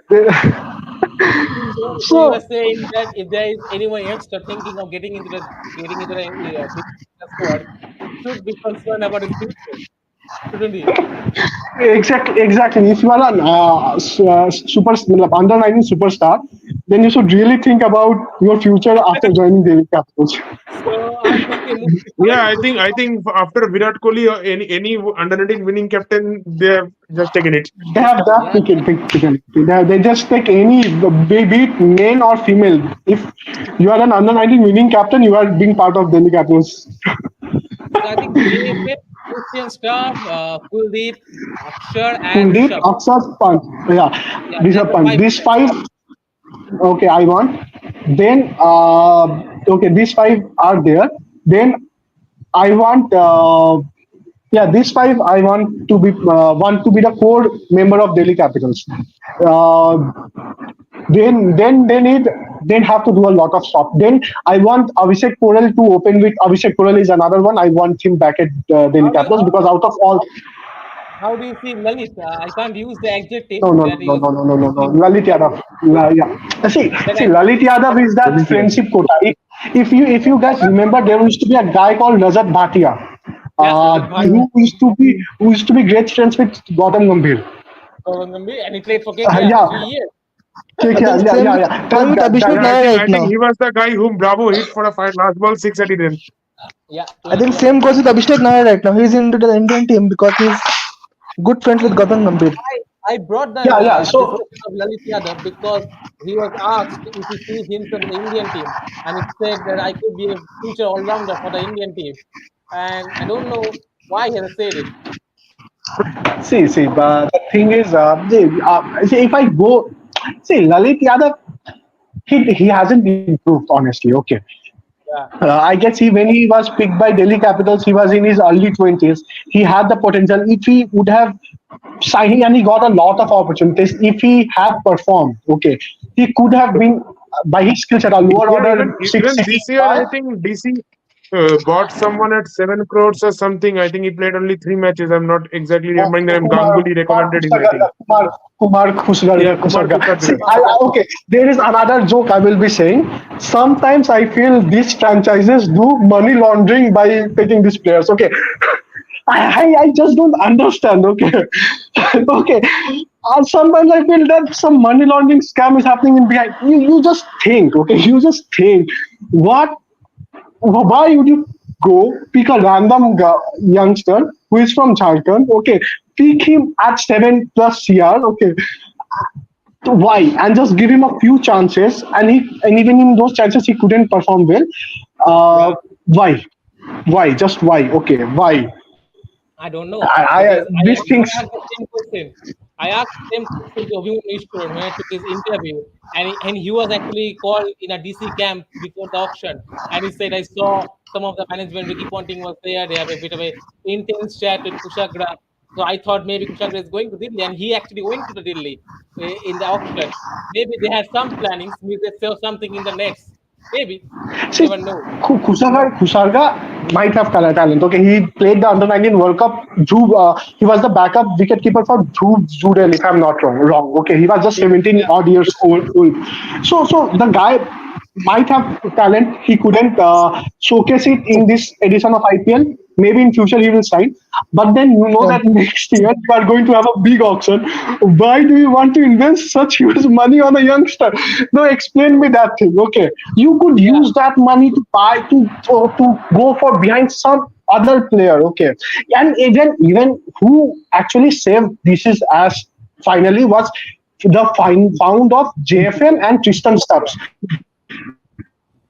[SPEAKER 4] So you were
[SPEAKER 5] so
[SPEAKER 4] saying that if there is anyone youngster thinking of getting into the big squad, he should be concerned about his future, shouldn't he?
[SPEAKER 5] exactly. If you are an super under 19 superstar, then you should really think about your future after joining Delhi Capitals.
[SPEAKER 4] So Can't make a move.
[SPEAKER 1] Yeah, I think after Virat Kohli, any under-19 winning captain, they have just taken it.
[SPEAKER 5] They have that
[SPEAKER 4] Yeah,
[SPEAKER 5] ticket. They just take any, be it male or female. If you are an under 19 winning captain, you are being part of Delhi Capitals.
[SPEAKER 4] so I think JFM, Christian Staff, Kuldeep, Akshar, and
[SPEAKER 5] Kuldeep,
[SPEAKER 4] Rishabh.
[SPEAKER 5] Akshat, Pant. Yeah,
[SPEAKER 4] Yeah,
[SPEAKER 5] these
[SPEAKER 4] these
[SPEAKER 5] are
[SPEAKER 4] are
[SPEAKER 5] Pant.
[SPEAKER 4] five
[SPEAKER 5] These
[SPEAKER 4] players.
[SPEAKER 5] five, okay, I want. Then, okay, these five are there. Then I want, yeah, these five I want to be the core member of Delhi Capitals. Uh, then they need then have to do a lot of stuff. Then I want Abhishek Porel to open with. Abhishek Porel is another one. I want him back at Delhi
[SPEAKER 4] How do you
[SPEAKER 5] Capitals because out of all,
[SPEAKER 4] how do you see Lalit? I can't use the adjective
[SPEAKER 5] no, no,
[SPEAKER 4] that
[SPEAKER 5] no,
[SPEAKER 4] you
[SPEAKER 5] no, no, no, no, no.
[SPEAKER 4] usually
[SPEAKER 5] Lalit Yadav. Yeah.
[SPEAKER 4] that
[SPEAKER 5] See,
[SPEAKER 4] I,
[SPEAKER 5] Lalit Yadav is that friendship quota. If you guys remember, there used to be a guy called Rajat Bhatia,
[SPEAKER 4] yeah, Rajat Bhatia,
[SPEAKER 5] who used to be great friends with Gautam Gambhir.
[SPEAKER 4] Gaurav Gambhir, and he played for KKR for
[SPEAKER 5] Yeah,
[SPEAKER 4] 3 years.
[SPEAKER 3] I think same with
[SPEAKER 5] That
[SPEAKER 3] same with
[SPEAKER 5] guy,
[SPEAKER 3] Abhishek
[SPEAKER 1] Yeah, I
[SPEAKER 3] Nair
[SPEAKER 1] think
[SPEAKER 3] right
[SPEAKER 1] I think
[SPEAKER 3] now.
[SPEAKER 1] he was the guy whom Bravo hit for a last ball six at the end.
[SPEAKER 4] Yeah,
[SPEAKER 3] I think
[SPEAKER 4] yeah.
[SPEAKER 3] same goes with Abhishek Nair right now. He's into the Indian team because he's good friends with Gautam Gambhir.
[SPEAKER 4] I brought the
[SPEAKER 5] yeah. So
[SPEAKER 4] discussion of Lalit Yadav because he was asked if he sees himself in the Indian team, and he said that I could be a future all-rounder for the Indian team, and I don't know why he has said it.
[SPEAKER 5] see, but the thing is, see, if I go, see, Lalit Yadav, he hasn't improved, honestly. Okay,
[SPEAKER 4] Yeah,
[SPEAKER 5] I guess when he was picked by Delhi Capitals, he was in his early 20s. He had the potential. If he would have signed, and he got a lot of opportunities. If he had performed, okay, he could have been by his skill set a lower
[SPEAKER 1] Yeah, even
[SPEAKER 5] order six
[SPEAKER 1] even
[SPEAKER 5] sitting
[SPEAKER 1] this year,
[SPEAKER 5] guy.
[SPEAKER 1] I think DC bought someone at 7 crores or something. I think he played only 3 matches. I'm not exactly remembering the name. Ganguly recommended him, I think. Yeah, Kumar
[SPEAKER 5] Khusgarga. See,
[SPEAKER 1] Kusarga.
[SPEAKER 5] okay, there is another joke I will be saying. Sometimes I feel these franchises do money laundering by taking these players. Okay, I just don't understand. Okay, okay. Sometimes I feel that some money laundering scam is happening in behind. You just think. Okay, you just think. What why would you go pick a random youngster who is from Jharkhand? Okay, pick him at 7+ CR. Okay, why? And just give him a few chances, and even in those chances he couldn't perform well.
[SPEAKER 4] yeah.
[SPEAKER 5] Why? Why? Just why? Okay, why?
[SPEAKER 4] I don't know
[SPEAKER 5] I
[SPEAKER 4] because
[SPEAKER 5] these things.
[SPEAKER 4] I asked the same question. I asked the same question to Abhimanyu Ishwar when I took his interview, and he was actually called in a DC camp before the auction, and he said I saw some of the management. Ricky Ponting was there. They have a bit of a intense chat with Kushagra. So I thought maybe Kushagra is going to Delhi, and he actually went to the Delhi in the auction. Maybe they had some plannings. Maybe they saw something in the nets. Maybe you
[SPEAKER 5] See,
[SPEAKER 4] never know.
[SPEAKER 5] Kusarga might have talent. Okay, he played the Under 19 World Cup. He was the backup wicketkeeper for Dhruv Jurel, if I'm not wrong. Okay, he was just 17
[SPEAKER 4] Yeah,
[SPEAKER 5] odd years old. So the guy might have talent. He couldn't showcase it in this edition of IPL. Maybe in future he will sign. But then you know
[SPEAKER 3] Yeah.
[SPEAKER 5] that next year you are going to have a big auction. Why do you want to invest such huge money on a youngster? No, explain me that thing. Okay, you could
[SPEAKER 4] yeah.
[SPEAKER 5] use that money to buy to go for behind some other player. Okay, and even who actually saved this is as finally was the found of JFM and Tristan Stubbs.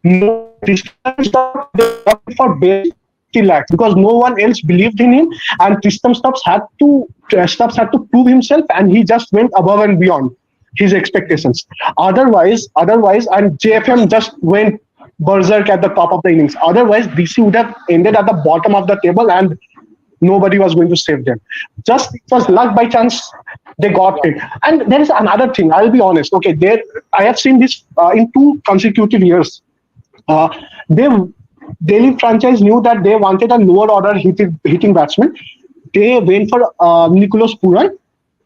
[SPEAKER 5] No, Tristan Stubbs they bought it for base 50 lakhs because no one else believed in him, and Tristan Stubbs had to prove himself, and he just went above and beyond his expectations. Otherwise, and JFM just went berserk at the top of the innings. Otherwise, DC would have ended at the bottom of the table, and nobody was going to save them. Just it was luck by chance they got it. And there is another thing. I'll be honest. Okay, there I have seen this in 2 consecutive years. They Delhi franchise knew that they wanted a lower order hitting batsman. They went for Nicholas Puran.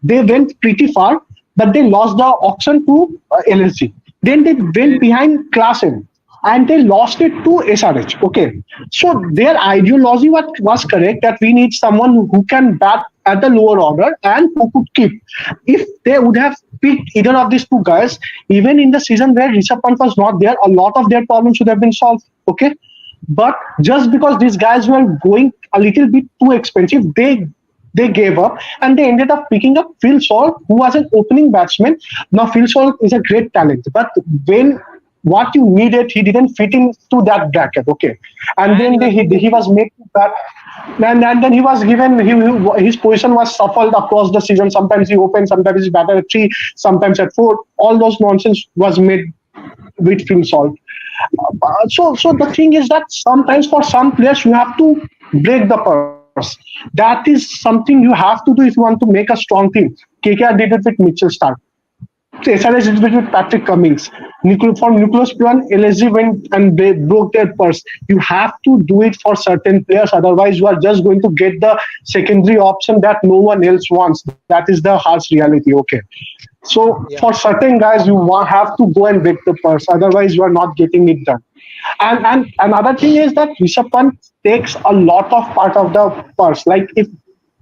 [SPEAKER 5] They went pretty far, but they lost the auction to LSG. Then they went behind Class M and they lost it to SRH. Okay, so their ideology was correct that we need someone who can bat at the lower order and who could keep. If they would have picked either of these two guys, even in the season where Rishabh Pant was not there, a lot of their problems should have been solved. Okay, But just because these guys were going a little bit too expensive, they gave up and they ended up picking up Phil Salt, who was an opening batsman. Now Phil Salt is a great talent, but when what you needed, he didn't fit into that bracket. Okay, and
[SPEAKER 4] And
[SPEAKER 5] then he was made to bat, and then he was given his position was shuffled across the season. Sometimes he opened, sometimes he batted at 3, sometimes at 4. All those nonsense was made with Phil Salt. So the thing is that sometimes for some players you have to break the purse. That is something you have to do if you want to make a strong team. KKR did it with Mitchell Stark. SRS did it with Patrick Cummings. For Nicholas Puran, LSG went and they broke their purse. You have to do it for certain players, otherwise you are just going to get the secondary option that no one else wants. That is the harsh reality. Okay. So
[SPEAKER 4] yeah,
[SPEAKER 5] for certain guys, you have to go and break the purse. Otherwise, you are not getting it done. And another thing is that Rishabh Pant takes a lot of part of the purse. Like if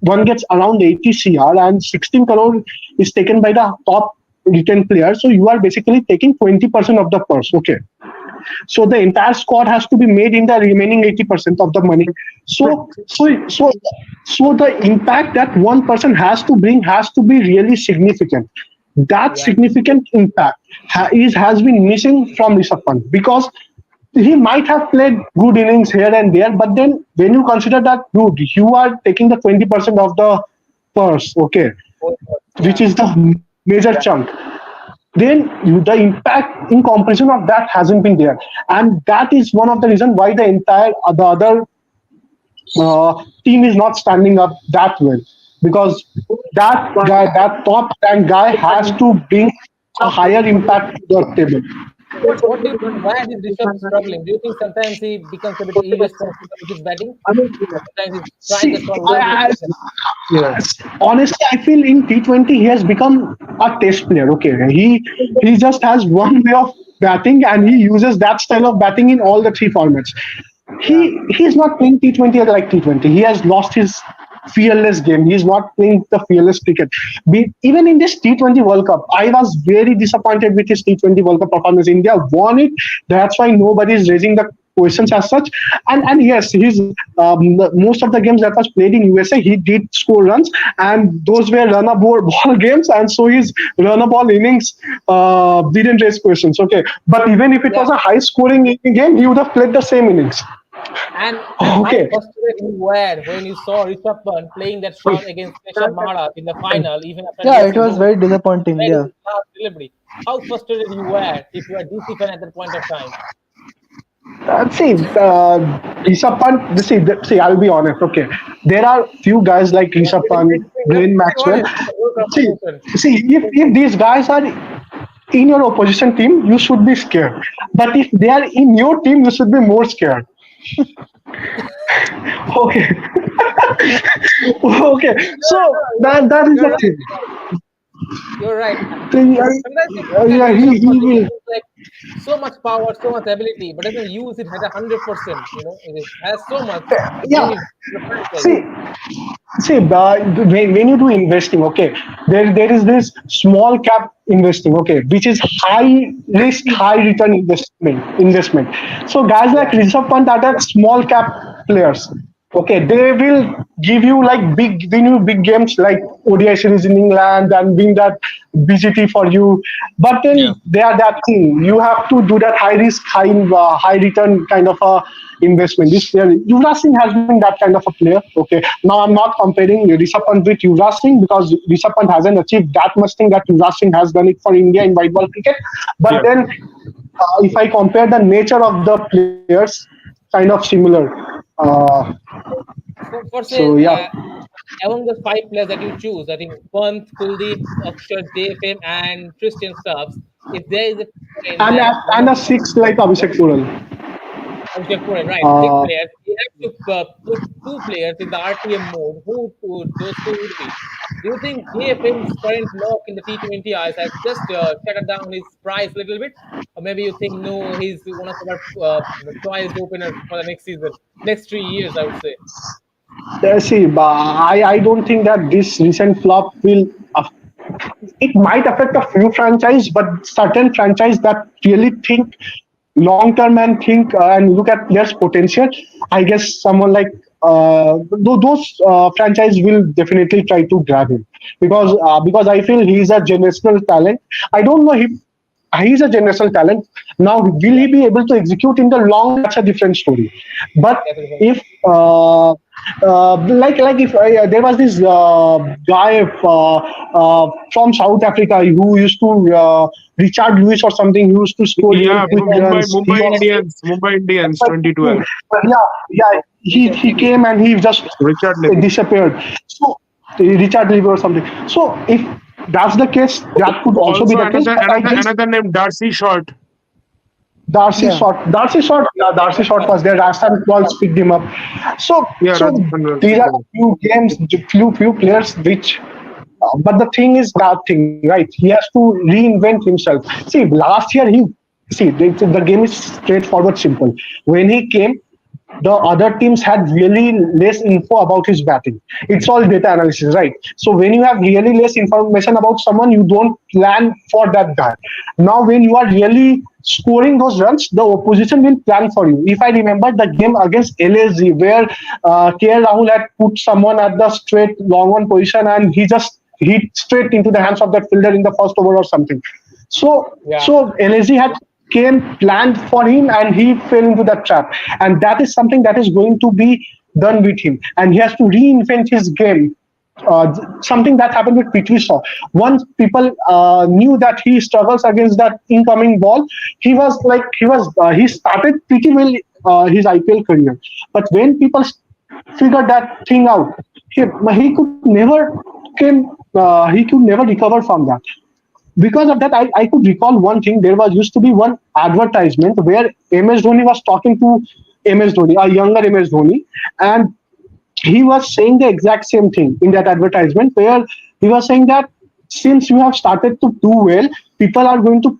[SPEAKER 5] one gets around 80 CR and 16 crore is taken by the top return player, so you are basically taking 20% of the purse. Okay. So the entire squad has to be made in the remaining 80% of the money. So the impact that one person has to bring has to be really significant. That
[SPEAKER 4] yeah,
[SPEAKER 5] significant impact has been missing from Rishabh Pant, because he might have played good innings here and there, but then when you consider that, dude, you are taking the 20% of the purse, okay, which
[SPEAKER 4] yeah.
[SPEAKER 5] is the major chunk, then the impact in comparison of that hasn't been there, and that is one of the reasons why the other team is not standing up that well, because that top rank guy has to bring a higher impact to the table.
[SPEAKER 4] What do you think? Why is Rishabh struggling? Do you think sometimes he becomes a bit irresponsible with his batting? Sometimes he tries the
[SPEAKER 5] See,
[SPEAKER 4] shot very aggressively.
[SPEAKER 5] honestly, I feel in T20 he has become a test player. Okay, he just has one way of batting, and he uses that style of batting in all the 3 formats.
[SPEAKER 4] Yeah,
[SPEAKER 5] He's not playing T20 like T20. He has lost his fearless game. He's not playing the fearless cricket. Even in this T20 World Cup, I was very disappointed with his T20 World Cup performance. India won it. That's why nobody is raising the questions as such. And yes, most of the games that was played in USA, he did score runs, and those were run a ball games, and so his run a ball innings didn't raise questions. Okay, but even if it
[SPEAKER 4] yeah.
[SPEAKER 5] was a high scoring game, he would have played the same innings.
[SPEAKER 4] And how
[SPEAKER 5] Okay.
[SPEAKER 4] frustrated you were when you saw Rishabh Pant playing that shot against Keshav Maharaj in the final, even after
[SPEAKER 3] Yeah, it
[SPEAKER 4] losing
[SPEAKER 3] was
[SPEAKER 4] low,
[SPEAKER 3] very disappointing.
[SPEAKER 4] very
[SPEAKER 3] Yeah.
[SPEAKER 4] last delivery. How frustrated you were if you were DC fan at that point of time?
[SPEAKER 5] See, Rishabh Pant. I'll be honest. Okay, there are few guys like Rishabh Pant, Glenn
[SPEAKER 4] Be
[SPEAKER 5] Maxwell.
[SPEAKER 4] honest, it's a whole
[SPEAKER 5] See,
[SPEAKER 4] conversation.
[SPEAKER 5] if these guys are in your opposition team, you should be scared. But if they are in your team, you should be more scared. Okay, okay.
[SPEAKER 4] No,
[SPEAKER 5] So
[SPEAKER 4] no,
[SPEAKER 5] that is
[SPEAKER 4] you're
[SPEAKER 5] the
[SPEAKER 4] right.
[SPEAKER 5] thing.
[SPEAKER 4] You're right. Sometimes you
[SPEAKER 5] So,
[SPEAKER 4] look at
[SPEAKER 5] yeah,
[SPEAKER 4] Rishabh
[SPEAKER 5] he
[SPEAKER 4] Pant, it
[SPEAKER 5] will.
[SPEAKER 4] seems like so much power, so much ability, but doesn't use it at 100%. It has so much, but then
[SPEAKER 5] Yeah.
[SPEAKER 4] it's the franchise.
[SPEAKER 5] See, when you do investing, okay, there is this small cap investing, okay, which is high risk, high return investment. So guys like
[SPEAKER 4] Yeah,
[SPEAKER 5] Rishabh Pant are small cap players. Okay, they will give you like win you big games like ODI series in England and win that BGT for you. But
[SPEAKER 2] Yeah.
[SPEAKER 5] then they are that thing. You have to do that high risk, high return kind of a investment. This player, Yuvraj Singh has been that kind of a player. Okay, now I'm not comparing Rishabh Pant with Yuvraj Singh because Rishabh Pant hasn't achieved that much thing that Yuvraj Singh has done it for India in white ball cricket. But
[SPEAKER 1] Yeah.
[SPEAKER 5] then, if I compare the nature of the players, kind of similar. Uh,
[SPEAKER 4] for say,
[SPEAKER 5] so yeah,
[SPEAKER 4] among the 5 players that you choose, I think Pant, Kuldeep, Akshar, JFM, and Christian Stubbs. If there is a player in
[SPEAKER 5] and
[SPEAKER 4] that
[SPEAKER 5] a-
[SPEAKER 4] one
[SPEAKER 5] and
[SPEAKER 4] of
[SPEAKER 5] a six like Abhishek Pural.
[SPEAKER 4] Abhishek Puran, right? Six
[SPEAKER 5] Uh,
[SPEAKER 4] players. You have to put 2 players in the RTM mode. Who would those 2 would be? Do you think JFM's current lock in the T20 eyes has just shattered down his price a little bit? Or maybe you think no, he's one of our prized openers for the next season, next 3 years, I would say.
[SPEAKER 5] I don't think that this recent flop will. It might affect a few franchise, but certain franchise that really think long term and think and look at players' potential, I guess someone like those franchise will definitely try to grab him because I feel he's a generational talent. I don't know if he's a generational talent. Now, will he be able to execute in the long? That's a different story. But if like if there was this guy from South Africa who used to Richard Lewis or something, who used to score really
[SPEAKER 1] Yeah,
[SPEAKER 5] quick runs. He was
[SPEAKER 1] Mumbai Indians, 2012.
[SPEAKER 5] yeah, he came and he just
[SPEAKER 1] Richard Levy.
[SPEAKER 5] disappeared. So Richard Levy or something. So if that's the case, that could also be
[SPEAKER 1] Also,
[SPEAKER 5] the case. But I guess
[SPEAKER 1] another name, Darcy Short.
[SPEAKER 5] Darcy
[SPEAKER 3] Yeah.
[SPEAKER 5] Short, Darcy Short was there. Rajasthan Royals picked him up. So,
[SPEAKER 1] Yeah,
[SPEAKER 5] so
[SPEAKER 1] Rajasthan Royals.
[SPEAKER 5] these are few games, few players which. But the thing is that thing, right? He has to reinvent himself. See, last year the game is straightforward, simple. When he came, the other teams had really less info about his batting. It's all data analysis, right? So when you have really less information about someone, you don't plan for that guy. Now, when you are really scoring those runs, the opposition will plan for you. If I remember the game against LSG, where KL Rahul had put someone at the straight long one position and he just hit straight into the hands of that fielder in the first over or something. So,
[SPEAKER 4] Yeah.
[SPEAKER 5] so LSG had came planned for him and he fell into that trap. And that is something that is going to be done with him. And he has to reinvent his game. Something that happened with Prithvi Shaw. Once people knew that he struggles against that incoming ball, he started pretty well his IPL career. But when people figured that thing out, he could never he could never recover from that. Because of that, I could recall one thing. There was used to be one advertisement where MS Dhoni was talking to MS Dhoni, a younger MS Dhoni, and he was saying the exact same thing in that advertisement, where he was saying that since you have started to do well, people are going to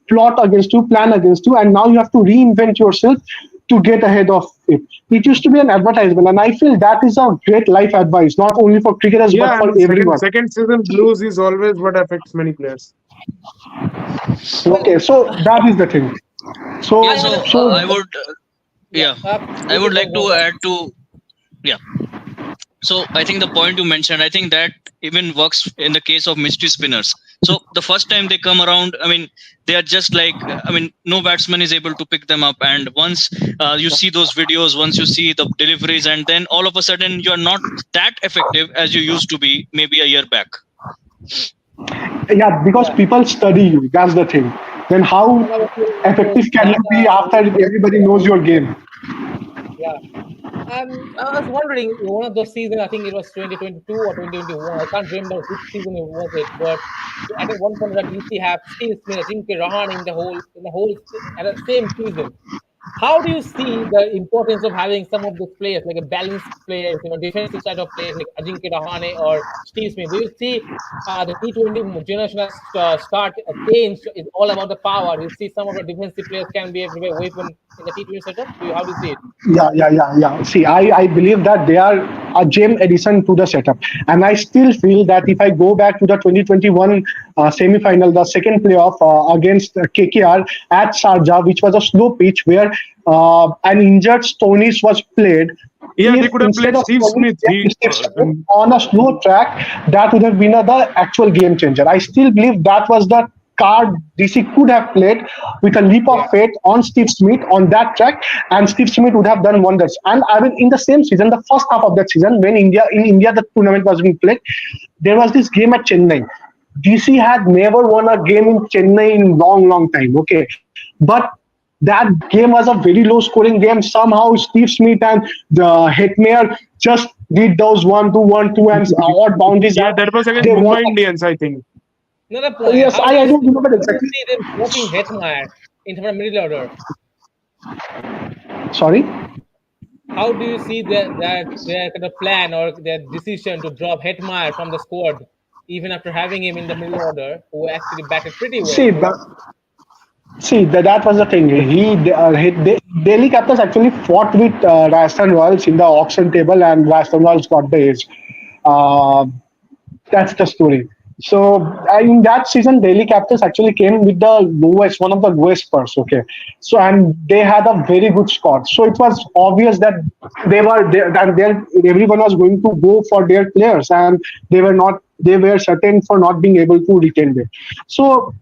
[SPEAKER 5] plot against you, plan against you, and now you have to reinvent yourself to get ahead of it. It used to be an advertisement, and I feel that is a great life advice, not only for cricketers but
[SPEAKER 1] Yeah,
[SPEAKER 5] for
[SPEAKER 1] and
[SPEAKER 5] everyone.
[SPEAKER 1] second season blues is always what affects many players.
[SPEAKER 5] Okay, so that is the thing. So,
[SPEAKER 2] Yeah, so
[SPEAKER 5] so
[SPEAKER 2] I would, yeah, I would like to add to, yeah. So I think the point you mentioned, I think that even works in the case of mystery spinners. So the first time they come around, I mean, they are just like, I mean, no batsman is able to pick them up. And once you see those videos, once you see the deliveries, and then all of a sudden you're not that effective as you used to be maybe a year back.
[SPEAKER 5] yeah, because people study you. That's the thing. Then how effective can you be after everybody knows your game?
[SPEAKER 4] Yeah. I was wondering, one of those seasons, I think it was 2022 or 2021. I can't remember which season it was it, but at one point that DC have Steve Smith, Ajinkya Rahane in the whole at the same season. How do you see the importance of having some of those players, like a balanced players, defensive side of players like Ajinkya Rahane or Steve Smith? Do you see the T20 generational start change is all about the power? Do you see some of the defensive players can be a weapon in the T20 setup? How do you see it?
[SPEAKER 5] Yeah. See, I believe that they are a gem addition to the setup. And I still feel that if I go back to the 2021 semi-final, the second playoff against KKR at Sharjah, which was a slow pitch where an injured Stoinis was played.
[SPEAKER 1] Yeah,
[SPEAKER 5] If
[SPEAKER 1] they could have
[SPEAKER 5] instead
[SPEAKER 1] played
[SPEAKER 5] of
[SPEAKER 1] Steve
[SPEAKER 5] Stoinis,
[SPEAKER 1] Smith.
[SPEAKER 5] Steve Smith on a slow track, that would have been the actual game changer. I still believe that was the card DC could have played with a leap of faith on Steve Smith on that track, and Steve Smith would have done wonders. And I mean, in the same season, the first half of that season, when India the tournament was being played, there was this game at Chennai. DC had never won a game in Chennai in long time. Okay, but that game was a very low scoring game. Somehow Steve Smith and the Hetmyer just did those 1-2, 1-2 and odd boundaries.
[SPEAKER 1] Yeah, that was against
[SPEAKER 5] They won.
[SPEAKER 1] Mumbai Indians, I think.
[SPEAKER 4] Another point.
[SPEAKER 5] Yes,
[SPEAKER 4] How
[SPEAKER 5] I
[SPEAKER 4] do
[SPEAKER 5] don't remember
[SPEAKER 4] you
[SPEAKER 5] exactly.
[SPEAKER 4] see them dropping Hetmeyer into the middle order?
[SPEAKER 5] Sorry.
[SPEAKER 4] How do you see their kind of plan or their decision to drop Hetmeyer from the squad, even after having him in the middle order, who actually batted pretty well?
[SPEAKER 5] That was the thing. Delhi Capitals actually fought with Rajasthan Royals in the auction table, and Rajasthan Royals got the edge. Uh, that's the story. So in that season, Delhi Capitals actually came with the lowest, one of the lowest purse. Okay, so and they had a very good squad. So it was obvious that everyone was going to go for their players, and they were certain for not being able to retain them. So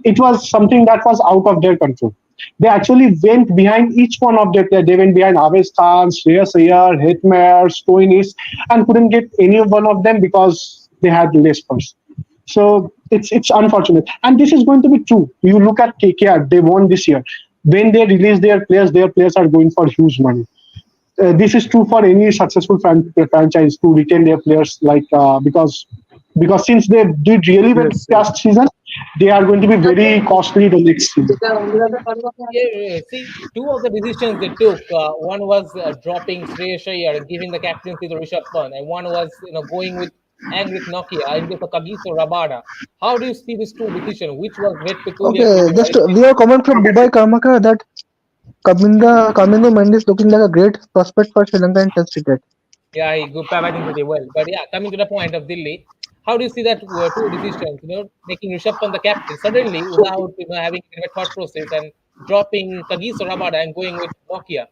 [SPEAKER 5] it was something that was out of their control. They actually went behind each one of their players. They went behind Aves Khan, Shreyas Iyer, Hetmeyer, Stoinis, and couldn't get any one of them because they had less purse. So it's unfortunate, and this is going to be true. You look at KKR; they won this year. When they release their players are going for huge money. This is true for any successful franchise to retain their players, like because since they did really well
[SPEAKER 1] Yes,
[SPEAKER 5] last season, they are going to be very costly the next season.
[SPEAKER 4] Yeah, see, two of the decisions they took. One was dropping Shreyas Iyer and giving the captaincy to Rishabh Pant, and one was going with Angrick Nokia in place of Kagiso Rabada. How do you see these two decisions? Which was very peculiar to
[SPEAKER 3] Okay,
[SPEAKER 4] you?
[SPEAKER 3] just we have comment from Dubai Karmaka that Kamindo Mendy is looking like a great prospect for Sri Lanka in Test cricket.
[SPEAKER 4] Yeah, he good batting pretty well. But yeah, coming to the point of Delhi, how do you see that two decisions? Making Rishabh Pant the captain suddenly without having a thought process and dropping Kagiso Rabada and going with Nokia.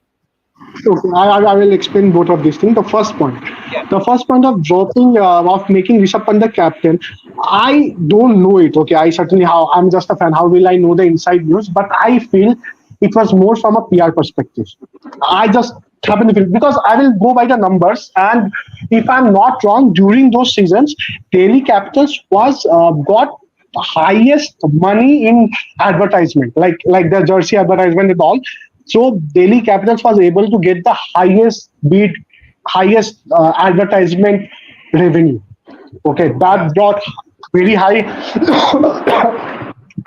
[SPEAKER 5] Okay, I will explain both of these things.
[SPEAKER 4] Yeah.
[SPEAKER 5] The first point of dropping of making Rishabh Pant the captain, I don't know it. Okay, I certainly I'm just a fan. How will I know the inside news? But I feel it was more from a PR perspective. I just happen to feel because I will go by the numbers, and if I'm not wrong, during those seasons, Delhi Capitals was got the highest money in advertisement, like the jersey advertisement and all. So Delhi Capitals was able to get the highest advertisement revenue. Okay,
[SPEAKER 4] Yeah.
[SPEAKER 5] that brought very high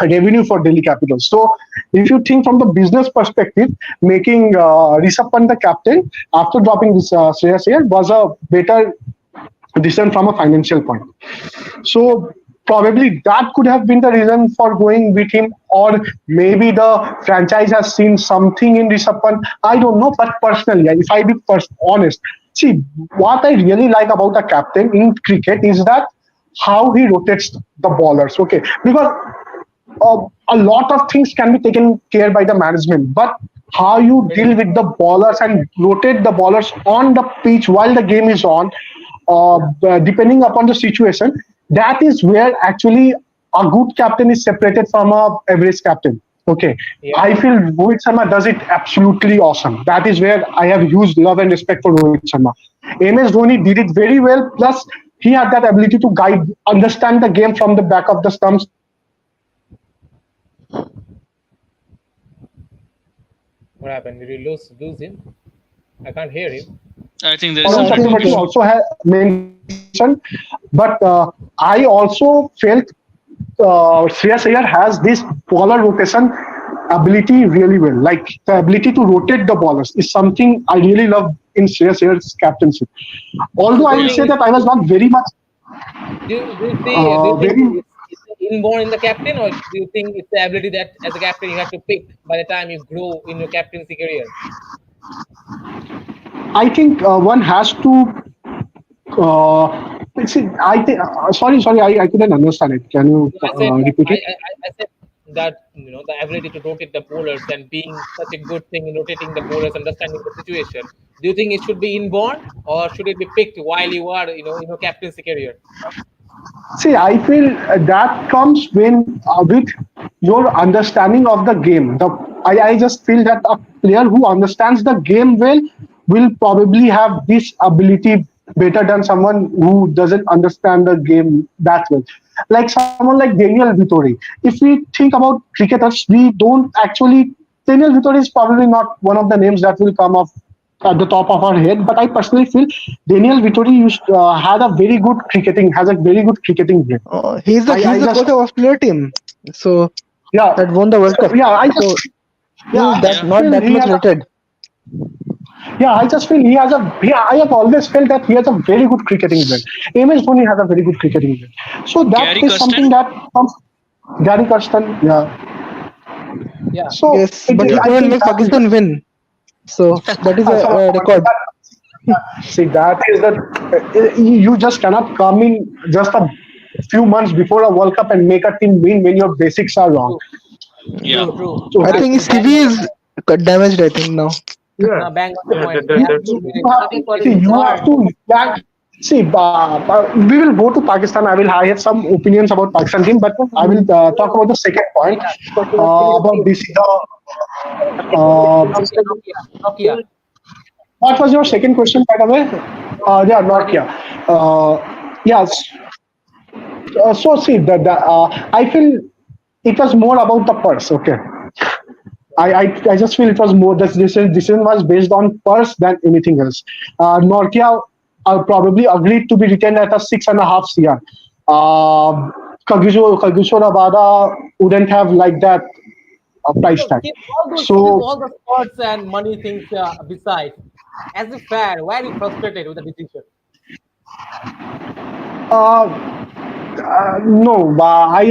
[SPEAKER 5] revenue for Delhi Capitals. So if you think from the business perspective, making Rishabh Pant the captain after dropping this Shreyas Iyer was a better decision from a financial point. So probably that could have been the reason for going with him, or maybe the franchise has seen something in Rishabh Pant. I don't know, but personally, if I be honest, see what I really like about a captain in cricket is that how he rotates the ballers. Okay, because a lot of things can be taken care by the management, but how you deal with the ballers and rotate the ballers on the pitch while the game is on, depending upon the situation, that is where actually a good captain is separated from a average captain. Okay,
[SPEAKER 4] Yeah.
[SPEAKER 5] I feel Rohit Sharma does it absolutely awesome. That is where I have huge love and respect for Rohit Sharma. MS Dhoni did it very well. Plus, he had that ability to guide, understand the game from the back of the stumps.
[SPEAKER 4] What happened? Did you lose him? I can't hear him.
[SPEAKER 2] I think there is
[SPEAKER 3] No,
[SPEAKER 2] some
[SPEAKER 3] I
[SPEAKER 2] network
[SPEAKER 3] think
[SPEAKER 5] Chakravarti
[SPEAKER 2] issue.
[SPEAKER 5] also had mentioned, but I also felt Shreyas Iyer has this bowler rotation ability really well. Like the ability to rotate the bowlers is something I really love in Shreyas Iyer's captaincy. Although
[SPEAKER 4] So do
[SPEAKER 5] I
[SPEAKER 4] you
[SPEAKER 5] will say
[SPEAKER 4] think
[SPEAKER 5] that I was not very much
[SPEAKER 4] do you think
[SPEAKER 5] very.
[SPEAKER 4] it's inborn in the captain, or do you think it's the ability that as a captain you have to pick by the time you grow in your captaincy career?
[SPEAKER 5] I think one has to. See, I think. Sorry, I couldn't understand it. Can you
[SPEAKER 4] No, I said
[SPEAKER 5] repeat it?
[SPEAKER 4] I said that the ability to rotate the bowlers and being such a good thing in rotating the bowlers, understanding the situation. Do you think it should be inborn or should it be picked while you are in your captaincy career?
[SPEAKER 5] See, I feel that comes when with your understanding of the game. I just feel that a player who understands the game well will probably have this ability better than someone who doesn't understand the game that well. Like someone like Daniel Vittori. If we think about cricketers, we don't actually. Daniel Vittori is probably not one of the names that will come off at the top of our head. But I personally feel Daniel Vittori had a very good cricketing, has a very good cricketing brain.
[SPEAKER 3] He's
[SPEAKER 5] I
[SPEAKER 3] the
[SPEAKER 5] just
[SPEAKER 3] coach of Australia team, so
[SPEAKER 5] yeah
[SPEAKER 3] that won the World Cup.
[SPEAKER 5] yeah I
[SPEAKER 3] So
[SPEAKER 5] just yeah
[SPEAKER 3] he's
[SPEAKER 5] I
[SPEAKER 3] that
[SPEAKER 2] Yeah.
[SPEAKER 5] just
[SPEAKER 3] not
[SPEAKER 5] feel
[SPEAKER 3] that
[SPEAKER 5] he
[SPEAKER 3] much
[SPEAKER 5] has
[SPEAKER 3] rated.
[SPEAKER 5] I just feel he has a I have always felt that he has a very good cricketing brain. MS Dhoni has a very good cricketing brain. So that
[SPEAKER 2] Gary
[SPEAKER 5] is something
[SPEAKER 2] Kirsten.
[SPEAKER 5] that comes. Gary Kirsten, yeah.
[SPEAKER 4] Yeah.
[SPEAKER 5] So
[SPEAKER 3] Yes, but he
[SPEAKER 5] I
[SPEAKER 3] couldn't
[SPEAKER 5] think
[SPEAKER 3] make
[SPEAKER 5] that is
[SPEAKER 3] Pakistan win. So that is
[SPEAKER 5] so
[SPEAKER 3] a record.
[SPEAKER 5] see, that is the you just cannot come in just a few months before a World Cup and make a team win when your basics are wrong.
[SPEAKER 2] Yeah.
[SPEAKER 4] True.
[SPEAKER 5] So
[SPEAKER 3] I think his CV is damaged. I think now.
[SPEAKER 1] Yeah,
[SPEAKER 4] Bang on the
[SPEAKER 1] yeah,
[SPEAKER 4] point. He has to be
[SPEAKER 5] you have,
[SPEAKER 4] nothing for
[SPEAKER 5] see,
[SPEAKER 4] his
[SPEAKER 5] you have
[SPEAKER 4] start.
[SPEAKER 5] to see. We will go to Pakistan. I have some opinions about Pakistan team, but I will talk about the second point about this.
[SPEAKER 4] Nokia.
[SPEAKER 5] What was your second question, by the way? Yeah, Nokia. Yes. So see, I feel it was more about the purse. Okay. I just feel it was more this decision was based on purse than anything else. Nokia probably agreed to be retained at a 6.5 CR. Kagiso Rabada wouldn't have liked that price
[SPEAKER 4] So
[SPEAKER 5] tag.
[SPEAKER 4] keep
[SPEAKER 5] So
[SPEAKER 4] all the sports and money things beside. As a fan, why are you frustrated with the decision?
[SPEAKER 5] uh, no, I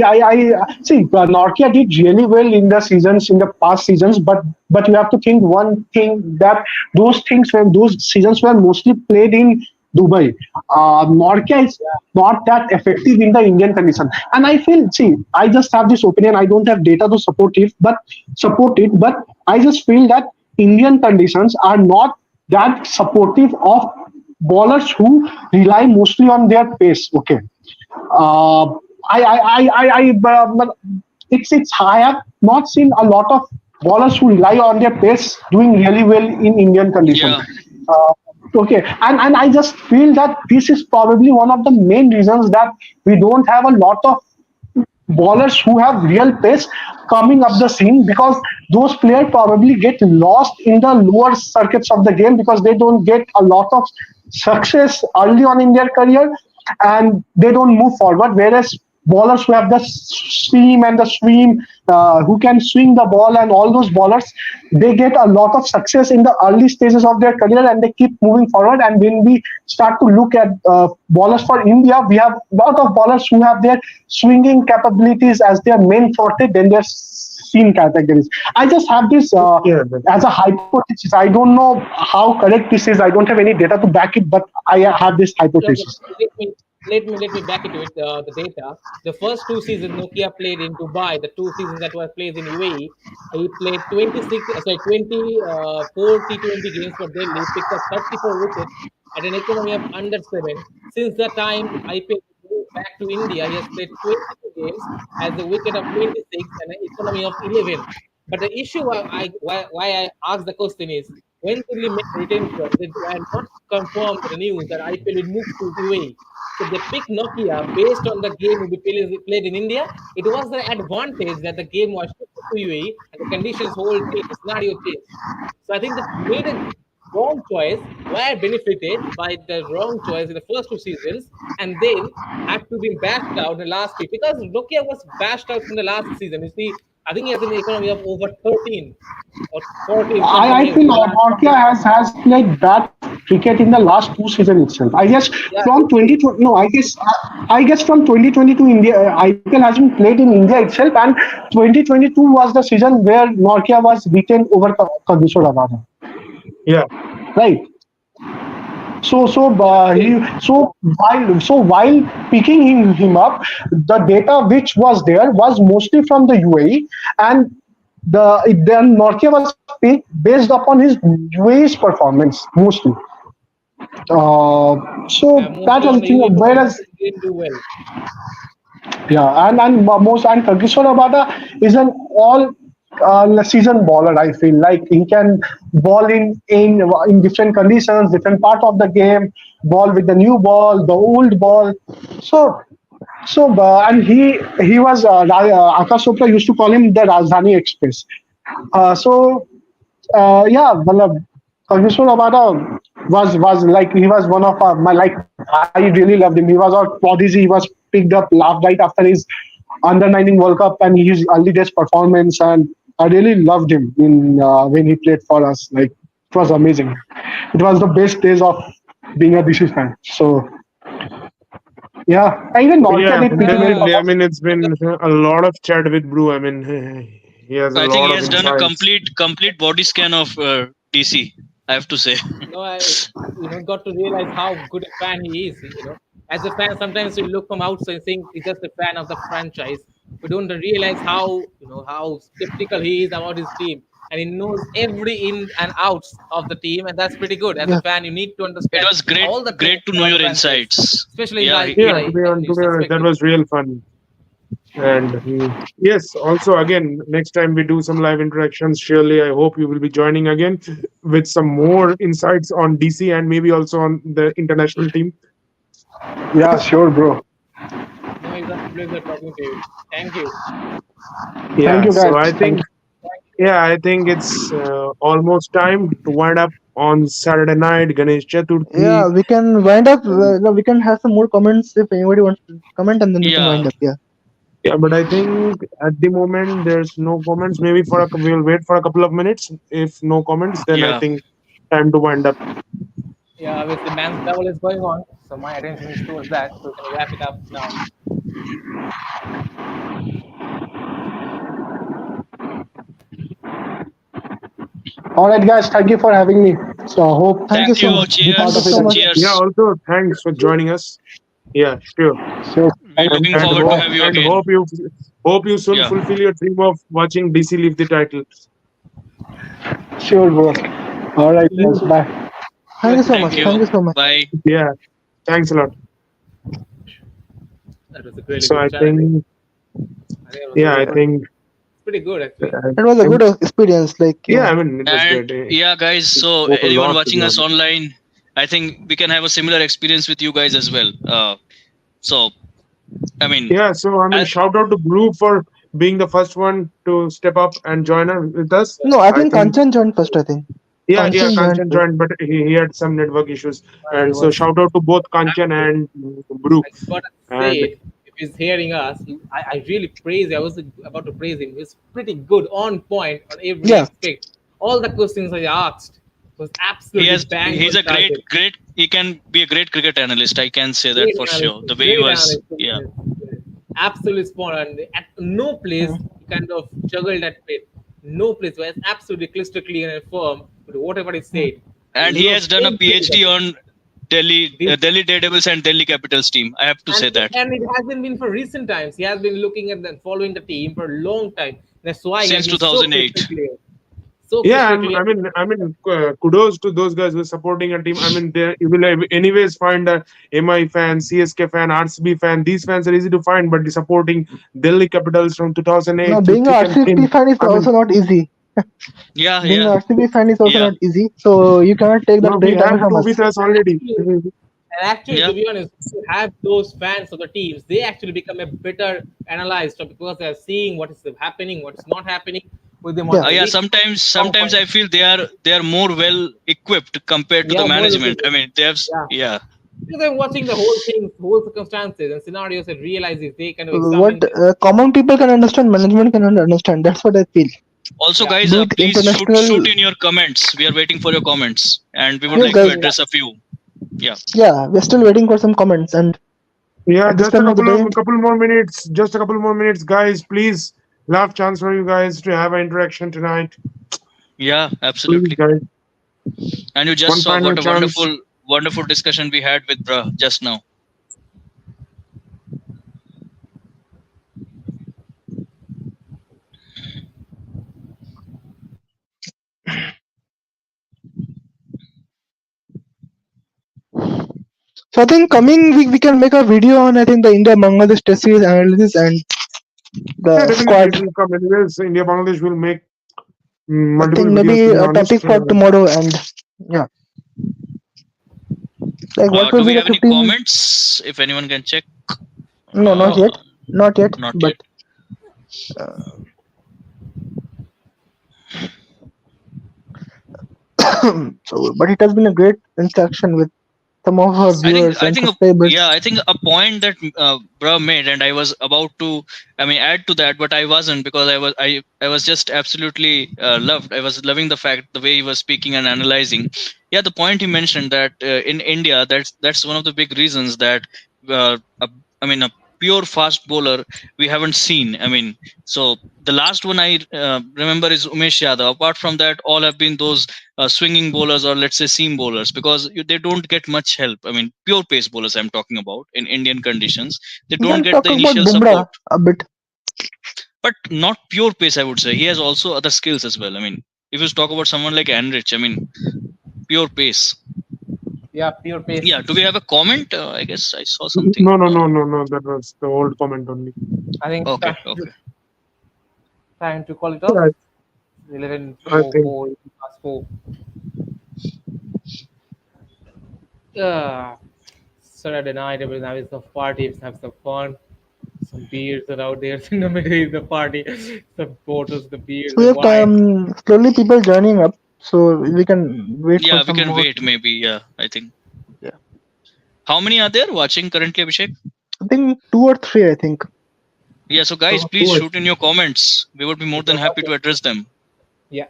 [SPEAKER 5] see. Nokia did really well in the seasons in the past seasons, but you have to think one thing that those seasons were mostly played in Dubai. Nokia is not that effective in the Indian condition, and I feel. See, I just have this opinion. I don't have data to support it, but I just feel that Indian conditions are not that supportive of bowlers who rely mostly on their pace. Okay, uh, but it's I have not seen a lot of bowlers who rely on their pace doing really well in Indian condition.
[SPEAKER 2] Yeah.
[SPEAKER 5] Uh, okay, and I just feel that this is probably one of the main reasons that we don't have a lot of bowlers who have real pace coming up the scene, because those players probably get lost in the lower circuits of the game because they don't get a lot of success early on in their career and they don't move forward, whereas bowlers who have the seam and the swim, who can swing the ball, and all those bowlers, they get a lot of success in the early stages of their career and they keep moving forward. And when we start to look at bowlers for India, we have a lot of bowlers who have their swinging capabilities as their main forte than their seam categories. I just have this
[SPEAKER 1] yeah.
[SPEAKER 5] as a hypothesis. I don't know how correct this is. I don't have any data to back it, but I have this
[SPEAKER 4] Okay,
[SPEAKER 5] hypothesis.
[SPEAKER 4] let me back it with the data. The first two seasons Nokia played in Dubai, the two seasons that were played in UAE, he played 24 T20 games for Delhi, picked up 34 wickets at an economy of under 7. Since that time, IPL moved back to India. He has played 22 games as a wicket of 26 and an economy of 11. But the issue why I asked the question is, when Delhi made retention, they were not confirmed the news that IPL would move to UAE. So they picked Nokia based on the game will be played in India. It was the advantage that the game was shifted to UAE and the conditions whole changed, the scenario changed. So I think they made a wrong choice, were benefited by the wrong choice in the first two seasons, and then had to be bashed out in the last three because Nokia was bashed out from the last season. You see, I think he has an economy of over 13 or 14, something
[SPEAKER 5] I
[SPEAKER 4] else
[SPEAKER 5] feel
[SPEAKER 4] in the last.
[SPEAKER 5] Nokia has played bad cricket in the last two seasons itself. I guess
[SPEAKER 4] Yeah,
[SPEAKER 5] from 2020, no, I guess from 2022 India IPL has been played in India itself, and 2022 was the season where Nokia was beaten over Kagishore Rabada,
[SPEAKER 1] Yeah,
[SPEAKER 5] right?
[SPEAKER 4] yeah, still.
[SPEAKER 5] While picking him up, the data which was there was mostly from the UAE, and then Nokia was picked based upon his UAE's performance mostly. So that
[SPEAKER 4] Mostly
[SPEAKER 5] was
[SPEAKER 4] on
[SPEAKER 5] the
[SPEAKER 4] the
[SPEAKER 5] thing.
[SPEAKER 4] UAE performance,
[SPEAKER 5] Whereas
[SPEAKER 4] he didn't do well.
[SPEAKER 5] yeah, and Kagishore Rabada is an all season bowler. I feel like he can ball in different conditions, different part of the game, ball with the new ball, the old ball. So and he was Akash Chopra used to call him the Rajdhani Express. Yeah, matlab, Kagishore Rabada was like he was one of my like I really loved him. He was our prodigy. He was picked up laughed right after his under 19 World Cup and his early days performance, and I really loved him in when he played for us. Like it was amazing. It was the best days of being a DC fan. So yeah, and even Norkia
[SPEAKER 1] yeah,
[SPEAKER 5] did pretty well
[SPEAKER 1] definitely.
[SPEAKER 5] for
[SPEAKER 1] I
[SPEAKER 5] us.
[SPEAKER 1] mean, it's been a lot of chat with Brew. I mean, he has a
[SPEAKER 2] I think
[SPEAKER 1] lot
[SPEAKER 2] he
[SPEAKER 1] of
[SPEAKER 2] has done a
[SPEAKER 1] insights.
[SPEAKER 2] complete body scan of DC. I have to say.
[SPEAKER 4] I got to realize how good a fan he is. As a fan, sometimes we look from outside and think he's just a fan of the franchise. We don't realize how skeptical he is about his team, and he knows every in and outs of the team, and that's pretty good. As a
[SPEAKER 3] Yeah.
[SPEAKER 4] fan, you need to
[SPEAKER 2] It
[SPEAKER 4] understand
[SPEAKER 2] was great,
[SPEAKER 4] all the
[SPEAKER 2] great
[SPEAKER 4] things
[SPEAKER 2] to know
[SPEAKER 4] about the
[SPEAKER 2] your
[SPEAKER 4] franchise,
[SPEAKER 2] insights.
[SPEAKER 4] especially
[SPEAKER 2] Yeah,
[SPEAKER 1] Yeah,
[SPEAKER 4] I
[SPEAKER 1] to be honest, that was real fun. And yes, also again, next time we do some live interactions, surely I hope you will be joining again with some more insights on DC and maybe also on the international team.
[SPEAKER 5] Yeah, sure, bro.
[SPEAKER 4] No, it's a pleasure talking to you. Thank you.
[SPEAKER 5] Thank
[SPEAKER 1] Yeah,
[SPEAKER 5] you,
[SPEAKER 1] so
[SPEAKER 5] guys.
[SPEAKER 1] I
[SPEAKER 5] Thank
[SPEAKER 1] think I think it's almost time to wind up on Saturday night, Ganesh
[SPEAKER 3] Yeah,
[SPEAKER 1] Chaturthi.
[SPEAKER 3] we can wind up. No, we can have some more comments if anybody wants to comment, and then we can
[SPEAKER 2] yeah.
[SPEAKER 3] wind up. Yeah.
[SPEAKER 1] Yeah, but I think at the moment there's no comments. Maybe we'll wait for a couple of minutes. If no comments, then I
[SPEAKER 2] Yeah.
[SPEAKER 1] think time to wind up.
[SPEAKER 4] Yeah, obviously, man's double is going on, so my attention is towards that. So we can wrap it up now.
[SPEAKER 5] All right, guys. Thank you for having me. So I hope
[SPEAKER 3] Thank you
[SPEAKER 2] Thank
[SPEAKER 3] so
[SPEAKER 2] you.
[SPEAKER 3] much.
[SPEAKER 5] be part
[SPEAKER 3] Thank you
[SPEAKER 5] of
[SPEAKER 2] Cheers.
[SPEAKER 3] so
[SPEAKER 5] it
[SPEAKER 3] much.
[SPEAKER 5] again.
[SPEAKER 1] Yeah,
[SPEAKER 2] Cheers.
[SPEAKER 1] also thanks for joining us. Yeah, sure.
[SPEAKER 5] Sure.
[SPEAKER 2] We're
[SPEAKER 5] Thank
[SPEAKER 2] looking
[SPEAKER 5] you.
[SPEAKER 2] forward to have you
[SPEAKER 1] And
[SPEAKER 2] again.
[SPEAKER 1] hope you soon
[SPEAKER 2] Yeah.
[SPEAKER 1] fulfill your dream of watching DC lift the title.
[SPEAKER 5] Sure, bro. All right, guys. Bye.
[SPEAKER 3] Thank you so
[SPEAKER 2] Thank
[SPEAKER 3] much.
[SPEAKER 2] you.
[SPEAKER 3] Thank you so much.
[SPEAKER 2] Bye.
[SPEAKER 1] Yeah, thanks a lot.
[SPEAKER 4] That was a really
[SPEAKER 1] So
[SPEAKER 4] good
[SPEAKER 1] I
[SPEAKER 4] chat. I think.
[SPEAKER 1] think
[SPEAKER 4] I think it was
[SPEAKER 1] yeah, I
[SPEAKER 4] really
[SPEAKER 1] think
[SPEAKER 4] pretty good actually.
[SPEAKER 3] It was a good experience. Like
[SPEAKER 1] yeah, I mean it was
[SPEAKER 2] And
[SPEAKER 1] great.
[SPEAKER 2] yeah, guys, so
[SPEAKER 1] Spoke a
[SPEAKER 2] anyone
[SPEAKER 1] lot, to
[SPEAKER 2] watching
[SPEAKER 1] be
[SPEAKER 2] us
[SPEAKER 1] honest.
[SPEAKER 2] online, I think we can have a similar experience with you guys as well. So, I mean,
[SPEAKER 1] Yeah, so I mean,
[SPEAKER 2] I,
[SPEAKER 1] shout out to Blue for being the first one to step up and join us with us.
[SPEAKER 3] no, I
[SPEAKER 1] I
[SPEAKER 3] think
[SPEAKER 1] think
[SPEAKER 3] Kanchan joined first. I think
[SPEAKER 1] yeah,
[SPEAKER 3] Kanchan joined
[SPEAKER 1] Kanchan
[SPEAKER 3] first.
[SPEAKER 1] joined, but he had some network issues,
[SPEAKER 4] He
[SPEAKER 1] and so
[SPEAKER 4] was
[SPEAKER 1] shout out to both Kanchan and Brew.
[SPEAKER 4] I gotta say
[SPEAKER 1] And
[SPEAKER 4] it. If he's hearing us, I really praise. I was about to praise him. He's pretty good, on point on every
[SPEAKER 3] Yeah.
[SPEAKER 4] aspect. All the questions I asked was absolutely bang
[SPEAKER 2] he's
[SPEAKER 4] on
[SPEAKER 2] a great,
[SPEAKER 4] target.
[SPEAKER 2] great. He can be a great cricket analyst. I can say that
[SPEAKER 4] Great
[SPEAKER 2] for
[SPEAKER 4] analyst,
[SPEAKER 2] sure. The way he
[SPEAKER 4] great
[SPEAKER 2] was,
[SPEAKER 4] analyst.
[SPEAKER 2] yeah,
[SPEAKER 4] Absolutely spot on. At no place he kind of juggled that bit. No place where it's absolutely crystal clear and firm with whatever he said.
[SPEAKER 2] and he has done a PhD on Delhi Daredevils and Delhi Capitals team. I have to say that
[SPEAKER 4] And it hasn't been for recent times. He has been looking at and following the team for a long time. That's why he has
[SPEAKER 2] since
[SPEAKER 4] been so
[SPEAKER 2] 2008.
[SPEAKER 4] crystal clear. So
[SPEAKER 1] yeah,
[SPEAKER 4] crystal clear.
[SPEAKER 1] kudos to those guys who are supporting a team. I mean, you will anyways find a MI fan, CSK fan, RCB fan. These fans are easy to find, but the supporting Delhi Capitals from 2008
[SPEAKER 3] No,
[SPEAKER 1] through
[SPEAKER 3] being a
[SPEAKER 1] thick and
[SPEAKER 3] RCB
[SPEAKER 1] thin.
[SPEAKER 3] fan is
[SPEAKER 1] I mean,
[SPEAKER 3] also not easy.
[SPEAKER 2] Yeah,
[SPEAKER 3] Being
[SPEAKER 2] yeah,
[SPEAKER 3] a RCB fan is also
[SPEAKER 2] yeah.
[SPEAKER 3] not easy. So you cannot take that
[SPEAKER 1] no, we
[SPEAKER 3] great away
[SPEAKER 1] have
[SPEAKER 3] from
[SPEAKER 1] two
[SPEAKER 3] us.
[SPEAKER 1] with us already.
[SPEAKER 4] And actually,
[SPEAKER 2] Yeah.
[SPEAKER 4] to be honest, to have those fans of the teams, they actually become a better analyst because they're seeing what is happening, what's not happening with them.
[SPEAKER 3] Yeah.
[SPEAKER 2] Yeah, sometimes I feel they are more well equipped compared to the
[SPEAKER 4] more
[SPEAKER 2] management.
[SPEAKER 4] lucrative.
[SPEAKER 2] I mean, they have
[SPEAKER 4] Yeah.
[SPEAKER 2] yeah.
[SPEAKER 4] Because they're watching the whole thing, whole circumstances and scenarios and realizes they kind of
[SPEAKER 3] What
[SPEAKER 4] examine
[SPEAKER 3] common people can understand, management cannot understand. That's what I feel.
[SPEAKER 2] Also,
[SPEAKER 4] Yeah.
[SPEAKER 2] guys,
[SPEAKER 3] Be it
[SPEAKER 2] please
[SPEAKER 3] international.
[SPEAKER 2] shoot in your comments. We are waiting for your comments, and we would
[SPEAKER 3] Yes,
[SPEAKER 2] like to
[SPEAKER 3] guys.
[SPEAKER 2] address a few. Yeah.
[SPEAKER 3] Yeah, we're still waiting for some comments, and
[SPEAKER 1] Yeah,
[SPEAKER 3] at this
[SPEAKER 1] just a
[SPEAKER 3] time of the day,
[SPEAKER 1] couple more minutes. Just a couple more minutes, guys. Please, last chance for you guys to have an interaction tonight.
[SPEAKER 2] Yeah,
[SPEAKER 1] Please,
[SPEAKER 2] absolutely.
[SPEAKER 1] guys.
[SPEAKER 2] And you
[SPEAKER 1] One
[SPEAKER 2] just saw
[SPEAKER 1] final
[SPEAKER 2] what a
[SPEAKER 1] chance.
[SPEAKER 2] wonderful discussion we had with Bruh just now.
[SPEAKER 3] so I think coming week we can make a video on I think the India Bangladesh Test series analysis and the
[SPEAKER 1] Yeah, definitely.
[SPEAKER 3] squad.
[SPEAKER 1] It will come anyways. India Bangladesh will make
[SPEAKER 3] I
[SPEAKER 1] multiple
[SPEAKER 3] think maybe
[SPEAKER 1] videos. To be
[SPEAKER 3] a
[SPEAKER 1] honest,
[SPEAKER 3] topic for tomorrow, and yeah, like what
[SPEAKER 2] Do
[SPEAKER 3] will
[SPEAKER 2] we
[SPEAKER 3] be the
[SPEAKER 2] have any
[SPEAKER 3] 15?
[SPEAKER 2] comments? If anyone can check.
[SPEAKER 3] No, not yet, not yet,
[SPEAKER 2] Not
[SPEAKER 3] but. So, but it has been a great interaction with some of our viewers and subscribers.
[SPEAKER 2] I think a point that Bruh made, and I was about to, add to that, but I wasn't because I was just absolutely loved. I was loving the fact the way he was speaking and analyzing. Yeah, the point he mentioned that in India, that's one of the big reasons that a pure fast bowler we haven't seen. I mean, so the last one I remember is Umesh Yadav. Apart from that, all have been those swinging bowlers, or let's say seam bowlers, because they don't get much help. I mean, pure pace bowlers I'm talking about in Indian conditions. They
[SPEAKER 3] We
[SPEAKER 2] don't
[SPEAKER 3] can
[SPEAKER 2] get
[SPEAKER 3] talk
[SPEAKER 2] the
[SPEAKER 3] about
[SPEAKER 2] initial
[SPEAKER 3] Bumrah
[SPEAKER 2] support,
[SPEAKER 3] a bit.
[SPEAKER 2] but not pure pace. I would say he has also other skills as well. I mean, if you talk about someone like Anrich, I mean, pure pace.
[SPEAKER 4] Yeah, pure pace.
[SPEAKER 2] Yeah. Do we have a comment? I guess I saw something.
[SPEAKER 1] No. That was the old comment only.
[SPEAKER 4] I think
[SPEAKER 2] Okay. Okay.
[SPEAKER 4] time to call it off.
[SPEAKER 1] Yeah,
[SPEAKER 4] 11
[SPEAKER 1] I
[SPEAKER 4] 4
[SPEAKER 1] think
[SPEAKER 4] 4 past 4. Yeah. Saturday night, everyone's having some party, have some fun. Some beers are out there in the middle of the party. Some bottles, the beers,
[SPEAKER 3] So we
[SPEAKER 4] the
[SPEAKER 3] have
[SPEAKER 4] wine.
[SPEAKER 3] slowly people joining up, so we can wait for
[SPEAKER 2] Yeah, we
[SPEAKER 3] some
[SPEAKER 2] can
[SPEAKER 3] more.
[SPEAKER 2] wait maybe. Yeah, I think.
[SPEAKER 3] Yeah.
[SPEAKER 2] How many are there watching currently, Abhishek?
[SPEAKER 3] I think 2 or 3. I think.
[SPEAKER 2] Yeah, so guys,
[SPEAKER 1] so.
[SPEAKER 2] please shoot in your comments. We would be more than happy to address them.
[SPEAKER 4] Yeah.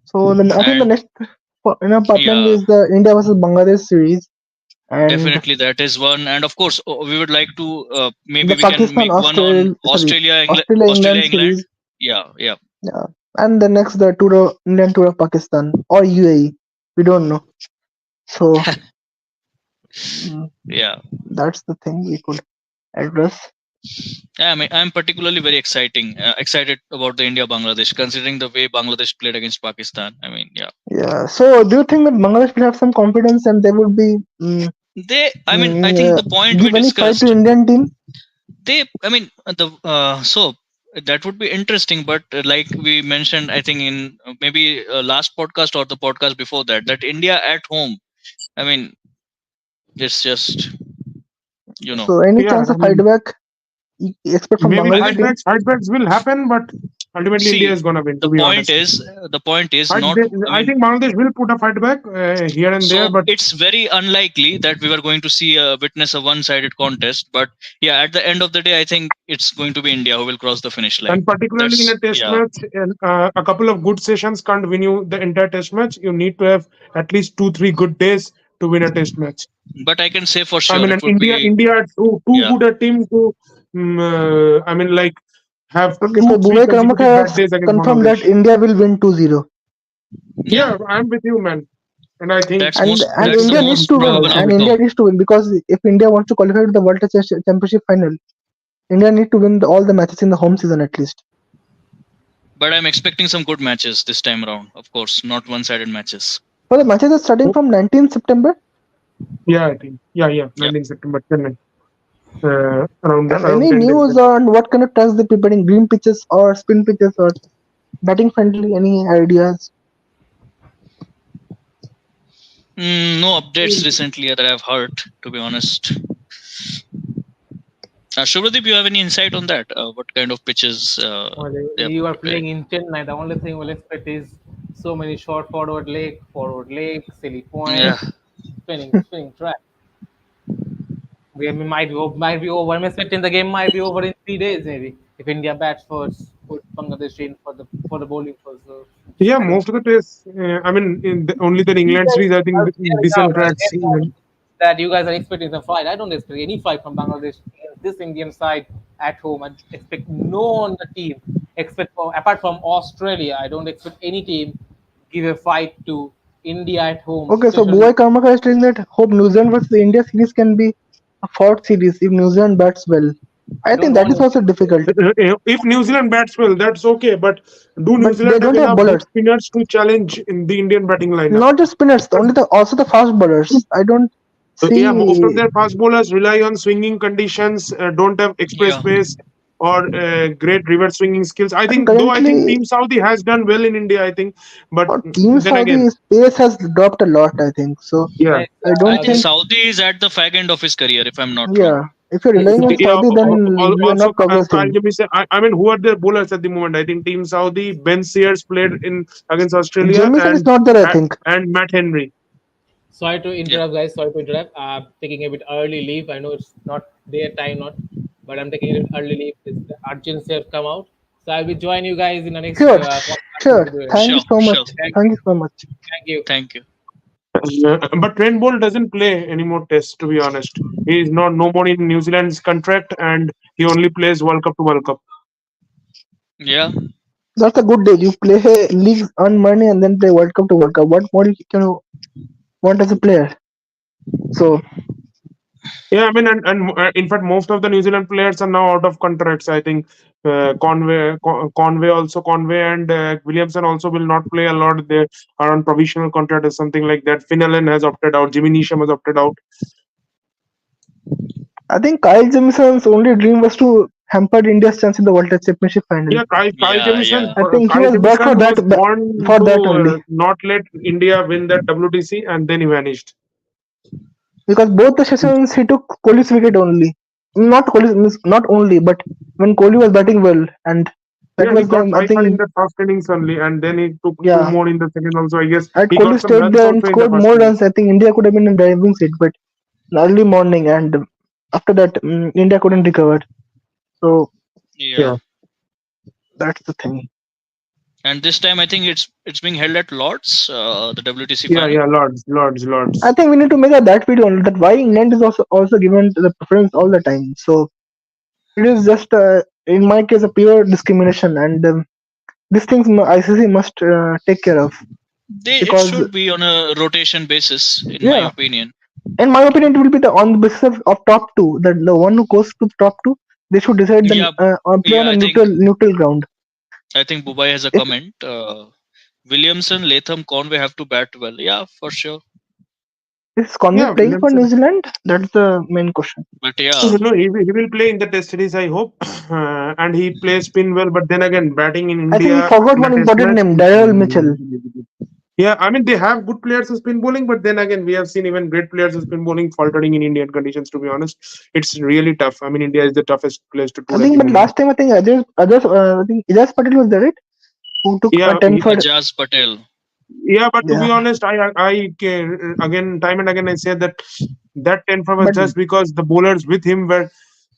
[SPEAKER 3] So then I think the
[SPEAKER 2] And
[SPEAKER 3] next pipeline
[SPEAKER 2] yeah,
[SPEAKER 3] is the India versus Bangladesh series, and
[SPEAKER 2] definitely that is one. And of course, we would like to maybe
[SPEAKER 3] the
[SPEAKER 2] we can
[SPEAKER 3] Pakistan
[SPEAKER 2] make one on
[SPEAKER 3] Australia
[SPEAKER 2] Australia,
[SPEAKER 3] England
[SPEAKER 2] England.
[SPEAKER 3] series.
[SPEAKER 2] Yeah, yeah.
[SPEAKER 3] Yeah, and the next the Indian tour of Pakistan or UAE. We don't know. So
[SPEAKER 2] Yeah.
[SPEAKER 3] that's the thing we could address.
[SPEAKER 2] I mean, I'm particularly very excited about the India Bangladesh, considering the way Bangladesh played against Pakistan. I mean, yeah.
[SPEAKER 3] Yeah. So do you think that Bangladesh will have some confidence and they would be
[SPEAKER 2] I mean, I think the point we
[SPEAKER 3] give any fight
[SPEAKER 2] discussed,
[SPEAKER 3] to Indian team?
[SPEAKER 2] I mean, so that would be interesting, but like we mentioned, I think in maybe last podcast or the podcast before that, that India at home, I mean, it's just,
[SPEAKER 3] So any
[SPEAKER 1] Yeah,
[SPEAKER 3] chance
[SPEAKER 1] I
[SPEAKER 3] of fight
[SPEAKER 1] mean,
[SPEAKER 3] back you expect from
[SPEAKER 1] maybe
[SPEAKER 3] Bangladesh team?
[SPEAKER 1] high backs will happen, but ultimately India
[SPEAKER 2] see,
[SPEAKER 1] is gonna win. To
[SPEAKER 2] the
[SPEAKER 1] be
[SPEAKER 2] point
[SPEAKER 1] honest,
[SPEAKER 2] is not, I
[SPEAKER 1] I
[SPEAKER 2] mean,
[SPEAKER 1] think Bangladesh will put a fight back here and there,
[SPEAKER 2] so
[SPEAKER 1] but
[SPEAKER 2] it's very unlikely that we were going to see witness a one-sided contest. But yeah, at the end of the day, I think it's going to be India who will cross the finish line.
[SPEAKER 1] and particularly in a
[SPEAKER 2] That's
[SPEAKER 1] test
[SPEAKER 2] yeah.
[SPEAKER 1] match, a couple of good sessions can't win you the entire test match. You need to have at least 2-3 good days to win a test match.
[SPEAKER 2] But I can say for
[SPEAKER 1] I
[SPEAKER 2] sure
[SPEAKER 1] mean,
[SPEAKER 2] it would be
[SPEAKER 1] India too
[SPEAKER 2] yeah.
[SPEAKER 1] good a team to, I mean, like have
[SPEAKER 3] Okay,
[SPEAKER 1] two,
[SPEAKER 3] so
[SPEAKER 1] three
[SPEAKER 3] Bhubai Karmak
[SPEAKER 1] consecutive bad
[SPEAKER 3] has
[SPEAKER 1] days against
[SPEAKER 3] confirmed that
[SPEAKER 1] Bangladesh.
[SPEAKER 3] India will win 2-0.
[SPEAKER 2] Yeah,
[SPEAKER 1] I'm with you, man. And I think
[SPEAKER 2] that's
[SPEAKER 3] And
[SPEAKER 2] most
[SPEAKER 3] and
[SPEAKER 2] that's the
[SPEAKER 3] India needs
[SPEAKER 2] most
[SPEAKER 3] to win.
[SPEAKER 2] probable
[SPEAKER 3] And
[SPEAKER 2] outcome.
[SPEAKER 3] India needs to win because if India wants to qualify to the World Test Championship final, India need to win all the matches in the home season at least.
[SPEAKER 2] But I'm expecting some good matches this time around. Of course, not one-sided matches.
[SPEAKER 3] So the matches are starting from 19th September.
[SPEAKER 1] yeah, I think yeah, 19 September, Chennai. Around
[SPEAKER 3] And
[SPEAKER 1] around
[SPEAKER 3] any
[SPEAKER 1] 10 days.
[SPEAKER 3] news on what kind of tracks they preparing? Green pitches or spin pitches or batting friendly? Any ideas?
[SPEAKER 2] No updates recently that I've heard, to be honest. Shubhadeep, you have any insight on that? What kind of pitches
[SPEAKER 4] Well,
[SPEAKER 2] they're
[SPEAKER 4] you are
[SPEAKER 2] preparing?
[SPEAKER 4] playing in Chennai. The only thing we'll expect is so many short forward leg, silly point,
[SPEAKER 2] Yeah,
[SPEAKER 4] spinning track. Game might be over. I'm expecting the game might be over in 3 days maybe if India bats first, put Bangladesh in for the bowling first. So
[SPEAKER 1] Yeah,
[SPEAKER 4] I don't
[SPEAKER 1] most of the tests. I mean, only the England series. I think decent
[SPEAKER 4] I was
[SPEAKER 1] tracks.
[SPEAKER 4] hearing out that you guys are expecting some fight. I don't expect any fight from Bangladesh against this Indian side at home. I expect no on the team, apart from Australia. I don't expect any team give a fight to India at home.
[SPEAKER 3] Okay, so
[SPEAKER 4] Especially
[SPEAKER 3] Bhubai Karmak is telling that hope New Zealand versus India series can be a fourth series if New Zealand bats well. I
[SPEAKER 4] I don't
[SPEAKER 3] think that
[SPEAKER 4] want
[SPEAKER 3] is also difficult.
[SPEAKER 1] If New Zealand bats well, that's okay. But do New
[SPEAKER 3] But they
[SPEAKER 1] Zealand have
[SPEAKER 3] don't have
[SPEAKER 1] enough good
[SPEAKER 3] bowlers.
[SPEAKER 1] spinners to challenge in the Indian batting lineup?
[SPEAKER 3] Not just spinners, also the fast bowlers. I don't
[SPEAKER 1] Yeah, most of
[SPEAKER 3] see.
[SPEAKER 1] their fast bowlers rely on swinging conditions, don't have express
[SPEAKER 2] yeah.
[SPEAKER 1] pace or great reverse swinging skills. I
[SPEAKER 3] And
[SPEAKER 1] think, though, I think
[SPEAKER 3] currently,
[SPEAKER 1] Team Saudi has done well in India. I think, but
[SPEAKER 3] Team
[SPEAKER 1] then again,
[SPEAKER 3] Saudi's pace has dropped a lot. I think so.
[SPEAKER 1] yeah,
[SPEAKER 3] I
[SPEAKER 2] I
[SPEAKER 3] don't
[SPEAKER 2] think
[SPEAKER 3] think.
[SPEAKER 2] Saudi is at the fag end of his career, if I'm not wrong.
[SPEAKER 3] Yeah, if you're relying on
[SPEAKER 1] yeah.
[SPEAKER 3] Saudi, then we are
[SPEAKER 1] Also,
[SPEAKER 3] not
[SPEAKER 1] I'll
[SPEAKER 3] progressing.
[SPEAKER 1] give me say, I mean, who are their bowlers at the moment? I think Team Saudi, Ben Sears played in against Australia,
[SPEAKER 3] Jamieson is not there. I think.
[SPEAKER 1] and Matt Henry.
[SPEAKER 4] sorry to
[SPEAKER 2] Yeah.
[SPEAKER 4] interrupt, guys. Sorry to interrupt. Taking a bit early leave. I know it's not their time, not, but I'm taking a bit early leave. The urgency have come out, So I'll be joining you guys in the next
[SPEAKER 3] Sure,
[SPEAKER 4] podcast.
[SPEAKER 3] sure.
[SPEAKER 4] We'll do it.
[SPEAKER 3] Thank you
[SPEAKER 2] Sure,
[SPEAKER 3] so
[SPEAKER 2] sure.
[SPEAKER 3] much.
[SPEAKER 4] Thank
[SPEAKER 3] Thank you so much.
[SPEAKER 4] you.
[SPEAKER 2] Thank you.
[SPEAKER 1] But Trent Bolt doesn't play any more tests, to be honest. He is not no more in New Zealand's contract, and he only plays World Cup to World Cup.
[SPEAKER 2] Yeah,
[SPEAKER 3] That's a good deal. You play leagues, earn money, and then play World Cup to World Cup. What more can you want as a player? So
[SPEAKER 1] Yeah, I mean, and in fact, most of the New Zealand players are now out of contracts. I think Conway and Williamson also will not play a lot. They are on provisional contract or something like that. Finn Allen has opted out. Jimmy Neesham has opted out.
[SPEAKER 3] I think Kyle Jamison's only dream was to hamper India's chance in the World Test Championship final.
[SPEAKER 1] Yeah, Kyle
[SPEAKER 2] yeah,
[SPEAKER 1] Jamieson.
[SPEAKER 2] yeah.
[SPEAKER 3] I think he
[SPEAKER 1] Kyle
[SPEAKER 3] was brought for
[SPEAKER 1] Jamieson
[SPEAKER 3] that
[SPEAKER 1] was born
[SPEAKER 3] for that
[SPEAKER 1] to
[SPEAKER 3] only.
[SPEAKER 1] not let India win that WTC, and then he vanished.
[SPEAKER 3] Because both the sessions he took Kohli's wicket only. Not Kohli's, not only, but when Kohli was batting well, and that
[SPEAKER 1] Yeah, he
[SPEAKER 3] was
[SPEAKER 1] got
[SPEAKER 3] the I
[SPEAKER 1] 5 in
[SPEAKER 3] think
[SPEAKER 1] the first innings only, and then he took two
[SPEAKER 3] yeah.
[SPEAKER 1] more in the second also. I guess
[SPEAKER 3] Had
[SPEAKER 1] he
[SPEAKER 3] Kohli
[SPEAKER 1] got some
[SPEAKER 3] stayed
[SPEAKER 1] runs
[SPEAKER 3] there
[SPEAKER 1] also
[SPEAKER 3] and
[SPEAKER 1] in the
[SPEAKER 3] scored
[SPEAKER 1] first
[SPEAKER 3] more
[SPEAKER 1] innings.
[SPEAKER 3] runs, I think India could have been in driving seat. But in the early morning, and after that, India couldn't recover. So
[SPEAKER 2] Yeah.
[SPEAKER 3] that's the thing.
[SPEAKER 2] And this time I think it's being held at Lords, the WTC
[SPEAKER 1] Yeah,
[SPEAKER 2] final.
[SPEAKER 1] yeah, Lords.
[SPEAKER 3] I think we need to make that video only. That why England is also given the preference all the time. So it is just in my case a pure discrimination, and these things ICC must take care of.
[SPEAKER 2] It
[SPEAKER 3] Because
[SPEAKER 2] should be on a rotation basis, in my
[SPEAKER 3] yeah,
[SPEAKER 2] opinion.
[SPEAKER 3] in my opinion, it will be on the basis of top two. That the one who goes to top two, they should decide
[SPEAKER 2] Yeah,
[SPEAKER 3] on play on
[SPEAKER 2] yeah.
[SPEAKER 3] a
[SPEAKER 2] I think
[SPEAKER 3] neutral ground.
[SPEAKER 2] Bubai has a
[SPEAKER 3] If
[SPEAKER 2] comment. Williamson, Latham, Conway have to bat well. Yeah, for sure.
[SPEAKER 3] is Conway
[SPEAKER 1] Yeah,
[SPEAKER 3] playing for
[SPEAKER 1] Williamson.
[SPEAKER 3] New Zealand? That's the main question.
[SPEAKER 2] But yeah,
[SPEAKER 1] No, he will play in the Test series, I hope, and he plays spin well. But then again, batting in
[SPEAKER 3] I think we
[SPEAKER 1] India
[SPEAKER 3] forgot
[SPEAKER 1] in a
[SPEAKER 3] one
[SPEAKER 1] Test
[SPEAKER 3] important
[SPEAKER 1] match.
[SPEAKER 3] name, Daryl Mitchell.
[SPEAKER 1] Yeah, I mean they have good players who spin bowling, but then again, we have seen even great players who spin bowling faltering in Indian conditions. To be honest, it's really tough. I mean, India is the toughest place to
[SPEAKER 3] I
[SPEAKER 1] tool at
[SPEAKER 3] think,
[SPEAKER 1] the
[SPEAKER 3] but
[SPEAKER 1] moment.
[SPEAKER 3] last time I think I think Ijaz Patel was there, right? Who took
[SPEAKER 1] Yeah,
[SPEAKER 3] a 10 for
[SPEAKER 2] Ajaz Patel.
[SPEAKER 1] yeah, but to be
[SPEAKER 3] yeah.
[SPEAKER 1] honest, again time and again I said that 10 for was
[SPEAKER 3] But
[SPEAKER 1] just because the bowlers with him were,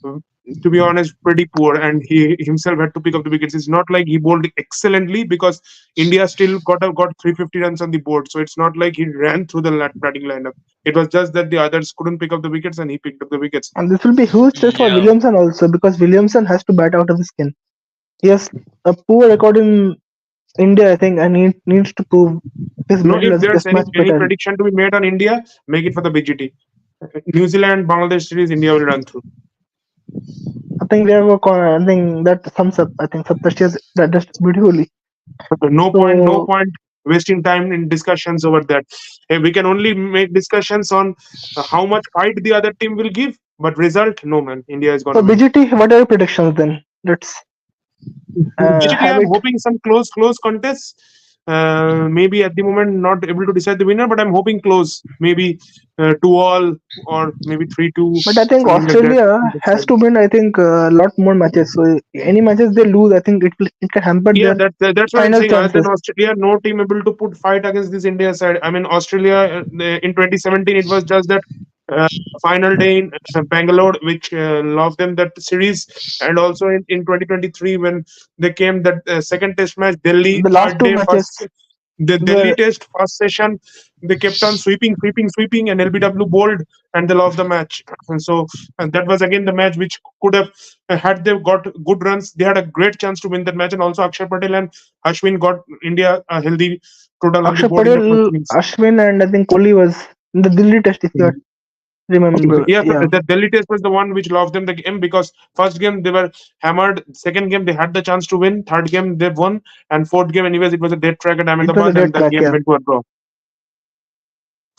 [SPEAKER 1] uh, to be honest, pretty poor, and he himself had to pick up the wickets. It's not like he bowled excellently because India still got 350 runs on the board, so it's not like he ran through the batting lineup. It was just that the others couldn't pick up the wickets, and he picked up the wickets.
[SPEAKER 3] and this will be huge test for
[SPEAKER 2] Yeah,
[SPEAKER 3] Williamson also, because Williamson has to bat out of his skin. He has a poor record in India, I think, and he needs to prove his
[SPEAKER 1] No,
[SPEAKER 3] mettle
[SPEAKER 1] if
[SPEAKER 3] as a
[SPEAKER 1] there's
[SPEAKER 3] test match
[SPEAKER 1] any
[SPEAKER 3] better.
[SPEAKER 1] prediction to be made on India, make it for the BGT. New Zealand, Bangladesh series, India will run through.
[SPEAKER 3] I think we have I think that sums up. I think Saptarshi has that just beautifully.
[SPEAKER 1] No
[SPEAKER 3] So
[SPEAKER 1] point wasting time in discussions over that. We can only make discussions on how much fight the other team will give, but result, no man. India is gonna win.
[SPEAKER 3] BGT, what are your predictions then? Let's
[SPEAKER 1] BGT,
[SPEAKER 3] have
[SPEAKER 1] I'm
[SPEAKER 3] it.
[SPEAKER 1] hoping some close contests. Maybe at the moment not able to decide the winner, but I'm hoping close. Maybe 2-all or maybe 3-2.
[SPEAKER 3] But I think
[SPEAKER 1] something like
[SPEAKER 3] Australia
[SPEAKER 1] that.
[SPEAKER 3] has to win. I think a lot more matches. So any matches they lose, I think it can hamper
[SPEAKER 1] Yeah,
[SPEAKER 3] their
[SPEAKER 1] that's what I'm
[SPEAKER 3] final
[SPEAKER 1] saying. Other than
[SPEAKER 3] chances.
[SPEAKER 1] Australia, no team able to put fight against this India side. I mean, Australia in 2017, it was just that uh, final day in Bangalore, which lost them that series, and also in 2023 when they came that second Test match, Delhi
[SPEAKER 3] The last
[SPEAKER 1] third
[SPEAKER 3] two
[SPEAKER 1] day
[SPEAKER 3] matches
[SPEAKER 1] first. The Delhi
[SPEAKER 3] were
[SPEAKER 1] Test first session, they kept on sweeping, and LBW bowled, and they lost the match. And so and that was again the match which could have had they got good runs, they had a great chance to win that match. And also Akshay Patel and Ashwin got India a healthy total on the
[SPEAKER 3] Akshay
[SPEAKER 1] board in the first
[SPEAKER 3] Patel,
[SPEAKER 1] innings.
[SPEAKER 3] Ashwin, and I think Kohli was in the Delhi Test. If you remember,
[SPEAKER 1] Yeah,
[SPEAKER 3] yeah,
[SPEAKER 1] the Delhi Test was the one which lost them the game because first game they were hammered, second game they had the chance to win, third game they won, and fourth game anyways it was a dead track at
[SPEAKER 3] it was a
[SPEAKER 1] Ahmedabad,
[SPEAKER 3] dead
[SPEAKER 1] and that
[SPEAKER 3] track.
[SPEAKER 1] game
[SPEAKER 3] Yeah,
[SPEAKER 1] went to a draw.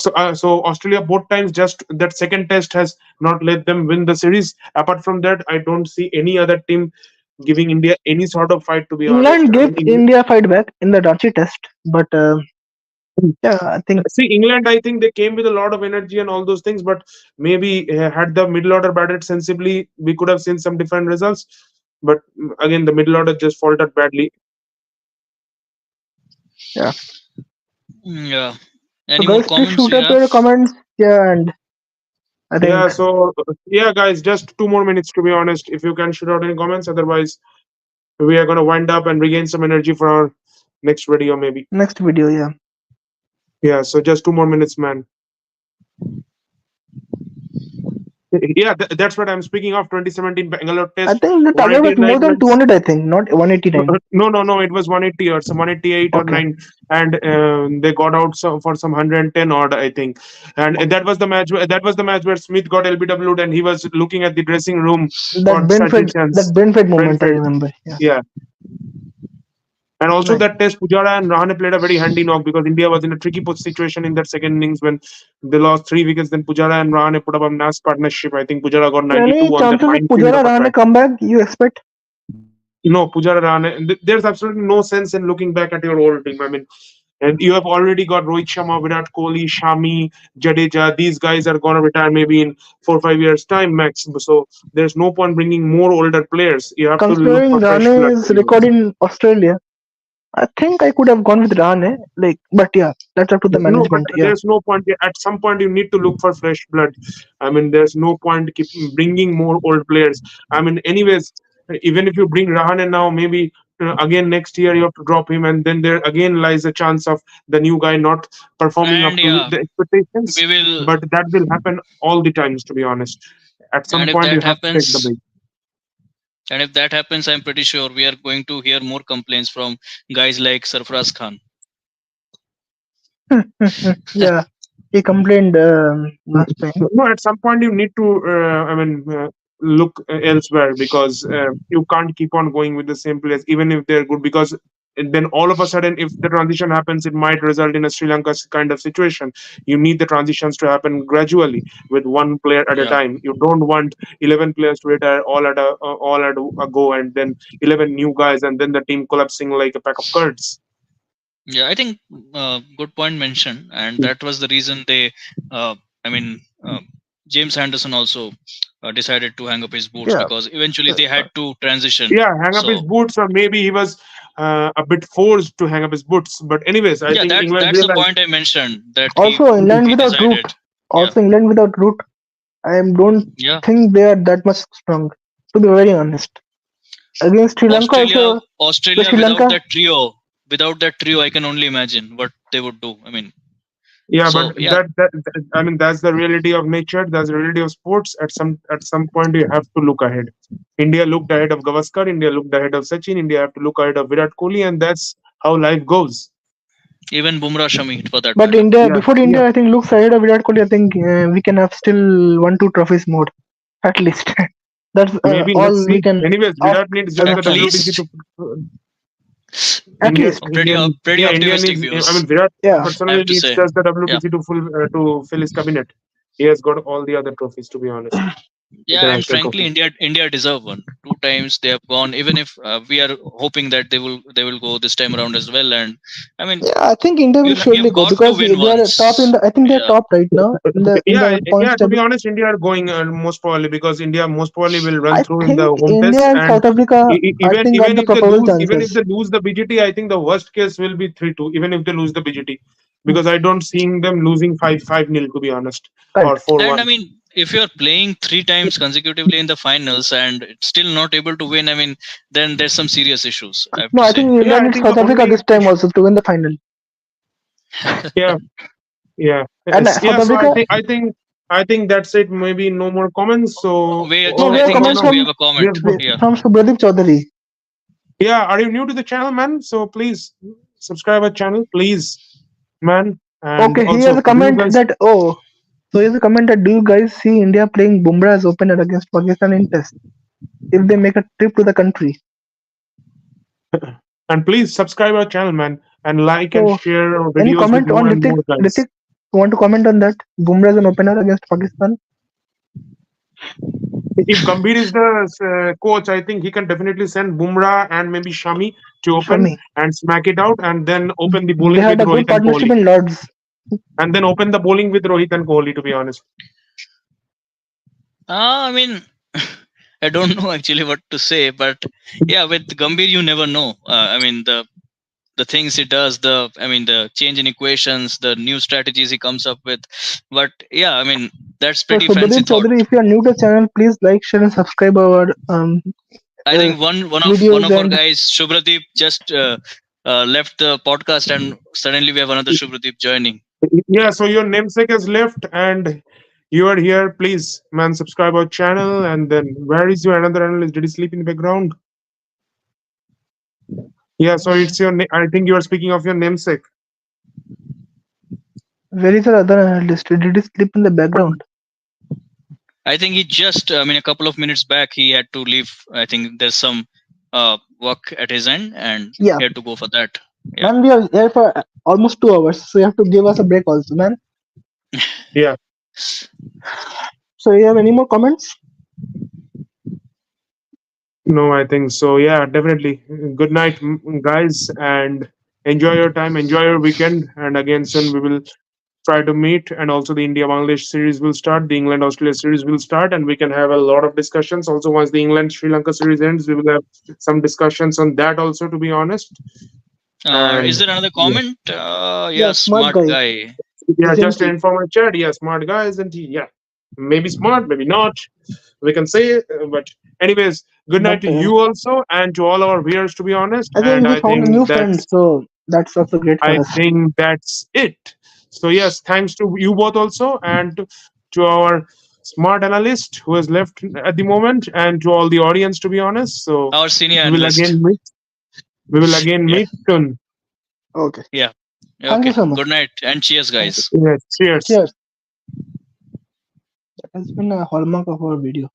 [SPEAKER 1] So Australia both times, just that second test has not let them win the series. Apart from that, I don't see any other team giving India any sort of fight. To be honest,
[SPEAKER 3] England
[SPEAKER 1] I
[SPEAKER 3] gave
[SPEAKER 1] mean,
[SPEAKER 3] India fight back in the Ranchi Test, but yeah, I think
[SPEAKER 1] see England. I think they came with a lot of energy and all those things, but maybe had the middle order batted sensibly, we could have seen some different results. But again, the middle order just faltered badly.
[SPEAKER 3] yeah.
[SPEAKER 2] yeah.
[SPEAKER 3] So
[SPEAKER 2] Any more
[SPEAKER 3] guys, please
[SPEAKER 2] comments
[SPEAKER 3] shoot
[SPEAKER 2] you
[SPEAKER 3] up
[SPEAKER 2] have?
[SPEAKER 3] your comments. Yeah, and I think
[SPEAKER 1] Yeah. So yeah, guys, just 2 more minutes. To be honest, if you can shoot out any comments, otherwise we are gonna wind up and regain some energy for our next video, maybe.
[SPEAKER 3] Next video, yeah.
[SPEAKER 1] Yeah. So just 2 more minutes, man. Yeah, that's what I'm speaking of. 2017 Bangalore
[SPEAKER 3] I
[SPEAKER 1] Test.
[SPEAKER 3] think the target was more
[SPEAKER 1] 189
[SPEAKER 3] than
[SPEAKER 1] runs.
[SPEAKER 3] 200. I think not 189.
[SPEAKER 1] No, it was 180 or some 188 or
[SPEAKER 3] Okay.
[SPEAKER 1] 9, and they got out for some 110 odd, I think. And that was the match. That was the match where Smith got LBW'd, and he was looking at the dressing room for
[SPEAKER 3] That Brentford moment, I
[SPEAKER 1] Brentford.
[SPEAKER 3] remember. Yeah.
[SPEAKER 1] Yeah. And also
[SPEAKER 3] Right.
[SPEAKER 1] that test, Pujara and Rahane played a very handy knock because India was in a tricky situation in that second innings when they lost 3 wickets. Then Pujara and Rahane put up a nice partnership. I think Pujara got 92
[SPEAKER 3] Any
[SPEAKER 1] on the
[SPEAKER 3] chances of
[SPEAKER 1] minefield
[SPEAKER 3] Pujara
[SPEAKER 1] of a
[SPEAKER 3] Rahane
[SPEAKER 1] track.
[SPEAKER 3] comeback you expect?
[SPEAKER 1] No, Pujara Rahane. There's absolutely no sense in looking back at your old team. I mean, and you have already got Rohit Sharma, Virat Kohli, Shami, Jadeja. These guys are going to retire maybe in 4 or 5 years' time max. So there's no point bringing more older players. You have to look
[SPEAKER 3] Considering
[SPEAKER 1] for fresh blood.
[SPEAKER 3] Rahane's record in Australia, I think I could have gone with Rahane. But yeah, that's up to the
[SPEAKER 1] No, but
[SPEAKER 3] management. Yeah.
[SPEAKER 1] there's no point. At some point, you need to look for fresh blood. I mean, there's no point keep bringing more old players. I mean, anyways, even if you bring Rahane now, maybe again next year you have to drop him, and then there again lies a chance of the new guy not performing up
[SPEAKER 2] And
[SPEAKER 1] to
[SPEAKER 2] yeah,
[SPEAKER 1] the expectations.
[SPEAKER 2] we will.
[SPEAKER 1] But that will happen all the times, to be honest. At some
[SPEAKER 2] And if
[SPEAKER 1] point, you
[SPEAKER 2] that
[SPEAKER 1] have to take the
[SPEAKER 2] happens,
[SPEAKER 1] bait.
[SPEAKER 2] and if that happens, I'm pretty sure we are going to hear more complaints from guys like Sarfaraz Khan.
[SPEAKER 3] Yeah. He complained last time.
[SPEAKER 1] No, at some point you need to, look elsewhere because you can't keep on going with the same players, even if they're good. Because then all of a sudden, if the transition happens, it might result in a Sri Lanka kind of situation. You need the transitions to happen gradually with one player at a
[SPEAKER 2] Yeah.
[SPEAKER 1] time. You don't want 11 players to retire all at a go, and then 11 new guys, and then the team collapsing like a pack of cards.
[SPEAKER 2] Yeah, I think good point mentioned, and that was the reason they. I mean, James Anderson also decided to hang up his boots
[SPEAKER 3] Yeah.
[SPEAKER 2] because eventually they had to transition.
[SPEAKER 1] Yeah, hang up his
[SPEAKER 2] So
[SPEAKER 1] boots, or maybe he was a bit forced to hang up his boots. But anyways, I
[SPEAKER 2] yeah,
[SPEAKER 1] think England
[SPEAKER 2] that's the
[SPEAKER 1] realized.
[SPEAKER 2] point I mentioned that
[SPEAKER 3] Also, England
[SPEAKER 2] he
[SPEAKER 3] without Root.
[SPEAKER 2] decided.
[SPEAKER 3] Also, England without Root. I don't
[SPEAKER 2] Yeah,
[SPEAKER 3] think they are that much strong. To be very honest, against Sri Lanka also.
[SPEAKER 2] Australia
[SPEAKER 3] Sri
[SPEAKER 2] without
[SPEAKER 3] Lanka.
[SPEAKER 2] without that trio, I can only imagine what they would do. I mean,
[SPEAKER 1] Yeah,
[SPEAKER 2] so
[SPEAKER 1] but
[SPEAKER 2] yeah,
[SPEAKER 1] I mean, that's the reality of nature. That's the reality of sports. At some point, you have to look ahead. India looked ahead of Gavaskar. India looked ahead of Sachin. India have to look ahead of Virat Kohli, and that's how life goes.
[SPEAKER 2] even Bumrah Shami for that
[SPEAKER 3] But
[SPEAKER 2] matter.
[SPEAKER 3] India,
[SPEAKER 1] Yeah,
[SPEAKER 3] before India, I think looks ahead of Virat Kohli. I think we can have still 1-2 trophies more, at least. That's
[SPEAKER 1] maybe
[SPEAKER 3] all
[SPEAKER 1] let's
[SPEAKER 3] we
[SPEAKER 1] see.
[SPEAKER 3] can.
[SPEAKER 1] Anyways, Virat needs just
[SPEAKER 3] At
[SPEAKER 1] the WBC
[SPEAKER 2] least?
[SPEAKER 1] to.
[SPEAKER 3] At
[SPEAKER 1] India,
[SPEAKER 3] least.
[SPEAKER 2] Pretty
[SPEAKER 1] India,
[SPEAKER 2] pretty
[SPEAKER 1] yeah, India
[SPEAKER 2] optimistic
[SPEAKER 1] needs.
[SPEAKER 2] views.
[SPEAKER 1] I mean, Virat
[SPEAKER 3] Yeah.
[SPEAKER 2] I
[SPEAKER 1] personally
[SPEAKER 2] have to
[SPEAKER 1] needs
[SPEAKER 2] say.
[SPEAKER 1] just the WBC to fill his cabinet. He has got all the other trophies, to be honest.
[SPEAKER 2] Yeah, and
[SPEAKER 1] International
[SPEAKER 2] frankly,
[SPEAKER 1] trophies.
[SPEAKER 2] India deserve one. 2 times they have gone. Even if we are hoping that they will go this time around as well. And I mean,
[SPEAKER 3] Yeah, I think India will surely
[SPEAKER 2] you've
[SPEAKER 3] go
[SPEAKER 2] got to
[SPEAKER 3] because
[SPEAKER 2] win
[SPEAKER 3] they are
[SPEAKER 2] once.
[SPEAKER 3] top in the. I think they're
[SPEAKER 2] Yeah.
[SPEAKER 3] top right now in the
[SPEAKER 1] Yeah,
[SPEAKER 3] points
[SPEAKER 1] to be
[SPEAKER 3] table.
[SPEAKER 1] honest, India are going most probably because India most probably will run
[SPEAKER 3] I
[SPEAKER 1] through in
[SPEAKER 3] think
[SPEAKER 1] the home
[SPEAKER 3] India
[SPEAKER 1] test,
[SPEAKER 3] and
[SPEAKER 1] and
[SPEAKER 3] South Africa, I
[SPEAKER 1] even
[SPEAKER 3] think, got
[SPEAKER 1] even
[SPEAKER 3] the
[SPEAKER 1] if they
[SPEAKER 3] probable
[SPEAKER 1] lose, even if
[SPEAKER 3] chances.
[SPEAKER 1] they lose the BGT, I think the worst case will be 3-2. Even if they lose the BGT, because I don't seeing them losing 5-0, to be honest,
[SPEAKER 3] Right.
[SPEAKER 1] or 4-1.
[SPEAKER 2] And I mean, if you're playing 3 times consecutively in the finals and still not able to win, I mean, then there's some serious issues. I have
[SPEAKER 3] No,
[SPEAKER 2] to
[SPEAKER 3] I
[SPEAKER 2] say.
[SPEAKER 3] think
[SPEAKER 1] Yeah,
[SPEAKER 3] England
[SPEAKER 1] I
[SPEAKER 3] needs
[SPEAKER 1] think
[SPEAKER 3] South
[SPEAKER 1] the
[SPEAKER 3] Africa
[SPEAKER 1] only
[SPEAKER 3] this time also to win the final.
[SPEAKER 1] yeah, yeah,
[SPEAKER 3] And
[SPEAKER 1] yes, yeah.
[SPEAKER 3] South
[SPEAKER 1] So
[SPEAKER 3] Africa.
[SPEAKER 1] I think that's it. Maybe no more comments. So
[SPEAKER 2] We
[SPEAKER 3] No, we
[SPEAKER 2] I
[SPEAKER 3] have
[SPEAKER 2] think
[SPEAKER 3] comments
[SPEAKER 2] just we
[SPEAKER 3] from
[SPEAKER 2] have a comment. Yeah.
[SPEAKER 3] Subhadeep Chaudhary.
[SPEAKER 1] yeah, are you new to the channel, man? So please subscribe our channel, please, man. And
[SPEAKER 3] Okay, he
[SPEAKER 1] also,
[SPEAKER 3] has a
[SPEAKER 1] do you
[SPEAKER 3] comment
[SPEAKER 1] guys?
[SPEAKER 3] that so he has a comment that do you guys see India playing Bumrah as opener against Pakistan in Test if they make a trip to the country?
[SPEAKER 1] And please subscribe our channel, man, and like and
[SPEAKER 3] So,
[SPEAKER 1] share our
[SPEAKER 3] any
[SPEAKER 1] videos with
[SPEAKER 3] comment on
[SPEAKER 1] more and
[SPEAKER 3] Ritik?
[SPEAKER 1] more guys.
[SPEAKER 3] Ritik, you want to comment on that? Bumrah as an opener against Pakistan?
[SPEAKER 1] If Gambhir is the coach, I think he can definitely send Bumrah and maybe Shami to open
[SPEAKER 3] Shami.
[SPEAKER 1] and smack it out, and then open the
[SPEAKER 3] They
[SPEAKER 1] bowling
[SPEAKER 3] had
[SPEAKER 1] with
[SPEAKER 3] a good
[SPEAKER 1] Rohit and
[SPEAKER 3] partnership
[SPEAKER 1] Kohli.
[SPEAKER 3] in Lords.
[SPEAKER 1] And then open the bowling with Rohit and Kohli, to be honest.
[SPEAKER 2] I mean, I don't know actually what to say, but yeah, with Gambhir, you never know. I mean, the things he does, the change in equations, the new strategies he comes up with. But yeah, I mean, that's
[SPEAKER 3] So,
[SPEAKER 2] pretty fancy
[SPEAKER 3] Subhadeep
[SPEAKER 2] thought.
[SPEAKER 3] Chaudhary, if you are new to the channel, please like, share, and subscribe our
[SPEAKER 2] I think one of
[SPEAKER 3] videos
[SPEAKER 2] our
[SPEAKER 3] and
[SPEAKER 2] guys, Shubhradeep, just left the podcast, and suddenly we have another Shubhradeep joining.
[SPEAKER 1] Yeah, so your namesake has left and you are here. Please, man, subscribe our channel. And then where is your another analyst? Did he sleep in the background? Yeah, so it's your. I think you are speaking of your namesake.
[SPEAKER 3] where is the other analyst? Did he sleep in the background?
[SPEAKER 2] I think he just, I mean, a couple of minutes back, he had to leave. I think there's some work at his end, and
[SPEAKER 3] Yeah.
[SPEAKER 2] he had to go for that. Yeah.
[SPEAKER 3] Man, we are here for almost 2 hours, so you have to give us a break also, man.
[SPEAKER 1] Yeah.
[SPEAKER 3] So you have any more comments?
[SPEAKER 1] No, I think so. Yeah, definitely. Good night, guys, and enjoy your time, enjoy your weekend. And again, soon we will try to meet. And also, the India Bangladesh series will start, the England Australia series will start, and we can have a lot of discussions. Also, once the England Sri Lanka series ends, we will have some discussions on that, also, to be honest.
[SPEAKER 2] Is there another comment?
[SPEAKER 3] Yeah, smart
[SPEAKER 2] guy.
[SPEAKER 1] Yeah,
[SPEAKER 3] Isn't
[SPEAKER 1] just to
[SPEAKER 3] he?
[SPEAKER 1] inform our chat. Yeah, smart guy, isn't he? Yeah, maybe smart, maybe not. We can say, but anyways, good night
[SPEAKER 3] But
[SPEAKER 1] to you also, and to all our viewers. To be honest,
[SPEAKER 3] I think
[SPEAKER 1] and
[SPEAKER 3] we
[SPEAKER 1] I
[SPEAKER 3] found a
[SPEAKER 1] think
[SPEAKER 3] new friend, so that's also great for
[SPEAKER 1] I
[SPEAKER 3] us.
[SPEAKER 1] think that's it. So yes, thanks to you both also, and to our smart analyst who has left at the moment, and to all the audience. To be honest, so
[SPEAKER 2] Our senior
[SPEAKER 1] we will
[SPEAKER 2] analyst.
[SPEAKER 1] again meet. We will again
[SPEAKER 2] Yeah.
[SPEAKER 1] meet soon.
[SPEAKER 3] Okay. Thank
[SPEAKER 2] Okay.
[SPEAKER 3] you so much.
[SPEAKER 2] Good night and cheers, guys.
[SPEAKER 1] Yes, cheers.
[SPEAKER 3] Cheers. That has been a hallmark of our video.